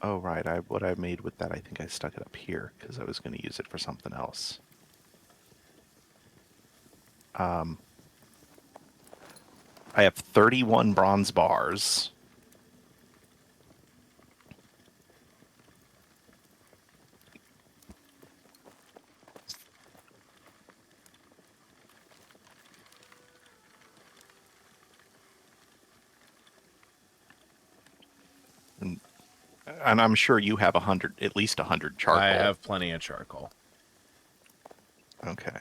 Oh right, what I made with that, I think I stuck it up here because I was going to use it for something else. I have 31 bronze bars. And I'm sure you have at least 100 charcoal. I have plenty of charcoal. Okay.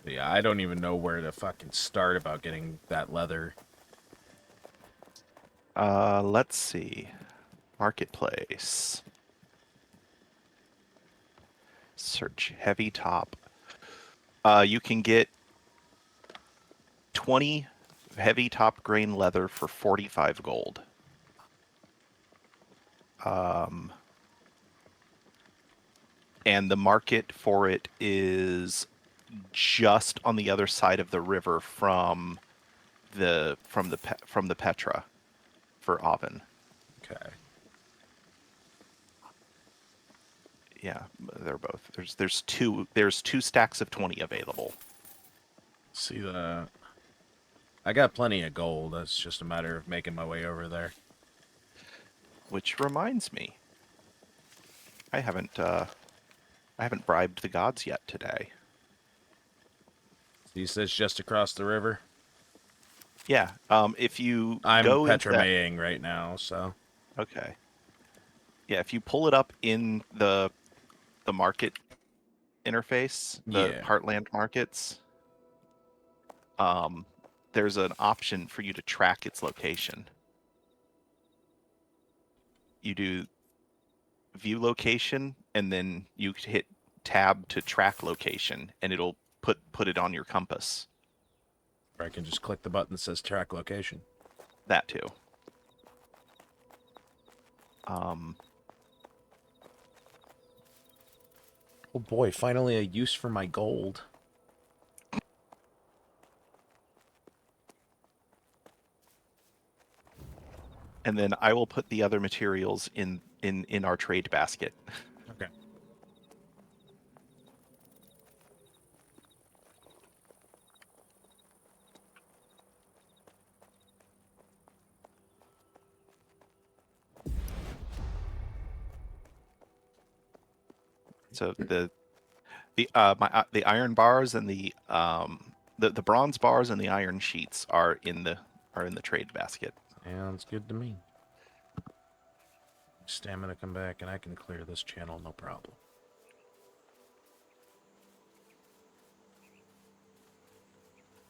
Yeah, I don't even know where to fucking start about getting that leather. Let's see. Marketplace. Search heavy top. You can get 20 heavy top grain leather for 45 gold. And the market for it is just on the other side of the river from the Petra for Oven. Okay. Yeah, they're both. There's two stacks of 20 available. See I got plenty of gold. That's just a matter of making my way over there. Which reminds me, I haven't bribed the gods yet today. He says just across the river. Yeah. If you I'm go Petramaying right now, so. Okay. Yeah, if you pull it up in the market interface, the Heartland markets, there's an option for you to track its location. You do view location, and then you hit tab to track location, and it'll put it on your compass. Or I can just click the button that says track location. That too. Oh boy, finally a use for my gold. And then I will put the other materials in our trade basket. Okay. So the iron bars and the bronze bars and the iron sheets are in the trade basket. Sounds good to me. Stamina come back, and I can clear this channel, no problem.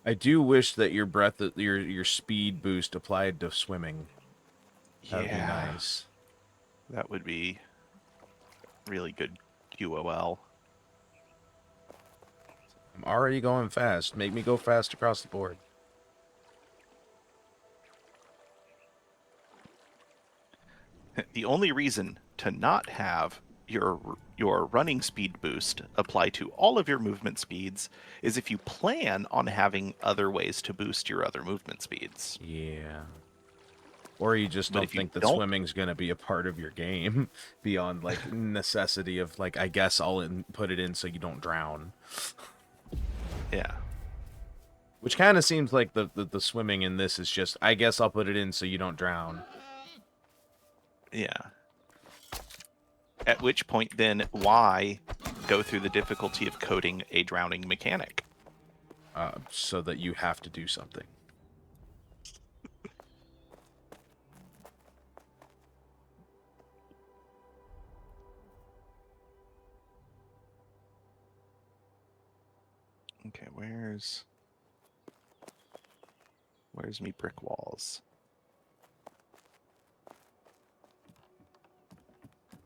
I do wish that your your speed boost applied to swimming. That'd be nice. That would be really good QOL. I'm already going fast. Make me go fast across the board. The only reason to not have your running speed boost apply to all of your movement speeds is if you plan on having other ways to boost your other movement speeds. Yeah. Or you just don't think that swimming's going to be a part of your game beyond, like, necessity of, like, I guess I'll put it in so you don't drown. Yeah. Which kind of seems like the swimming in this is just, I guess I'll put it in so you don't drown. Yeah. At which point, then, why go through the difficulty of coding a drowning mechanic? So that you have to do something. Okay, where's me brick walls?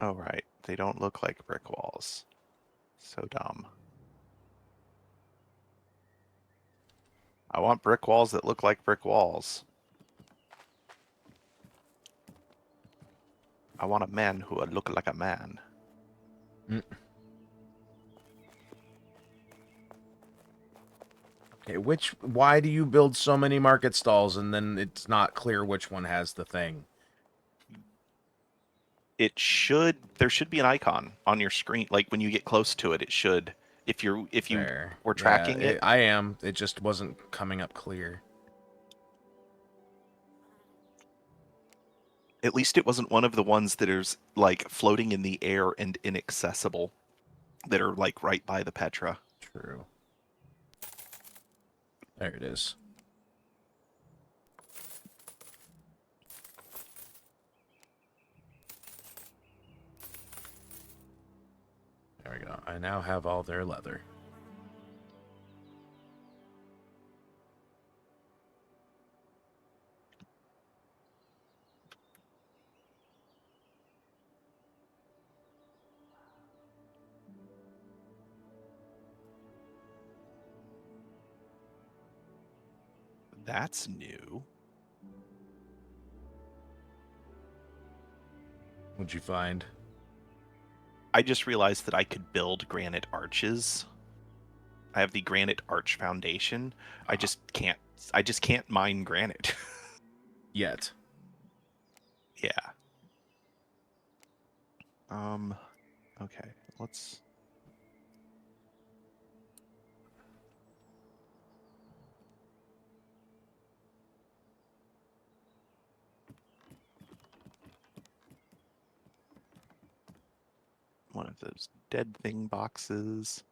Oh, right. They don't look like brick walls. So dumb. I want brick walls that look like brick walls. I want a man who would look like a man. Mm. Okay, why do you build so many market stalls and then it's not clear which one has the thing? There should be an icon on your screen. Like when you get close to it, it should. If you were tracking it. I am. It just wasn't coming up clear. At least it wasn't one of the ones that is like floating in the air and inaccessible that are like right by the Petra. True. There it is. There we go. I now have all their leather. That's new. What'd you find? I just realized that I could build granite arches. I have the granite arch foundation. I just can't mine granite. Yet. Yeah. Okay, let's... One of those dead thing boxes.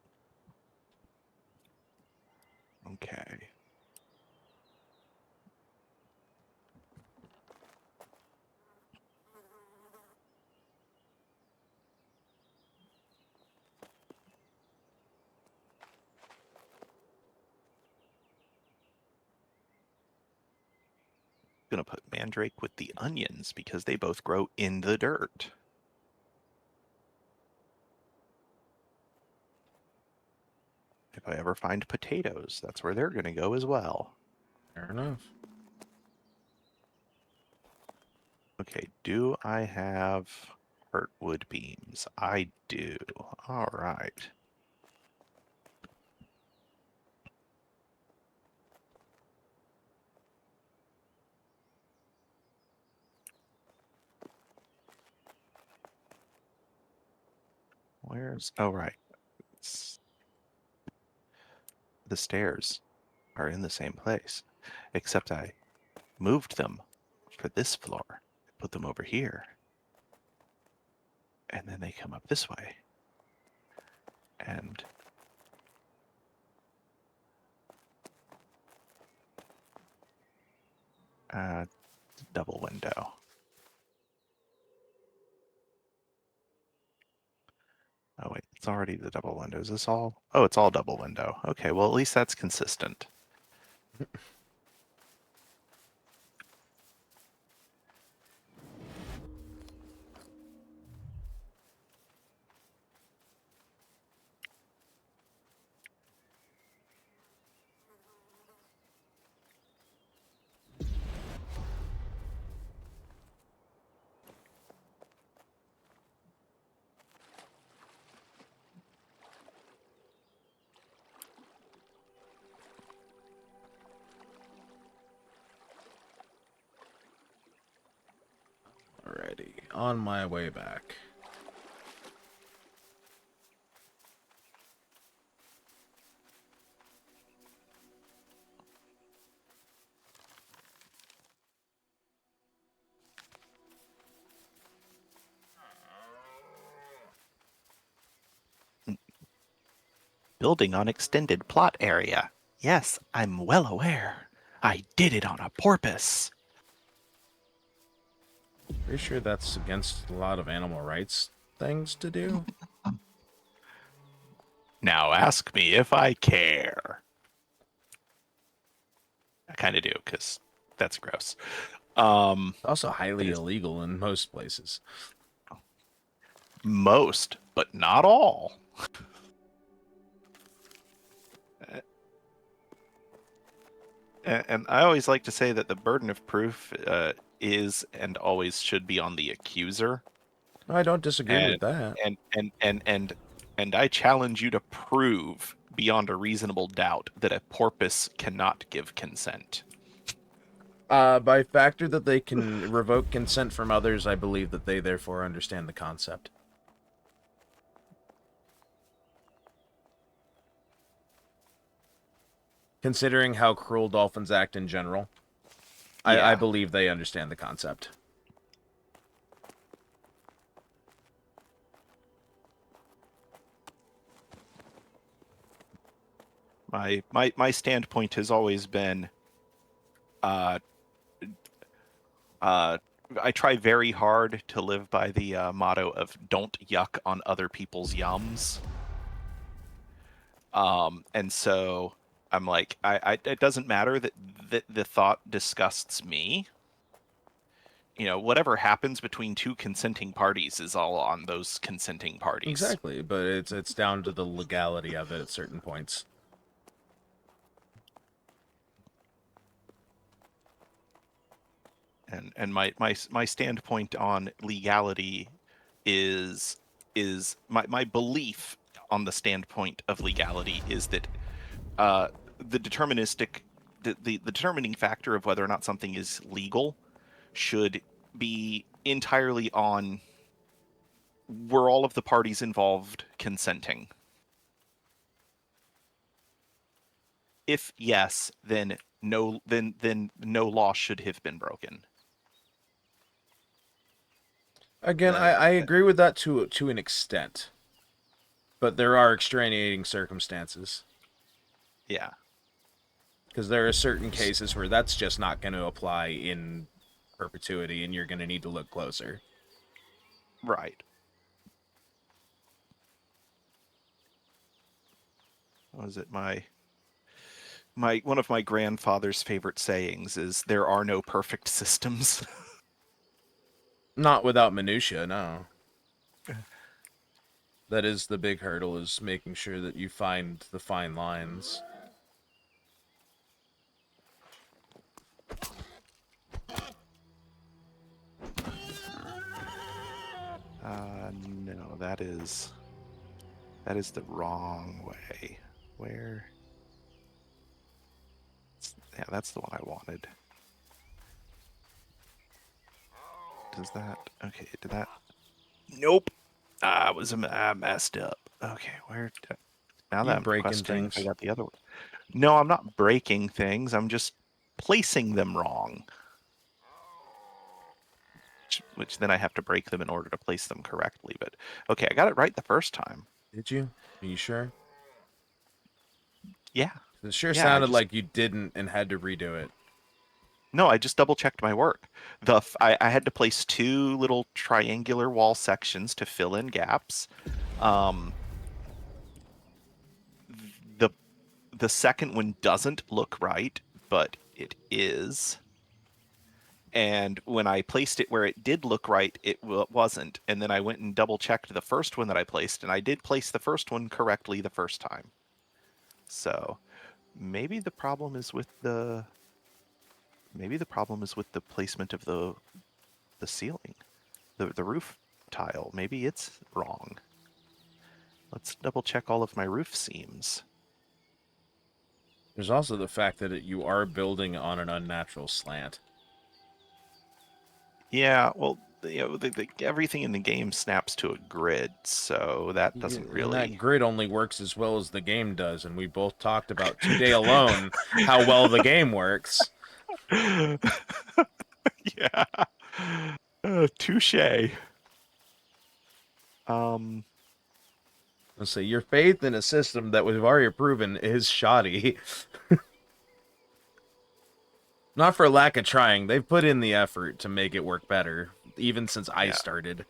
Okay. Gonna put mandrake with the onions because they both grow in the dirt. If I ever find potatoes, that's where they're gonna go as well. Fair enough. Okay, do I have heartwood beams? I do. All right. Oh, right. The stairs are in the same place, except I moved them for this floor, put them over here, and then they come up this way. And double window. Oh wait, it's already the double window. Is this all? Oh, it's all double window. Okay, well at least that's consistent. Alrighty, on my way back. Building on extended plot area. Yes, I'm well aware. I did it on a porpoise. Pretty sure that's against a lot of animal rights things to do. Now ask me if I care. I kind of do, because that's gross. Also highly illegal in most places. Most, but not all. And I always like to say that the burden of proof is and always should be on the accuser. I don't disagree with that. And I challenge you to prove beyond a reasonable doubt that a porpoise cannot give consent. By factor that they can revoke consent from others, I believe that they therefore understand the concept. Considering how cruel dolphins act in general, I believe they understand the concept. My standpoint has always been, I try very hard to live by the motto of "Don't yuck on other people's yums." And so I'm like, it doesn't matter that the thought disgusts me. You know, whatever happens between two consenting parties is all on those consenting parties. Exactly, but it's down to the legality of it at certain points. And my standpoint on legality is my belief on the standpoint of legality is that the deterministic the determining factor of whether or not something is legal should be entirely on were all of the parties involved consenting. If yes, then no law should have been broken. Again, I agree with that to an extent. But there are extenuating circumstances. Yeah. Because there are certain cases where that's just not going to apply in perpetuity, and you're going to need to look closer. Right. Was it my one of my grandfather's favorite sayings is there are no perfect systems. Not without minutia, no. That is the big hurdle, is making sure that you find the fine lines. No, that is the wrong way. Where? Yeah, that's the one I wanted. Does that? Okay, did that? Nope. I messed up. Okay, where? Now that I'm questioning, I got the other one. No, I'm not breaking things. I'm just placing them wrong. Which then I have to break them in order to place them correctly. But okay, I got it right the first time. Did you? Are you sure? Yeah. It sure Yeah, sounded like you didn't and had to redo it. No, I just double checked my work. I had to place 2 little triangular wall sections to fill in gaps. Um, the the second one doesn't look right, but it is. And when I placed it where it did look right, it wasn't. And then I went and double checked the first one that I placed, and I did place the first one correctly the first time. So maybe the problem is with the placement of the ceiling, the roof tile. Maybe it's wrong. Let's double check all of my roof seams. There's also the fact that you are building on an unnatural slant. Yeah, well, everything in the game snaps to a grid, so that doesn't And really. that grid only works as well as the game does, and we both talked about today alone how well the game works. Yeah. Touche. Let's say your faith in a system that we've already proven is shoddy. Not for lack of trying. They've put in the effort to make it work better, even since I started.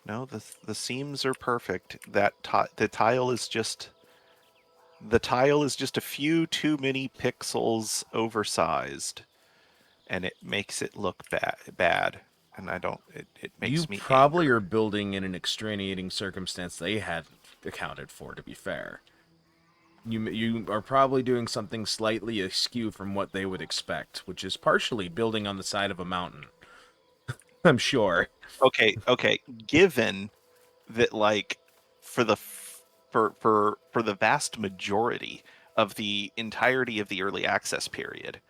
No, the seams are perfect. The tile is just a few too many pixels oversized, and it makes it look bad. And I don't. It You makes me probably angry. are building in an extenuating circumstance they hadn't accounted for, to be fair. You are probably doing something slightly askew from what they would expect, which is partially building on the side of a mountain. I'm sure. Okay. Given that, like, for the for the vast majority of the entirety of the early access period,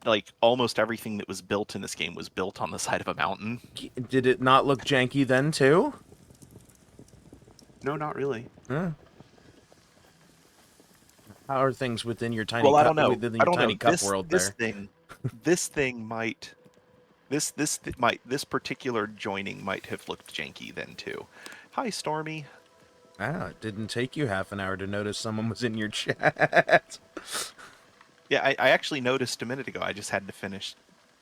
like almost everything that was built in this game was built on the side of a mountain. Did it not look janky then, too? No, not really. Huh? How are things within your tiny Well, I cup don't know. within I your don't know. tiny cup world This there? thing, this thing might this particular joining might have looked janky then too. Hi, Stormy. Ah, it didn't take you half an hour to notice someone was in your chat. Yeah, I actually noticed a minute ago. I just had to finish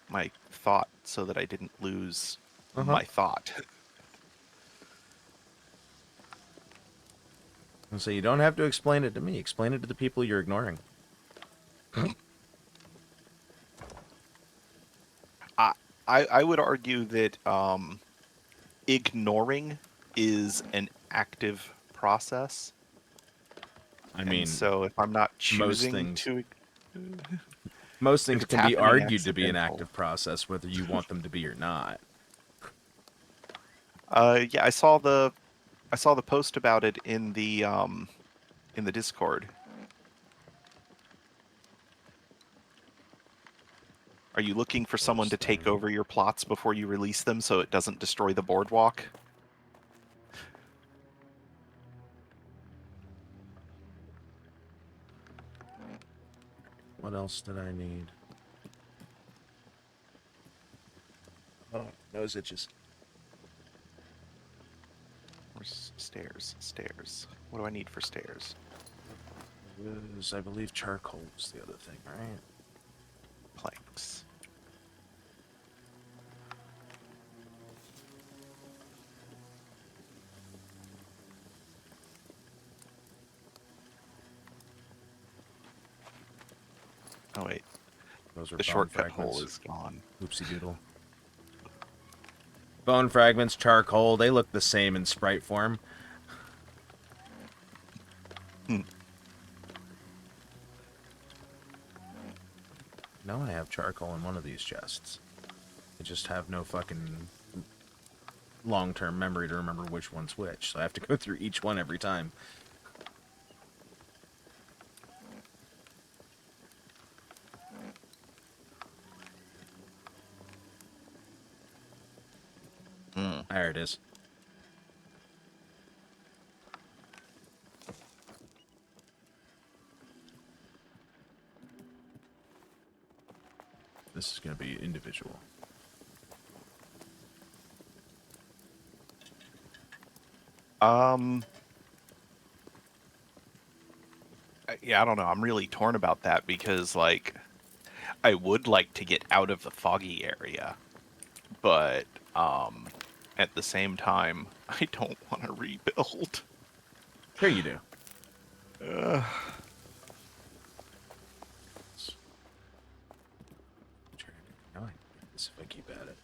my thought so that I didn't lose Uh-huh. my thought. And so you don't have to explain it to me. Explain it to the people you're ignoring. I would argue that ignoring is an active process. I And mean, so if I'm not most choosing things to, most if things it's can be happening argued to be an accidental. active process, whether you want them to be or not. Yeah, I saw the post about it in the Discord. Are you looking for someone to take over your plots before you release them so it doesn't destroy the boardwalk? What else did I need? Oh, nose itches. Where's stairs? Stairs. What do I need for stairs? It was, I believe, charcoal was the other thing, right? Planks. Oh wait, Those are the bone shortcut hole fragments. is gone. Oopsie doodle. Bone fragments, charcoal, they look the same in sprite form. No, I have charcoal in one of these chests. I just have no fucking long-term memory to remember which one's which, so I have to go through each one every time. There it is. This is going to be individual. Yeah, I don't know. I'm really torn about that because, like, I would like to get out of the foggy area, but at the same time, I don't want to rebuild. Sure you do. If I keep at it.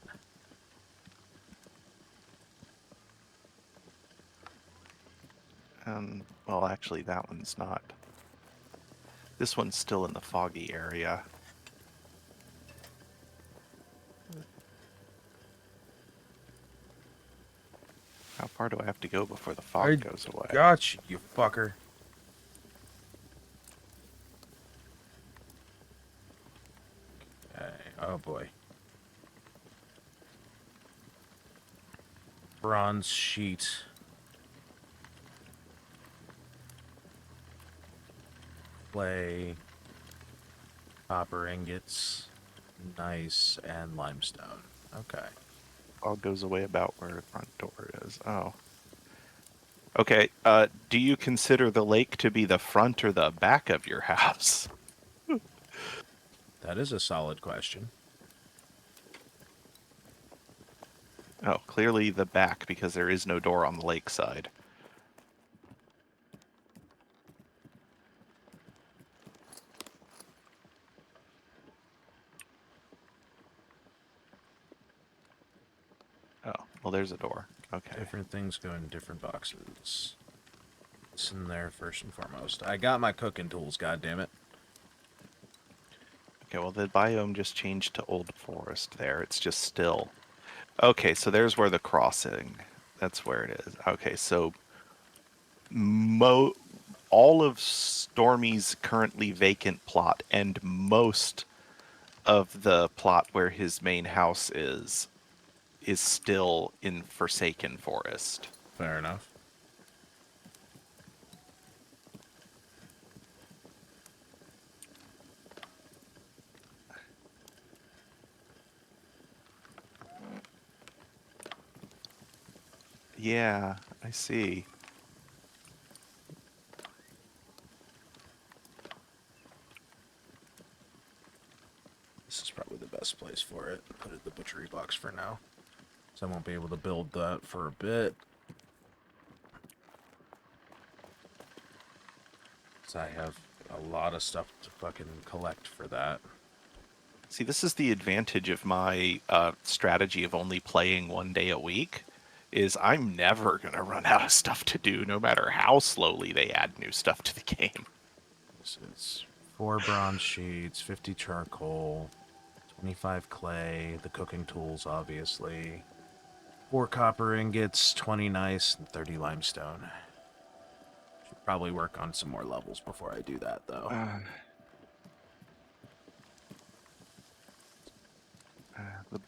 Well, actually, that one's not. This one's still in the foggy area. How far do I have to go before the fog goes away? Gotcha, you fucker. Okay. Oh boy. Bronze sheet. Clay. Copper ingots. Nice. And limestone. Okay. Fog goes away about where the front door is. Oh. Okay, do you consider the lake to be the front or the back of your house? That is a solid question. Oh, clearly the back, because there is no door on the lake side. Oh, well, there's a door. Okay. Different things go in different boxes. It's in there first and foremost. I got my cooking tools, goddammit. Okay, well, the biome just changed to old forest there. It's just still. Okay, so there's where the crossing. That's where it is. Okay, so all of Stormy's currently vacant plot and most of the plot where his main house is still in Forsaken Forest. Fair enough. Yeah, I see. This is probably the best place for it. Put it in the butchery box for now. So I won't be able to build that for a bit. So I have a lot of stuff to fucking collect for that. See, this is the advantage of my strategy of only playing 1 day a week, is I'm never going to run out of stuff to do, no matter how slowly they add new stuff to the game. So it's 4 bronze sheets, 50 charcoal, 25 clay, the cooking tools, obviously. 4 copper ingots, 20 nice, and 30 limestone. Should probably work on some more levels before I do that, though. The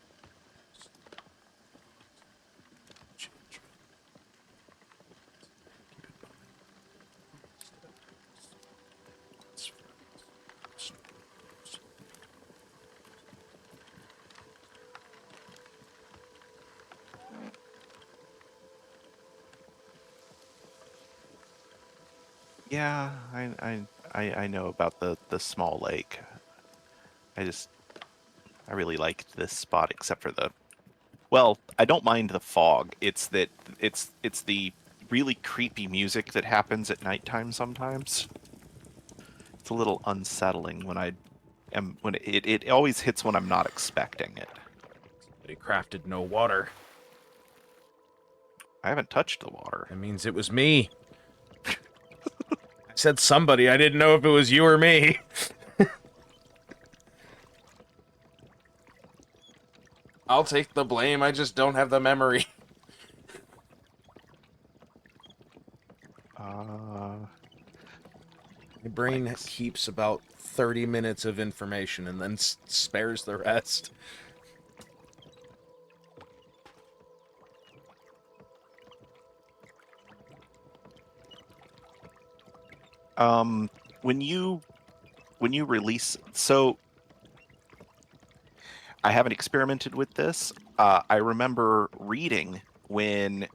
Yeah, I know about the small lake. I really liked this spot, except for well, I don't mind the fog. It's that it's the really creepy music that happens at nighttime sometimes. It's a little unsettling when it always hits when I'm not expecting it. They crafted no water. I haven't touched the water. That means it was me. I said somebody. I didn't know if it was you or me. I'll take the blame. I just don't have the memory. My brain keeps about 30 minutes of information and then spares the rest. When you release, so I haven't experimented with this. I remember reading when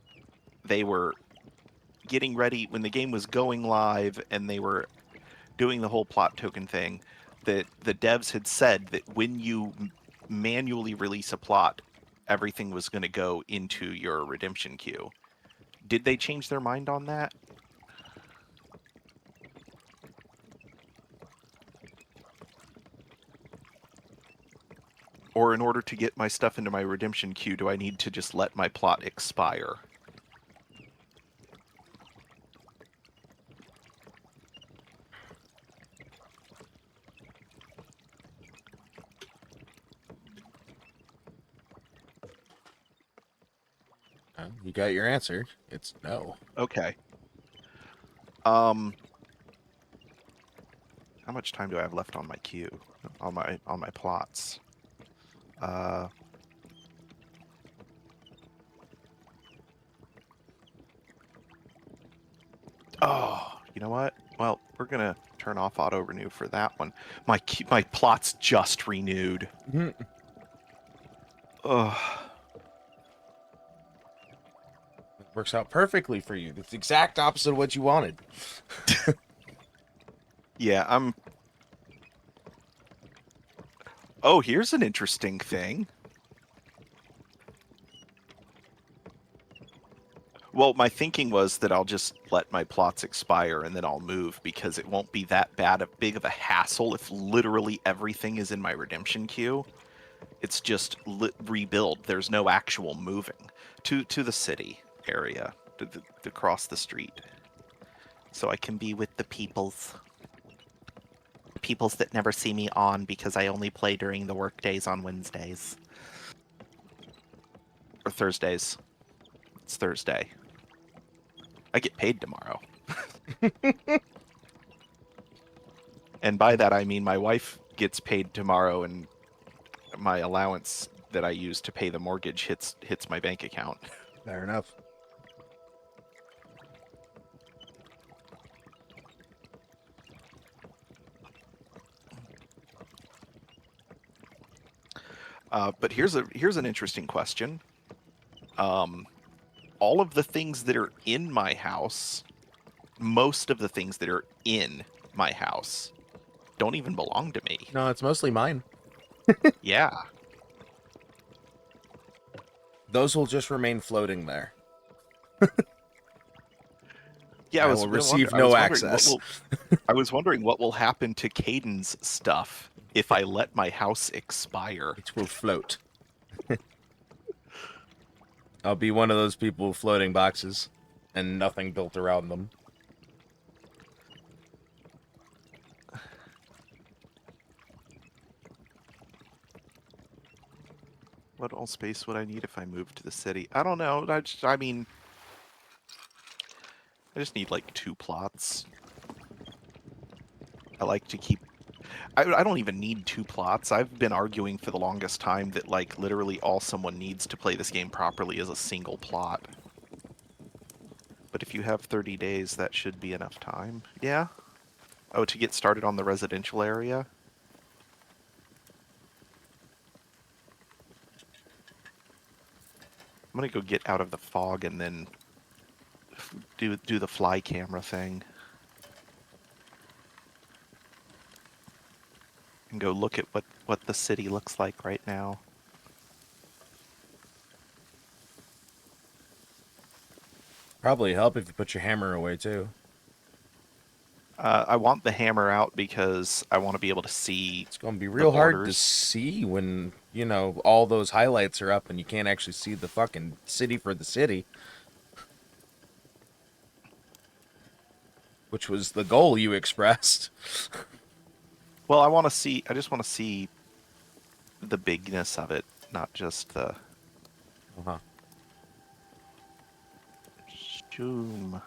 they were getting ready, when the game was going live and they were doing the whole plot token thing, that the devs had said that when you manually release a plot, everything was going to go into your redemption queue. Did they change their mind on that? Or in order to get my stuff into my redemption queue, do I need to just let my plot expire? You got your answer. It's no. Okay. How much time do I have left on my queue? On my plots? Oh, you know what? Well, we're gonna turn off auto renew for that one. My plots just renewed. Ugh. It works out perfectly for you. It's the exact opposite of what you wanted. Yeah, I'm... Oh, here's an interesting thing. Well, my thinking was that I'll just let my plots expire and then I'll move, because it won't be that big of a hassle if literally everything is in my redemption queue. It's just rebuild. There's no actual moving to the city area, to across the street, so I can be with the peoples that never see me on because I only play during the work days on Wednesdays or Thursdays. It's Thursday. I get paid tomorrow. And by that I mean my wife gets paid tomorrow, and my allowance that I use to pay the mortgage hits my bank account. Fair enough. But here's an interesting question. All of the things that are in my house, most of the things that are in my house, don't even belong to me. No, it's mostly mine. Yeah. Those will just remain floating there. Yeah, I will receive no access. I was wondering what will happen to Kaiden's stuff if I let my house expire. It will float. I'll be one of those people with floating boxes and nothing built around them. What all space would I need if I moved to the city? I don't know. I just need like 2 plots. I like to keep... I don't even need 2 plots. I've been arguing for the longest time that like literally all someone needs to play this game properly is a single plot. But if you have 30 days, that should be enough time. Yeah? Oh, to get started on the residential area? I'm gonna go get out of the fog and then do the fly camera thing. And go look at what the city looks like right now. Probably help if you put your hammer away too. I want the hammer out because I want to be able to see. It's going to be real hard to see when, you know, all those highlights are up and you can't actually see the fucking city for the city. Which was the goal you expressed. Well, I want to see. I just want to see the bigness of it, not just the. Uh-huh. Zoom.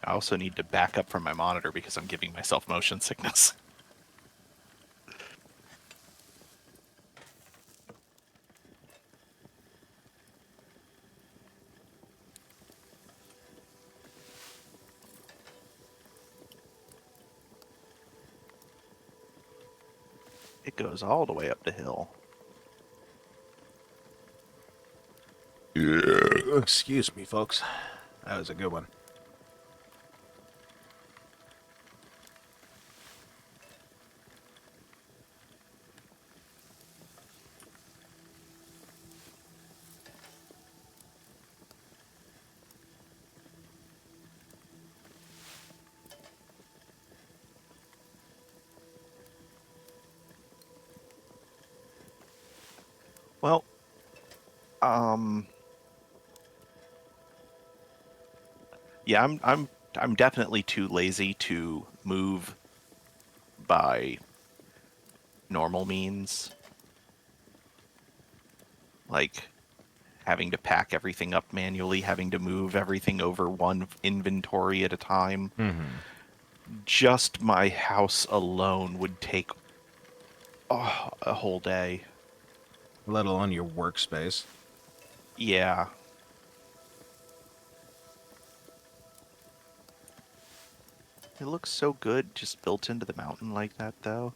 I also need to back up from my monitor because I'm giving myself motion sickness. It goes all the way up the hill. Excuse me, folks. That was a good one. Well, yeah, I'm definitely too lazy to move by normal means. Like having to pack everything up manually, having to move everything over one inventory at a time. Mm-hmm. Just my house alone would take a whole day. Let alone your workspace. Yeah. It looks so good just built into the mountain like that, though.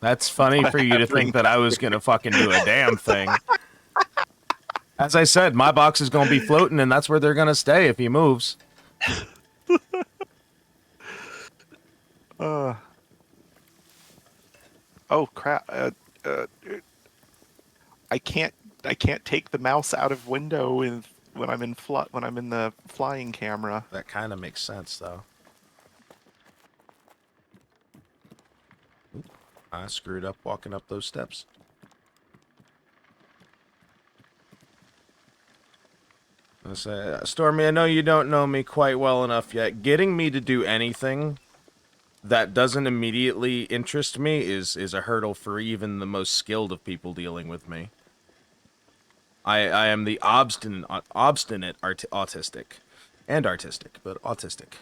That's funny for you to think that I was going to fucking do a damn thing. As I said, my box is going to be floating, and that's where they're going to stay if he moves. Oh crap! I can't take the mouse out of window when I'm in the flying camera. That kind of makes sense, though. I screwed up walking up those steps. I say, Stormy, I know you don't know me quite well enough yet. Getting me to do anything that doesn't immediately interest me is a hurdle for even the most skilled of people dealing with me. I am the obstinate autistic. And artistic, but autistic.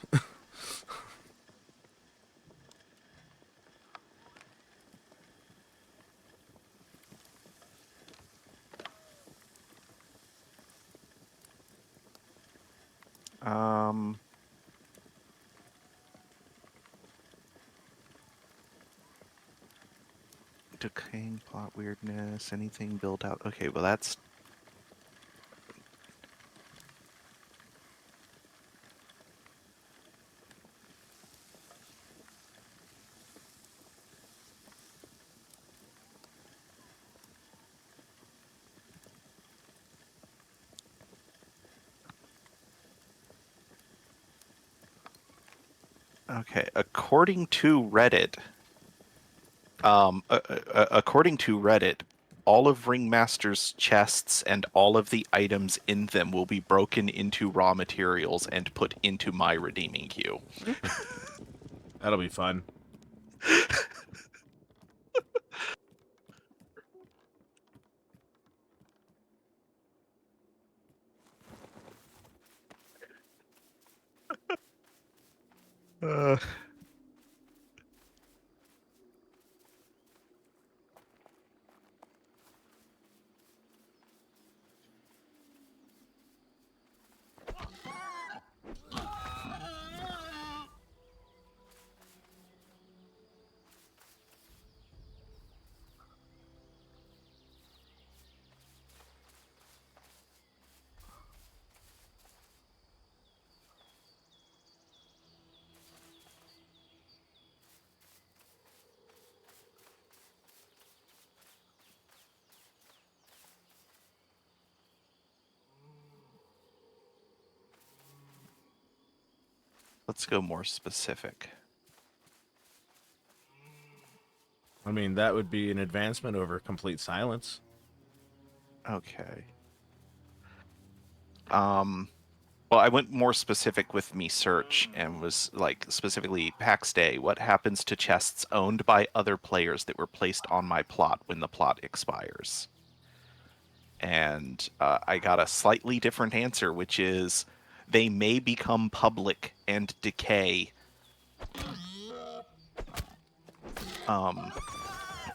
Decaying plot weirdness, anything built out. Okay, well that's... Okay, according to Reddit, all of Ringmaster's chests and all of the items in them will be broken into raw materials and put into my redeeming queue. That'll be fun. Let's go more specific. I mean, that would be an advancement over complete silence. Okay. Well, I went more specific with me search and was like specifically Pax Dei. What happens to chests owned by other players that were placed on my plot when the plot expires? And I got a slightly different answer, which is they may become public and decay,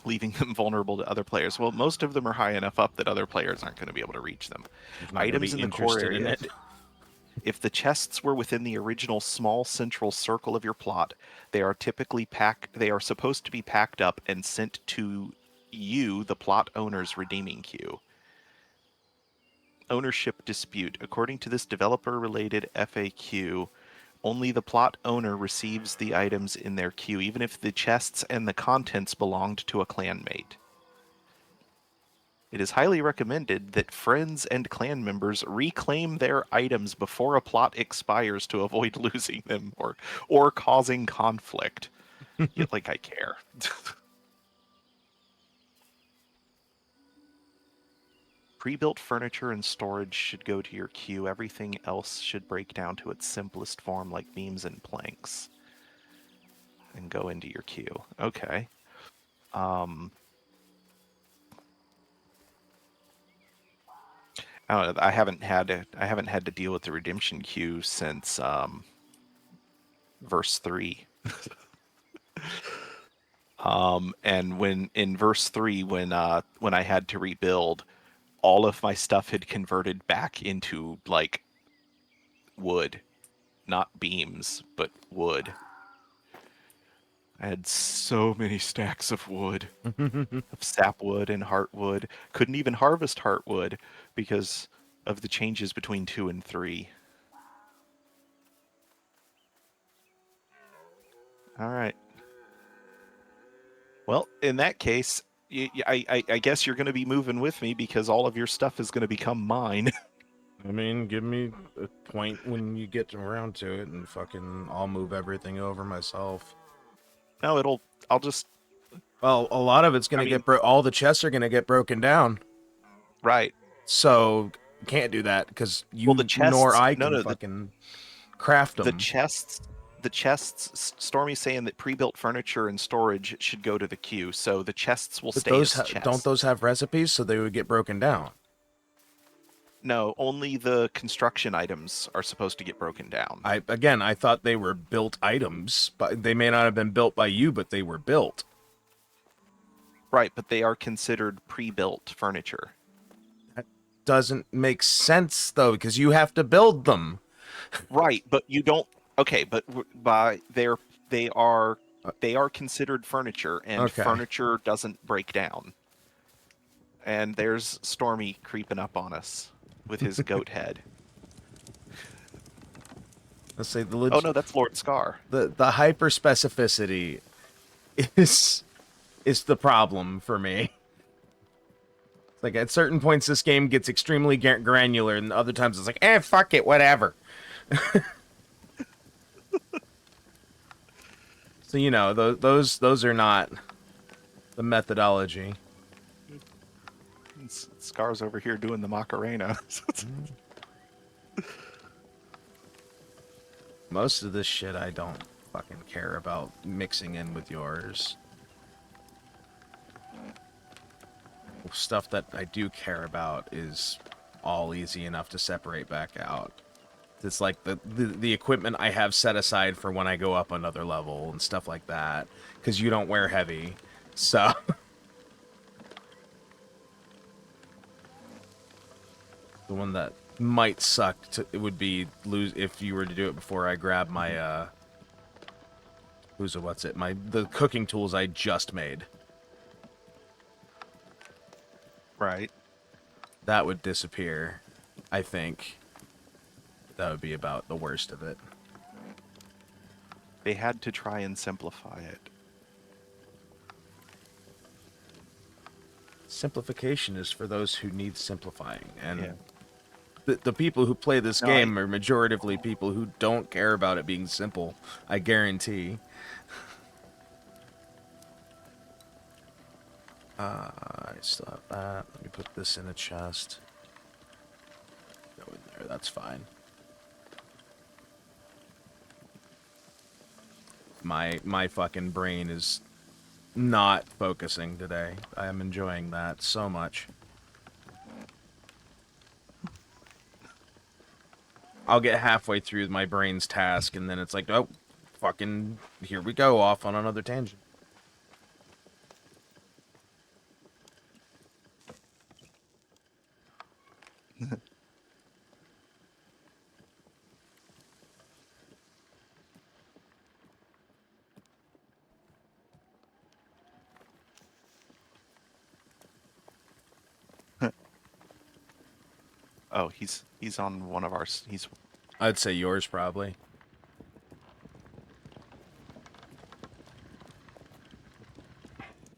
leaving them vulnerable to other players. Well, most of them are high enough up that other players aren't going to be able to reach them. Items in the core area. If the chests were within the original small central circle of your plot, they are supposed to be packed up and sent to you, the plot owner's redeeming queue. Ownership dispute. According to this developer-related FAQ, only the plot owner receives the items in their queue, even if the chests and the contents belonged to a clanmate. It is highly recommended that friends and clan members reclaim their items before a plot expires to avoid losing them or causing conflict. Yet, like I care. Pre-built furniture and storage should go to your queue. Everything else should break down to its simplest form, like beams and planks, and go into your queue. Okay. I haven't had to deal with the redemption queue since verse 3. And when in verse 3, when I had to rebuild, all of my stuff had converted back into like wood, not beams, but wood. I had so many stacks of wood, of sapwood and heartwood. Couldn't even harvest heartwood because of the changes between 2 and 3. All right. Well, in that case, I guess you're going to be moving with me because all of your stuff is going to become mine. I mean, give me a point when you get around to it, and fucking, I'll move everything over myself. No, I'll just. Well, a lot of it's gonna all the chests are gonna get broken down. Right. So can't do that because you the chests, nor I can fucking craft them. The chests. Stormy's saying that pre-built furniture and storage should go to the queue, so the chests will stay as chests. Don't those have recipes so they would get broken down? No, only the construction items are supposed to get broken down. I thought they were built items, but they may not have been built by you, but they were built. Right, but they are considered pre-built furniture. That doesn't make sense though, because you have to build them. Right, but you don't. Okay, but they are considered furniture, and furniture doesn't break down. And there's Stormy creeping up on us with his goat head. Let's say oh no, that's Lord Scar. The hyper specificity is the problem for me. Like at certain points, this game gets extremely granular, and other times it's like, fuck it, whatever. So you know, those are not the methodology. Scar's over here doing the Macarena. Most of this shit I don't fucking care about mixing in with yours. Stuff that I do care about is all easy enough to separate back out. It's like the equipment I have set aside for when I go up another level and stuff like that, because you don't wear heavy, so... The one that might suck it would be lose if you were to do it before I grab my the cooking tools I just made. Right. That would disappear, I think. That would be about the worst of it. They had to try and simplify it. Simplification is for those who need simplifying, and the people who play this game are majoritively people who don't care about it being simple, I guarantee. I still have that. Let me put this in a chest. Go in there, that's fine. My fucking brain is not focusing today. I am enjoying that so much. I'll get halfway through my brain's task, and then it's like, oh, fucking, here we go, off on another tangent. Oh, he's on one of our. He's. I'd say yours probably.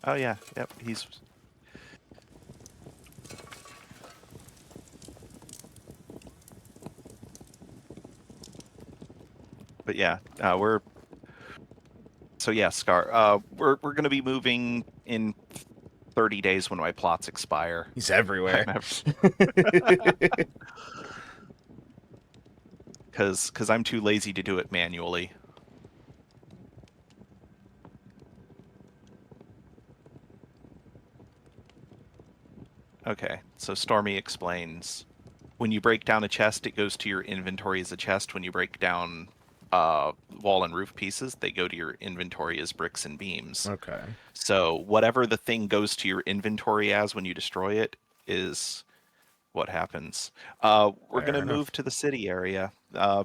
Oh yeah, yep. He's. But yeah, we're. So yeah, Scar. We're gonna be moving in 30 days when my plots expire. He's everywhere. Because I'm too lazy to do it manually. Okay, so Stormy explains. When you break down a chest, it goes to your inventory as a chest. When you break down wall and roof pieces, they go to your inventory as bricks and beams. Okay. So whatever the thing goes to your inventory as when you destroy it is what happens. We're going to move to the city area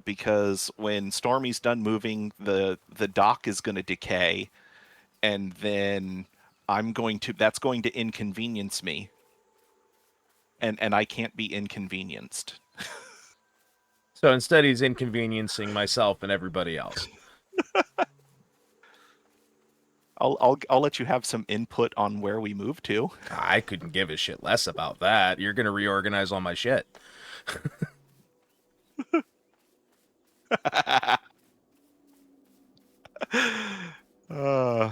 because when Stormy's done moving, the dock is going to decay, and then that's going to inconvenience me, and I can't be inconvenienced. So instead, he's inconveniencing myself and everybody else. I'll let you have some input on where we move to. I couldn't give a shit less about that. You're gonna reorganize all my shit. uh,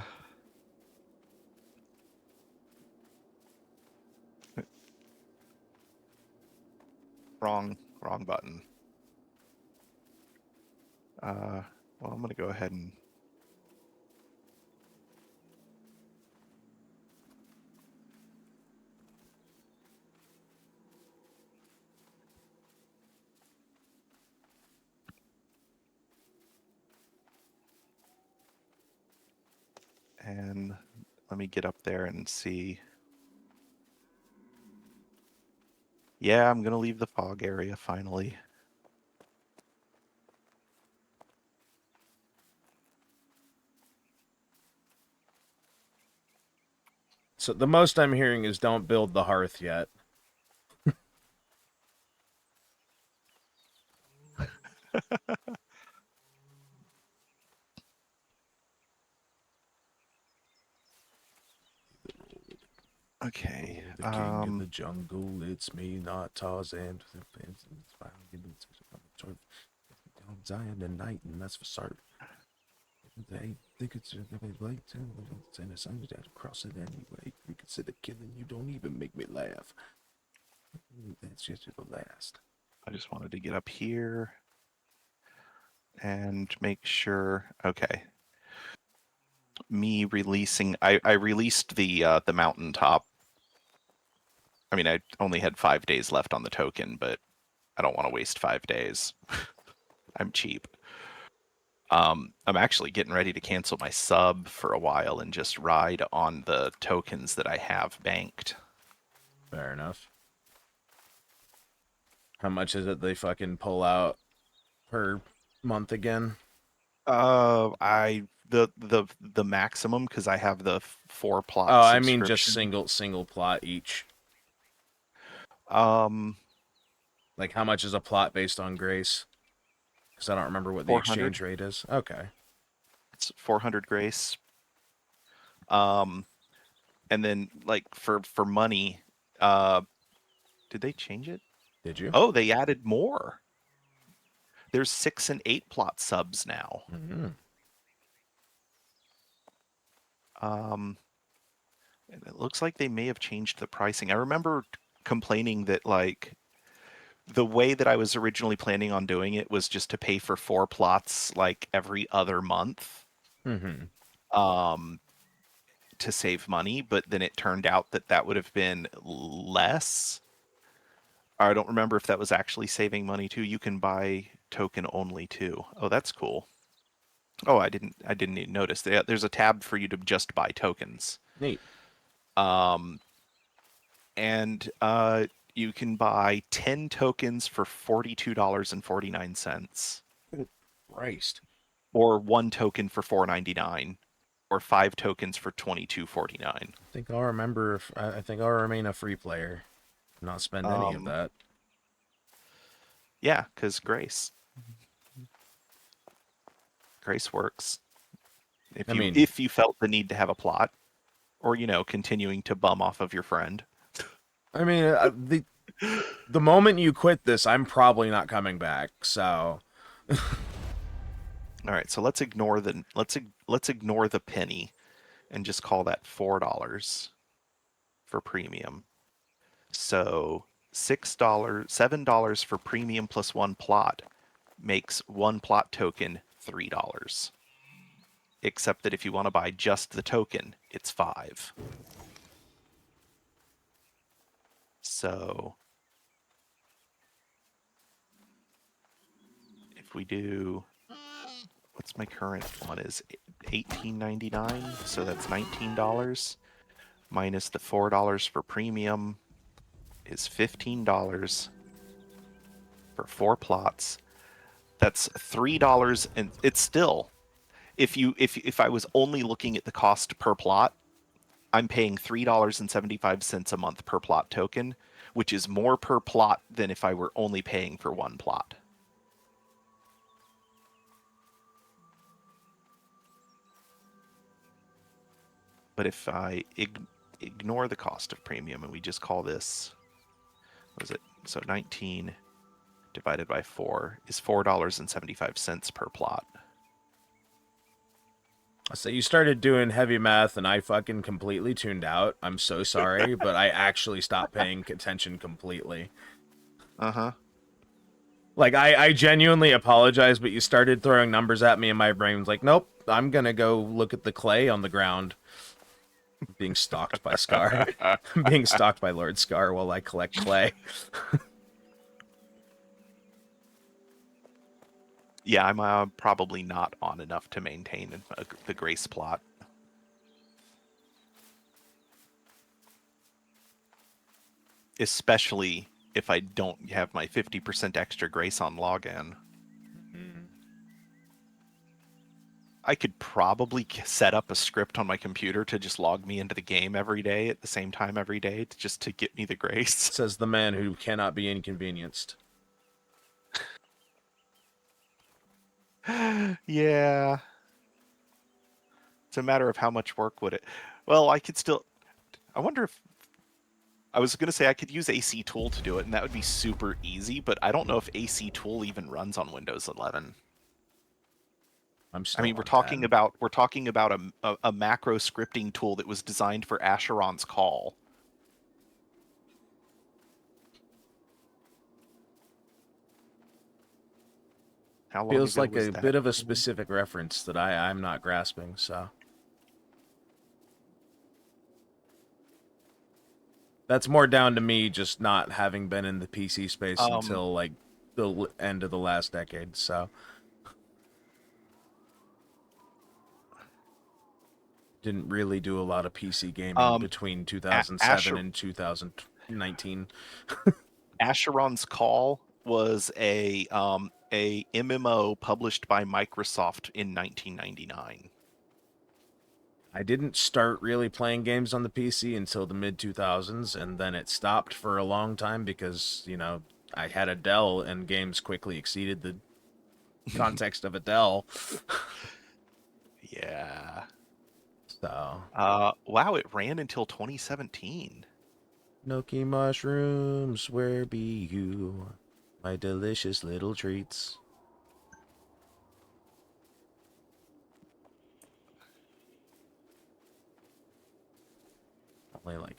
wrong button. Well, I'm gonna go ahead and. And let me get up there and see. Yeah, I'm gonna leave the fog area finally. So the most I'm hearing is don't build the hearth yet. Okay. The king of the jungle, it's me, not Tarzan. Zion tonight, and that's for certain. They think it's late to and the sun is across it anyway. You consider killing you don't even make me laugh. That's just the last. I just wanted to get up here and make sure. Okay. Me releasing. I released the mountaintop. I mean, I only had 5 days left on the token, but I don't want to waste 5 days. I'm cheap. I'm actually getting ready to cancel my sub for a while and just ride on the tokens that I have banked. Fair enough. How much is it they fucking pull out per month again? The maximum because I have the 4 plot. Oh, I mean just single plot each. Like how much is a plot based on grace? Because I don't remember what the exchange rate is. Okay. It's 400 grace. And then like for money, did they change it? Did you? Oh, they added more. There's 6 and 8 plot subs now. Mm-hmm. And it looks like they may have changed the pricing. I remember complaining that like the way that I was originally planning on doing it was just to pay for 4 plots like every other month. Mm-hmm. To save money, but then it turned out that that would have been less. I don't remember if that was actually saving money too. You can buy token only too. Oh, that's cool. Oh, I didn't even notice. There's a tab for you to just buy tokens. Neat. And you can buy 10 tokens for $42.49. Good Christ. Or 1 token for $4.99. Or 5 tokens for $22.49. I think I'll remember. I think I'll remain a free player, not spend any of that. Yeah, because Grace works. If you felt the need to have a plot, or continuing to bum off of your friend. I mean, the moment you quit this, I'm probably not coming back. So. All right, so let's ignore the penny, and just call that $4 for premium. So $6, $7 for premium plus one plot makes one plot token $3. Except that if you want to buy just the token, it's $5. So if we do, what's my current one is $18.99, so that's $19 minus the $4 for premium is $15 for 4 plots. That's $3, and it's still, if I was only looking at the cost per plot, I'm paying $3.75 a month per plot token, which is more per plot than if I were only paying for one plot. But if I ignore the cost of premium and we just call this, what is it? So 19 divided by 4 is $4.75 per plot. So you started doing heavy math and I fucking completely tuned out. I'm so sorry, but I actually stopped paying attention completely. Uh-huh. Like, I genuinely apologize, but you started throwing numbers at me and my brain was like, nope, I'm gonna go look at the clay on the ground. I'm being stalked by Scar. I'm being stalked by Lord Scar while I collect clay. Yeah, I'm probably not on enough to maintain the Grace plot. Especially if I don't have my 50% extra Grace on login. I could probably set up a script on my computer to just log me into the game every day at the same time every day just to get me the Grace. Says the man who cannot be inconvenienced. Yeah. It's a matter of how much work would it... Well, I could still... I wonder if... I was going to say I could use AC Tool to do it, and that would be super easy, but I don't know if AC Tool even runs on Windows 11. We're talking about a macro scripting tool that was designed for Asheron's Call. How long Feels ago like was a that? bit of a specific reference that I'm not grasping, so. That's more down to me just not having been in the PC space until, like, the end of the last decade, so. Didn't really do a lot of PC gaming between 2007 and 2019. Asheron's Call was a MMO published by Microsoft in 1999. I didn't start really playing games on the PC until the mid-2000s, and then it stopped for a long time because, you know, I had a Dell, and games quickly exceeded the context of a Dell. Yeah. So. Wow, it ran until 2017. Gnocchi mushrooms, where be you? My delicious little treats.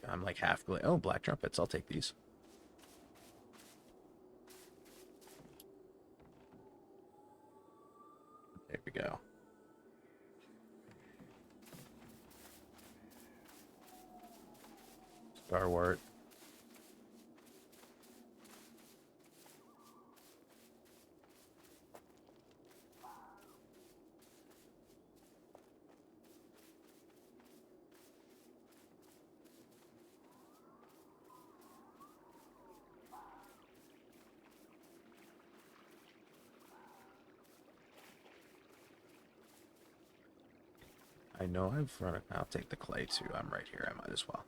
I'm like half. Oh, black trumpets. I'll take these. There we go. Starwart. I know I've run it. I'll take the clay too. I'm right here. I might as well.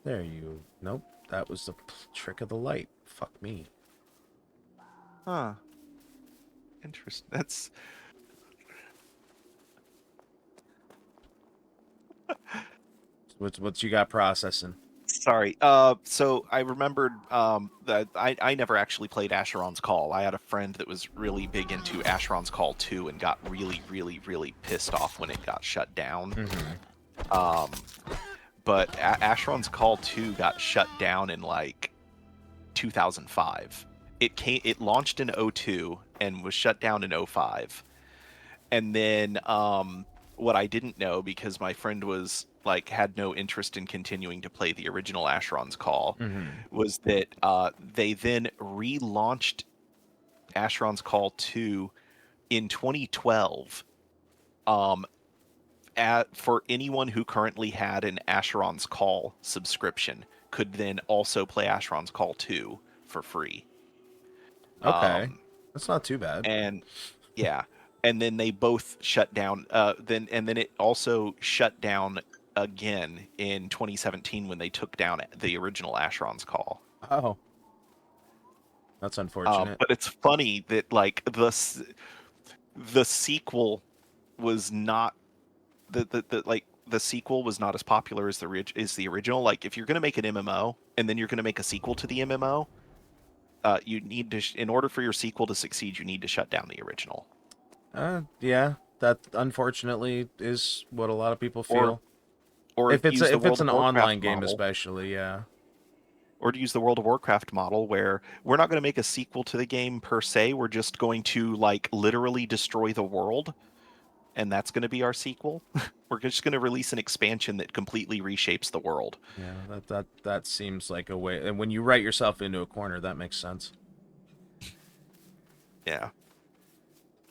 There you... Nope. That was the trick of the light. Fuck me. Huh. Interesting. That's... What's you got processing? Sorry. So I remembered that I never actually played Asheron's Call. I had a friend that was really big into Asheron's Call 2 and got really, really, really pissed off when it got shut down. But Asheron's Call 2 got shut down in like 2005. It launched in 02 and was shut down in 05. And then what I didn't know, because my friend was like had no interest in continuing to play the original Asheron's Call, was that they then relaunched Asheron's Call 2 in 2012 for anyone who currently had an Asheron's Call subscription could then also play Asheron's Call 2 for free. Okay. That's not too bad. And yeah. And then they both shut down. Then it also shut down again in 2017 when they took down the original Asheron's Call. Oh, that's unfortunate. But it's funny that like the sequel was not the sequel was not as popular as the original. Like if you're going to make an MMO and then you're going to make a sequel to the MMO, you need to in order for your sequel to succeed, you need to shut down the original. Yeah, that unfortunately is what a lot of people feel. Or if it's an online game, model, especially, yeah. Or to use the World of Warcraft model, where we're not going to make a sequel to the game per se. We're just going to like literally destroy the world, and that's going to be our sequel. We're just going to release an expansion that completely reshapes the world. Yeah, that seems like a way. And when you write yourself into a corner, that makes sense. Yeah.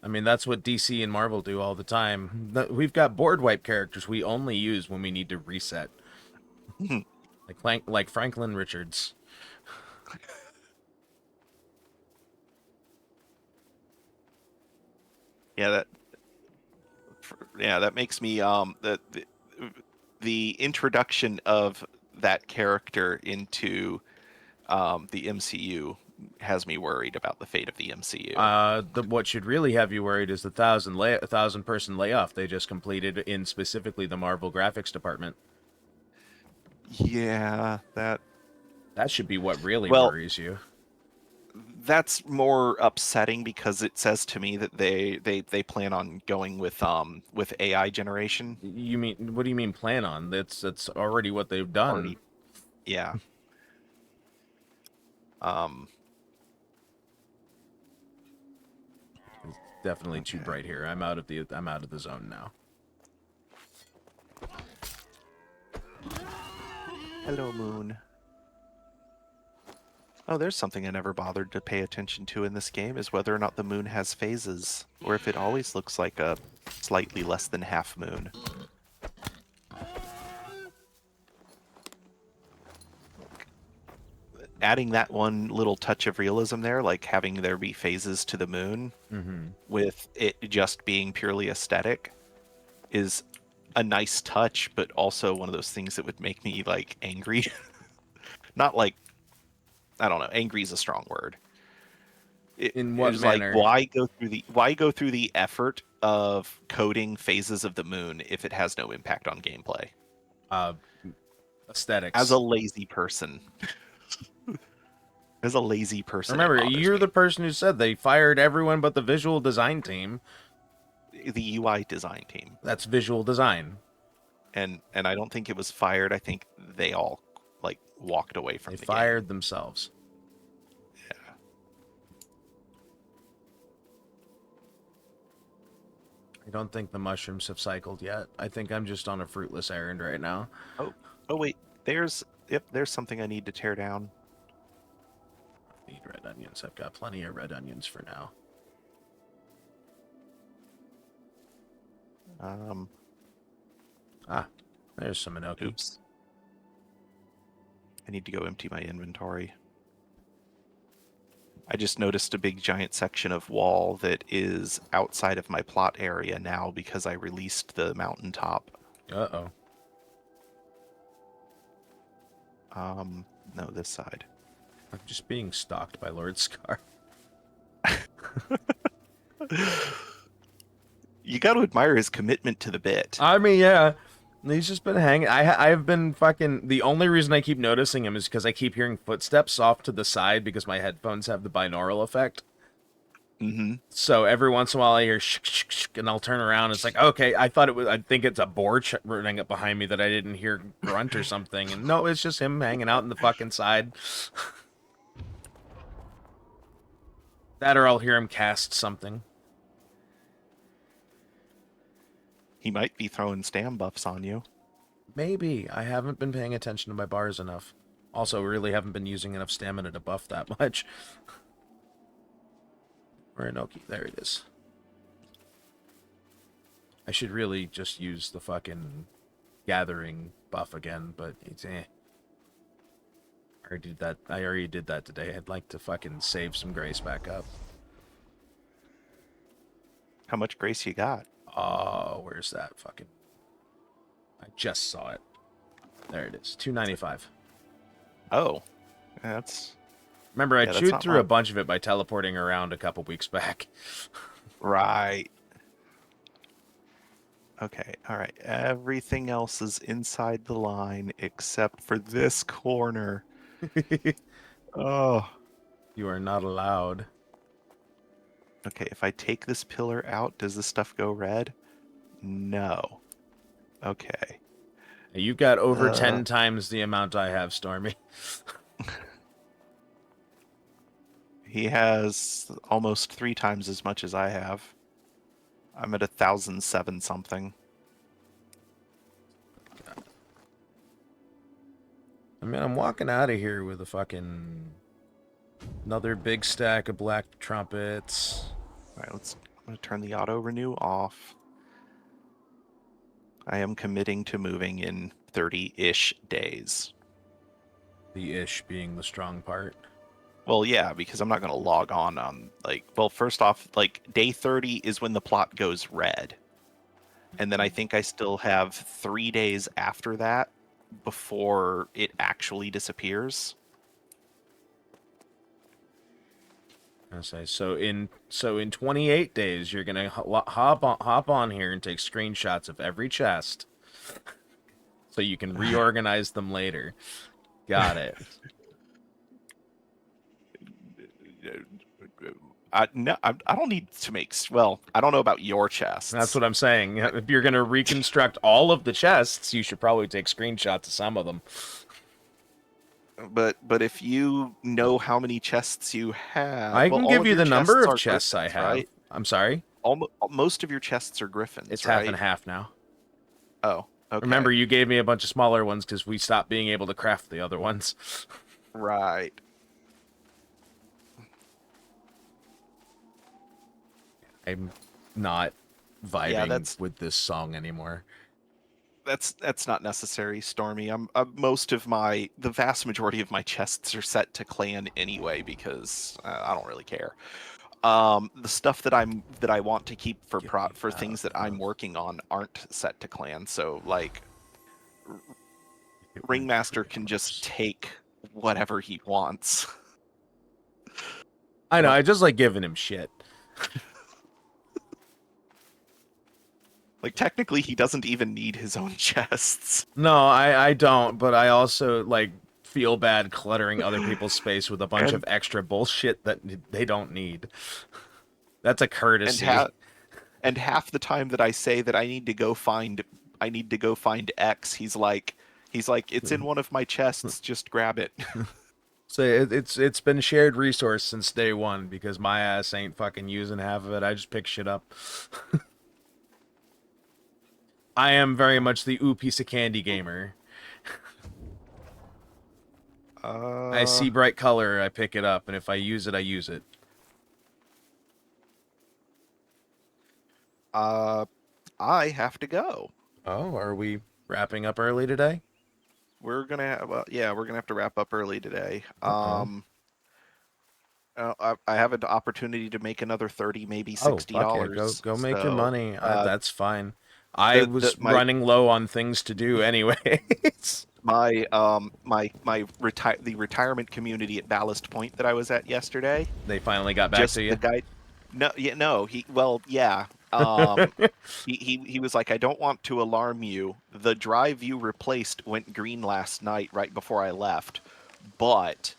I mean, that's what DC and Marvel do all the time. We've got board wipe characters we only use when we need to reset. like Franklin Richards. Yeah, that makes me the introduction of that character into the MCU has me worried about the fate of the MCU. What should really have you worried is the 1,000 person layoff they just completed in specifically the Marvel graphics department. Yeah, that should be what really worries you. That's more upsetting because it says to me that they plan on going with AI generation. You mean, what do you mean plan on? That's already what they've done. Yeah. It's definitely too bright here. I'm out of the zone now. Hello, Moon. Oh, there's something I never bothered to pay attention to in this game, is whether or not the moon has phases, or if it always looks like a slightly less than half moon. Adding that one little touch of realism there, like having there be phases to the moon, with it just being purely aesthetic, is a nice touch, but also one of those things that would make me, like, angry. Not like, I don't know, angry is a strong word. In what manner? Like, why go through the effort of coding phases of the moon if it has no impact on gameplay? Aesthetics. As a lazy person. As a lazy person. Remember, you're the person who said they fired everyone but the visual design team. The UI design team. That's visual design. And I don't think it was fired. I think they all like walked away from the game. They fired themselves. Yeah. I don't think the mushrooms have cycled yet. I think I'm just on a fruitless errand right now. Oh wait. There's something I need to tear down. I need red onions. I've got plenty of red onions for now. There's some enoki. Oops. I need to go empty my inventory. I just noticed a big giant section of wall that is outside of my plot area now because I released the mountaintop. Uh-oh. No, this side. I'm just being stalked by Lord Scar. You got to admire his commitment to the bit. I mean, yeah. He's just been hanging. I've been fucking. The only reason I keep noticing him is because I keep hearing footsteps off to the side because my headphones have the binaural effect. Mm-hmm. So every once in a while I hear shk, shk, shk, and I'll turn around. It's like, okay, I thought it was. I think it's a boar running up behind me that I didn't hear grunt or something. And no, it's just him hanging out in the fucking side. That or I'll hear him cast something. He might be throwing stam buffs on you. Maybe. I haven't been paying attention to my bars enough. Also, really haven't been using enough stamina to buff that much. Orinoki, there it is. I should really just use the fucking gathering buff again, but it's eh. I already did that today. I'd like to fucking save some grace back up. How much grace you got? Oh, where's that fucking... I just saw it. There it is. 295. Oh. That's... Remember, I chewed through a bunch of it by teleporting around a couple weeks back. Right. Okay, alright. Everything else is inside the line except for this corner. Oh. You are not allowed. Okay, if I take this pillar out, does this stuff go red? No. Okay. You've got over 10 times the amount I have, Stormy. He has almost 3 times as much as I have. I'm at 1,007 something. I mean, I'm walking out of here with a fucking... another big stack of black trumpets. Alright, I'm going to turn the auto renew off. I am committing to moving in 30-ish days. The ish being the strong part. Well, yeah, because I'm not going to log on like, well, first off, like, day 30 is when the plot goes red. And then I think I still have 3 days after that before it actually disappears. So in 28 days, you're gonna hop on here and take screenshots of every chest, so you can reorganize them later. Got it. No, I don't need to make... Well, I don't know about your chests. That's what I'm saying. If you're going to reconstruct all of the chests, you should probably take screenshots of some of them. But if you know how many chests you have... I can give you the number of chests I have. Right? I'm sorry? Most of your chests are griffins, It's right? half and half now. Oh, okay. Remember, you gave me a bunch of smaller ones because we stopped being able to craft the other ones. Right. I'm not vibing with this song anymore. That's not necessary, Stormy. The vast majority of my chests are set to clan anyway because I don't really care. The stuff that I want to keep for things that I'm working on aren't set to clan. So like, Ringmaster can just take whatever he wants. I know. I just like giving him shit. Like, technically, he doesn't even need his own chests. No, I don't, but I also, like, feel bad cluttering other people's space with a bunch of extra bullshit that they don't need. That's a courtesy. And half the time that I say that I need to go find X, he's like, it's in one of my chests, just grab it. So it's been a shared resource since day one, because my ass ain't fucking using half of it. I just pick shit up. I am very much the ooh piece of candy gamer. I see bright color, I pick it up, and if I use it, I use it. I have to go. Oh, are we wrapping up early today? We're gonna have to wrap up early today. Uh-oh. I have an opportunity to make another $30, maybe $60. Yeah. Go make your money. That's fine. I was running low on things to do anyways. the retirement community at Ballast Point that I was at yesterday. They finally got back to you? The guy, no, he he was like, I don't want to alarm you. The drive you replaced went green last night right before I left, but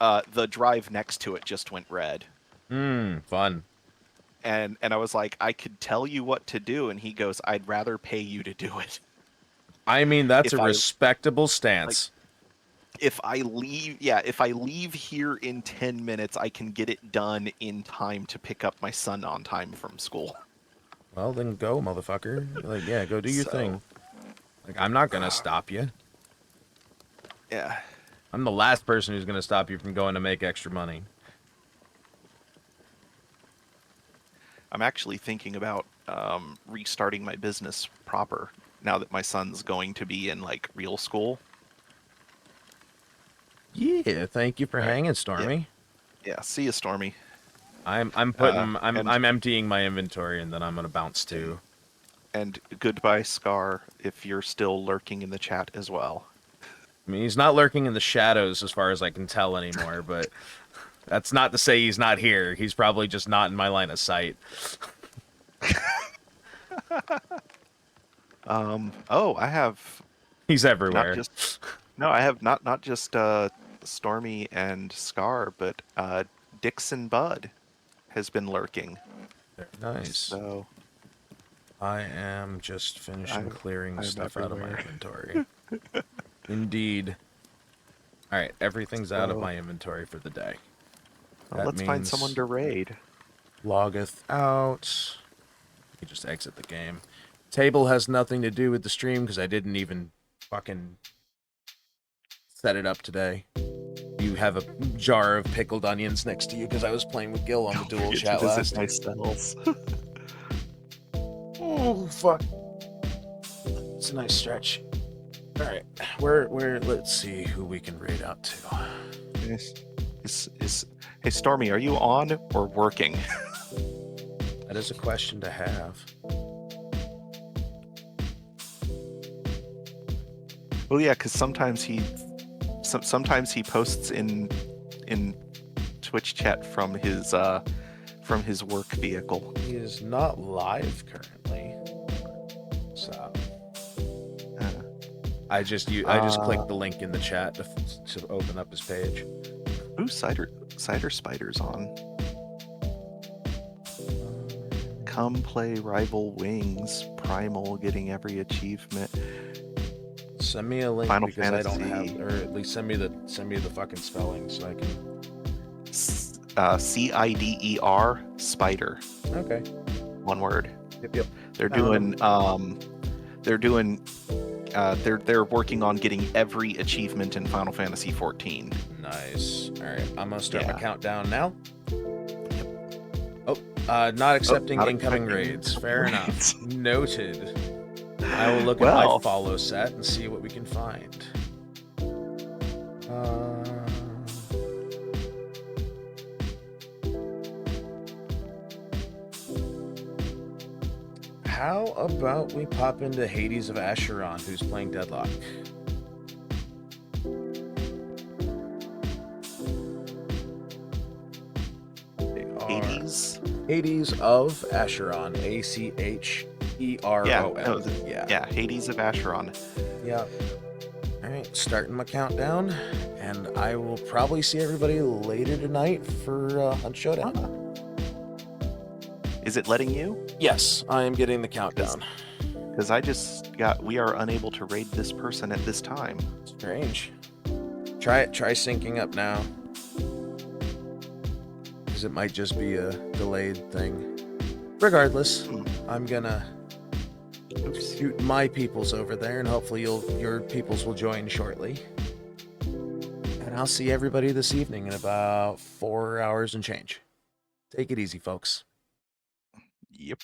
the drive next to it just went red. Fun. And I was like, I could tell you what to do, and he goes, I'd rather pay you to do it. I mean, that's a respectable stance. If I leave here in 10 minutes, I can get it done in time to pick up my son on time from school. Well, then go, motherfucker. Like, yeah, go do your thing. Like, I'm not gonna stop you. Yeah. I'm the last person who's gonna stop you from going to make extra money. I'm actually thinking about restarting my business proper now that my son's going to be in like real school. Yeah, thank you for hanging, Stormy. Yeah, see you, Stormy. I'm emptying my inventory and then I'm gonna bounce too. And goodbye, Scar, if you're still lurking in the chat as well. I mean, he's not lurking in the shadows as far as I can tell anymore, but that's not to say he's not here. He's probably just not in my line of sight. I have... He's everywhere. I have not just Stormy and Scar, but Dixon Bud has been lurking. Very nice. So I am just finishing clearing stuff out of my inventory. Indeed. Alright, everything's out of my inventory for the day. Well, let's find someone to raid. Loggeth out. You just exit the game. Table has nothing to do with the stream because I didn't even fucking set it up today. You have a jar of pickled onions next to you because I was playing with Gil on the dual chat last. My cells. Oh fuck! It's a nice stretch. All right, where? Let's see who we can raid out to. Hey Stormy, are you on or working? That is a question to have. Well, yeah, because sometimes he posts in Twitch chat from his work vehicle. He is not live currently, so I just clicked the link in the chat to open up his page. Ooh, cider spider's on. Come play Rival Wings Primal, getting every achievement. Send me a link Final because Fantasy. I don't have, or at least send me the fucking spelling so I can. Cider spider. Okay. One word. Yep. They're working on getting every achievement in Final Fantasy 14. Nice. All right, I'm gonna start my countdown now. Oh, not accepting incoming raids. Fair enough. Noted. I will look at my follow set and see what we can find. How about we pop into Hades of Acheron, who's playing Deadlock? Hades of Acheron. Acheron. Yeah, Hades of Acheron. Yeah. Alright, starting my countdown, and I will probably see everybody later tonight for Hunt Showdown. Is it letting you? Yes, I am getting the countdown. Because we are unable to raid this person at this time. Strange. Try syncing up now. Because it might just be a delayed thing. Regardless, I'm gonna shoot my peoples over there, and hopefully your peoples will join shortly. And I'll see everybody this evening in about 4 hours and change. Take it easy, folks. Yep.